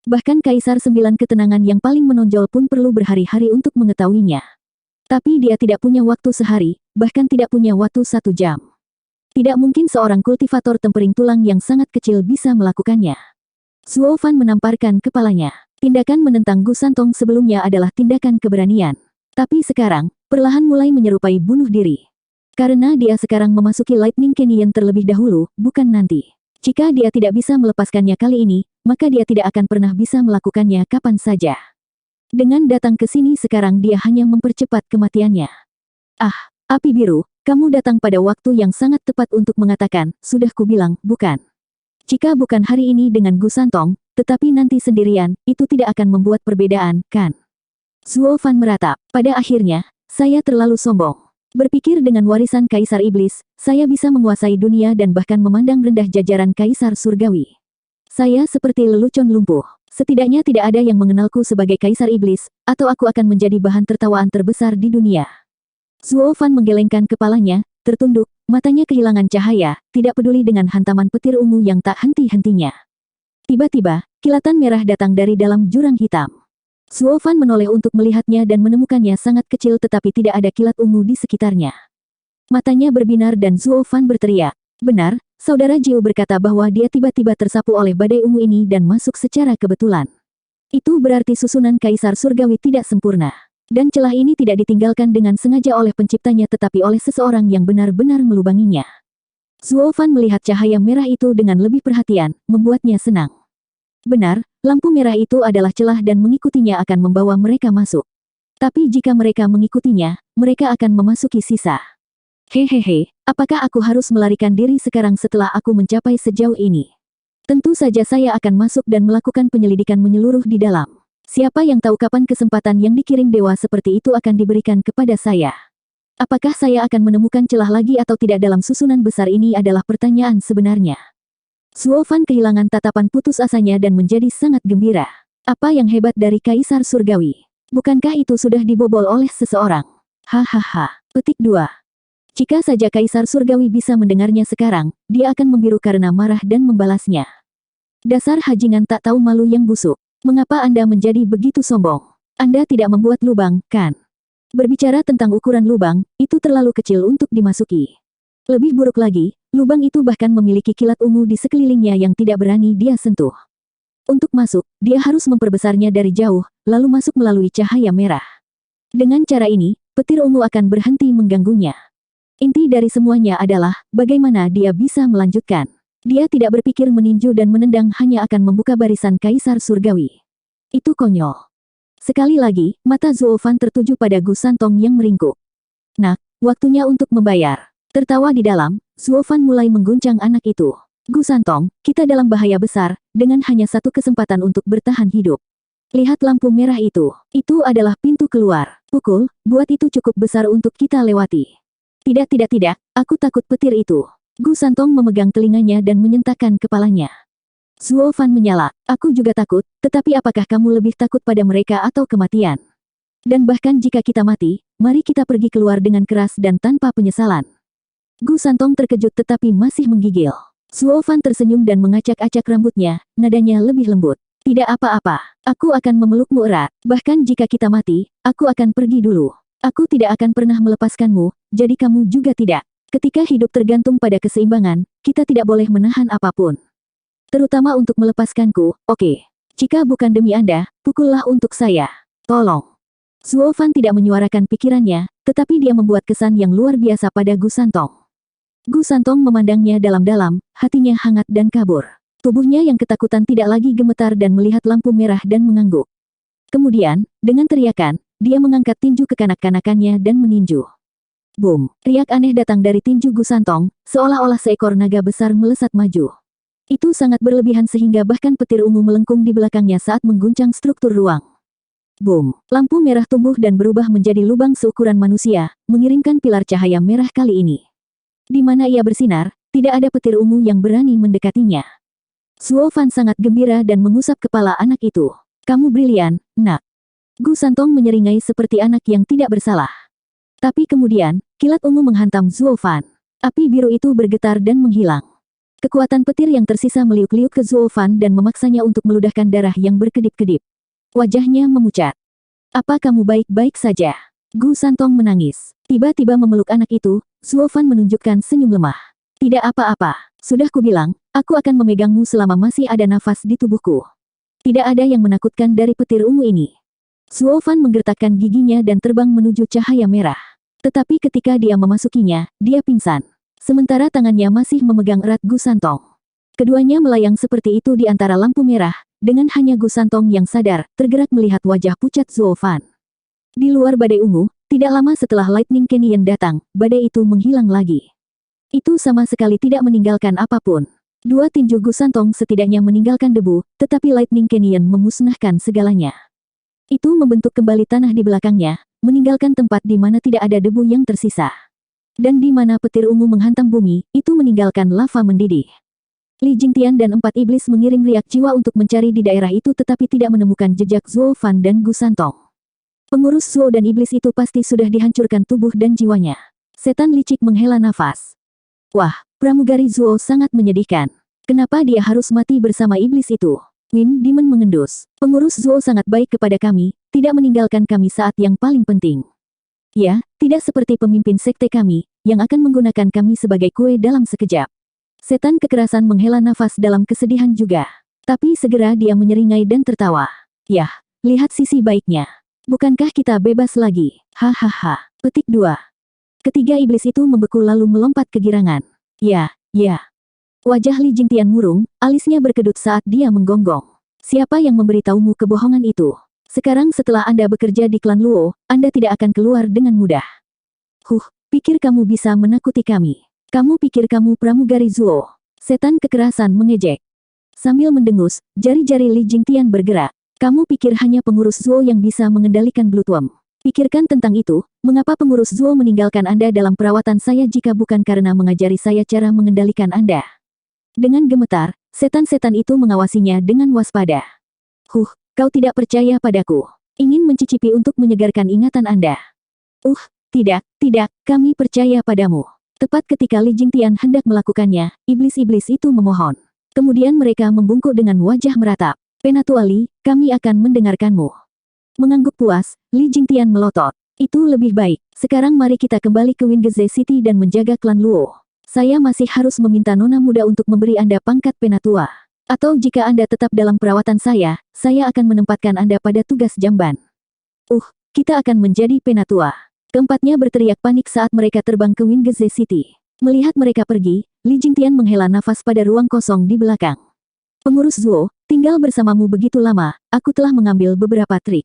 Bahkan kaisar 9 ketenangan yang paling menonjol pun perlu berhari-hari untuk mengetahuinya. Tapi dia tidak punya waktu sehari, bahkan tidak punya waktu 1 jam. Tidak mungkin seorang kultivator tempering tulang yang sangat kecil bisa melakukannya. Zuo Fan menamparkan kepalanya. Tindakan menentang Gusantong sebelumnya adalah tindakan keberanian. Tapi sekarang, perlahan mulai menyerupai bunuh diri. Karena dia sekarang memasuki Lightning Canyon terlebih dahulu, bukan nanti. Jika dia tidak bisa melepaskannya kali ini, maka dia tidak akan pernah bisa melakukannya kapan saja. Dengan datang ke sini sekarang dia hanya mempercepat kematiannya. Ah, api biru, kamu datang pada waktu yang sangat tepat untuk mengatakan, sudah kubilang, bukan. Jika bukan hari ini dengan Gusantong, tetapi nanti sendirian, itu tidak akan membuat perbedaan, kan? Zuo Fan meratap. Pada akhirnya, saya terlalu sombong. Berpikir dengan warisan kaisar iblis, saya bisa menguasai dunia dan bahkan memandang rendah jajaran kaisar surgawi. Saya seperti lelucon lumpuh. Setidaknya tidak ada yang mengenalku sebagai kaisar iblis, atau aku akan menjadi bahan tertawaan terbesar di dunia. Zuo Fan menggelengkan kepalanya, tertunduk, matanya kehilangan cahaya, tidak peduli dengan hantaman petir ungu yang tak henti-hentinya. Tiba-tiba, kilatan merah datang dari dalam jurang hitam. Zuo Fan menoleh untuk melihatnya dan menemukannya sangat kecil tetapi tidak ada kilat ungu di sekitarnya. Matanya berbinar dan Zuo Fan berteriak. Benar, Saudara Jiu berkata bahwa dia tiba-tiba tersapu oleh badai ungu ini dan masuk secara kebetulan. Itu berarti susunan kaisar surgawi tidak sempurna. Dan celah ini tidak ditinggalkan dengan sengaja oleh penciptanya tetapi oleh seseorang yang benar-benar melubanginya. Zuo Fan melihat cahaya merah itu dengan lebih perhatian, membuatnya senang. Benar, lampu merah itu adalah celah dan mengikutinya akan membawa mereka masuk. Tapi jika mereka mengikutinya, mereka akan memasuki sisa. Hehehe, apakah aku harus melarikan diri sekarang setelah aku mencapai sejauh ini? Tentu saja saya akan masuk dan melakukan penyelidikan menyeluruh di dalam. Siapa yang tahu kapan kesempatan yang dikirim dewa seperti itu akan diberikan kepada saya? Apakah saya akan menemukan celah lagi atau tidak dalam susunan besar ini adalah pertanyaan sebenarnya. Zuo Fan kehilangan tatapan putus asanya dan menjadi sangat gembira. Apa yang hebat dari kaisar surgawi? Bukankah itu sudah dibobol oleh seseorang? Hahaha. Petik 2. Jika saja kaisar surgawi bisa mendengarnya sekarang, dia akan membiru karena marah dan membalasnya. Dasar hajingan tak tahu malu yang busuk. Mengapa Anda menjadi begitu sombong? Anda tidak membuat lubang, kan? Berbicara tentang ukuran lubang, itu terlalu kecil untuk dimasuki. Lebih buruk lagi, lubang itu bahkan memiliki kilat ungu di sekelilingnya yang tidak berani dia sentuh. Untuk masuk, dia harus memperbesarnya dari jauh, lalu masuk melalui cahaya merah. Dengan cara ini, petir ungu akan berhenti mengganggunya. Inti dari semuanya adalah, bagaimana dia bisa melanjutkan. Dia tidak berpikir meninju dan menendang, hanya akan membuka barisan kaisar surgawi. Itu konyol. Sekali lagi, mata Zuo Fan tertuju pada Gu Santong yang meringkuk. Nak, waktunya untuk membayar. Tertawa di dalam, Zuo Fan mulai mengguncang anak itu. Gu Santong, kita dalam bahaya besar, dengan hanya satu kesempatan untuk bertahan hidup. Lihat lampu merah itu. Itu adalah pintu keluar. Pukul, buat itu cukup besar untuk kita lewati. Tidak, aku takut petir itu. Gu Santong memegang telinganya dan menyentakkan kepalanya. Zuo Fan menyala, aku juga takut, tetapi apakah kamu lebih takut pada mereka atau kematian? Dan bahkan jika kita mati, mari kita pergi keluar dengan keras dan tanpa penyesalan. Gu Santong terkejut tetapi masih menggigil. Zuo Fan tersenyum dan mengacak-acak rambutnya, nadanya lebih lembut. Tidak apa-apa, aku akan memelukmu erat, bahkan jika kita mati, aku akan pergi dulu. Aku tidak akan pernah melepaskanmu, jadi kamu juga tidak. Ketika hidup tergantung pada keseimbangan, kita tidak boleh menahan apapun. Terutama untuk melepaskanku, oke. Jika bukan demi Anda, pukullah untuk saya. Tolong. Zuo Fan tidak menyuarakan pikirannya, tetapi dia membuat kesan yang luar biasa pada Gu Santong. Gu Santong memandangnya dalam-dalam, hatinya hangat dan kabur. Tubuhnya yang ketakutan tidak lagi gemetar dan melihat lampu merah dan mengangguk. Kemudian, dengan teriakan, dia mengangkat tinju kekanak-kanakannya dan meninju. Boom! Riak aneh datang dari tinju Gu Santong, seolah-olah seekor naga besar melesat maju. Itu sangat berlebihan sehingga bahkan petir ungu melengkung di belakangnya saat mengguncang struktur ruang. Boom! Lampu merah tumbuh dan berubah menjadi lubang seukuran manusia, mengirimkan pilar cahaya merah kali ini. Di mana ia bersinar, tidak ada petir ungu yang berani mendekatinya. Zuo Fan sangat gembira dan mengusap kepala anak itu. Kamu brilian, nak. Gu Santong menyeringai seperti anak yang tidak bersalah. Tapi kemudian, kilat ungu menghantam Zuo Fan. Api biru itu bergetar dan menghilang. Kekuatan petir yang tersisa meliuk-liuk ke Zuo Fan dan memaksanya untuk meludahkan darah yang berkedip-kedip. Wajahnya memucat. Apa kamu baik-baik saja? Gu Santong menangis. Tiba-tiba memeluk anak itu, Zuo Fan menunjukkan senyum lemah. Tidak apa-apa, sudah kubilang, aku akan memegangmu selama masih ada nafas di tubuhku. Tidak ada yang menakutkan dari petir ungu ini. Zuo Fan menggertakkan giginya dan terbang menuju cahaya merah. Tetapi ketika dia memasukinya, dia pingsan. Sementara tangannya masih memegang erat Gu Santong. Keduanya melayang seperti itu di antara lampu merah, dengan hanya Gu Santong yang sadar, tergerak melihat wajah pucat Zuo Fan. Di luar badai ungu, tidak lama setelah Lightning Canyon datang, badai itu menghilang lagi. Itu sama sekali tidak meninggalkan apapun. Dua tinju Gu Santong setidaknya meninggalkan debu, tetapi Lightning Canyon memusnahkan segalanya. Itu membentuk kembali tanah di belakangnya, meninggalkan tempat di mana tidak ada debu yang tersisa. Dan di mana petir ungu menghantam bumi, itu meninggalkan lava mendidih. Li Jingtian dan 4 iblis mengirim riak jiwa untuk mencari di daerah itu tetapi tidak menemukan jejak Zuo Fan dan Gu Santong. Pengurus Zuo dan iblis itu pasti sudah dihancurkan tubuh dan jiwanya. Setan licik menghela nafas. Wah, pramugari Zuo sangat menyedihkan. Kenapa dia harus mati bersama iblis itu? Win Demon mengendus. Pengurus Zuo sangat baik kepada kami, tidak meninggalkan kami saat yang paling penting. Ya, tidak seperti pemimpin sekte kami, yang akan menggunakan kami sebagai kue dalam sekejap. Setan kekerasan menghela nafas dalam kesedihan juga. Tapi segera dia menyeringai dan tertawa. Yah, lihat sisi baiknya. Bukankah kita bebas lagi? Hahaha. Petik 2. Ketiga iblis itu membeku lalu melompat kegirangan. Ya. Wajah Li Jingtian murung, alisnya berkedut saat dia menggonggong. Siapa yang memberitahumu kebohongan itu? Sekarang setelah Anda bekerja di klan Luo, Anda tidak akan keluar dengan mudah. Pikir kamu bisa menakuti kami? Kamu pikir kamu pramugari Zuo? Setan kekerasan mengejek. Sambil mendengus, jari-jari Li Jingtian bergerak. Kamu pikir hanya pengurus Zuo yang bisa mengendalikan Bloodworm? Pikirkan tentang itu, mengapa pengurus Zuo meninggalkan Anda dalam perawatan saya jika bukan karena mengajari saya cara mengendalikan Anda? Dengan gemetar, setan-setan itu mengawasinya dengan waspada. Kau tidak percaya padaku. Ingin mencicipi untuk menyegarkan ingatan Anda. Tidak, kami percaya padamu. Tepat ketika Li Jingtian hendak melakukannya, iblis-iblis itu memohon. Kemudian mereka membungkuk dengan wajah meratap. Penatuali, kami akan mendengarkanmu. Mengangguk puas, Li Jingtian melotot. Itu lebih baik. Sekarang mari kita kembali ke Wingeze City dan menjaga klan Luo. Saya masih harus meminta nona muda untuk memberi Anda pangkat penatua. Atau jika Anda tetap dalam perawatan saya akan menempatkan Anda pada tugas jamban. Kita akan menjadi penatua. Keempatnya berteriak panik saat mereka terbang ke Wingeze City. Melihat mereka pergi, Li Jingtian menghela nafas pada ruang kosong di belakang. Pengurus Zuo, tinggal bersamamu begitu lama, aku telah mengambil beberapa trik.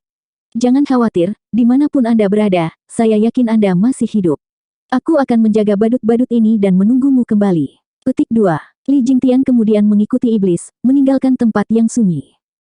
Jangan khawatir, dimanapun Anda berada, saya yakin Anda masih hidup. Aku akan menjaga badut-badut ini dan menunggumu kembali. Petik 2. Li Jingtian kemudian mengikuti iblis, meninggalkan tempat yang sunyi.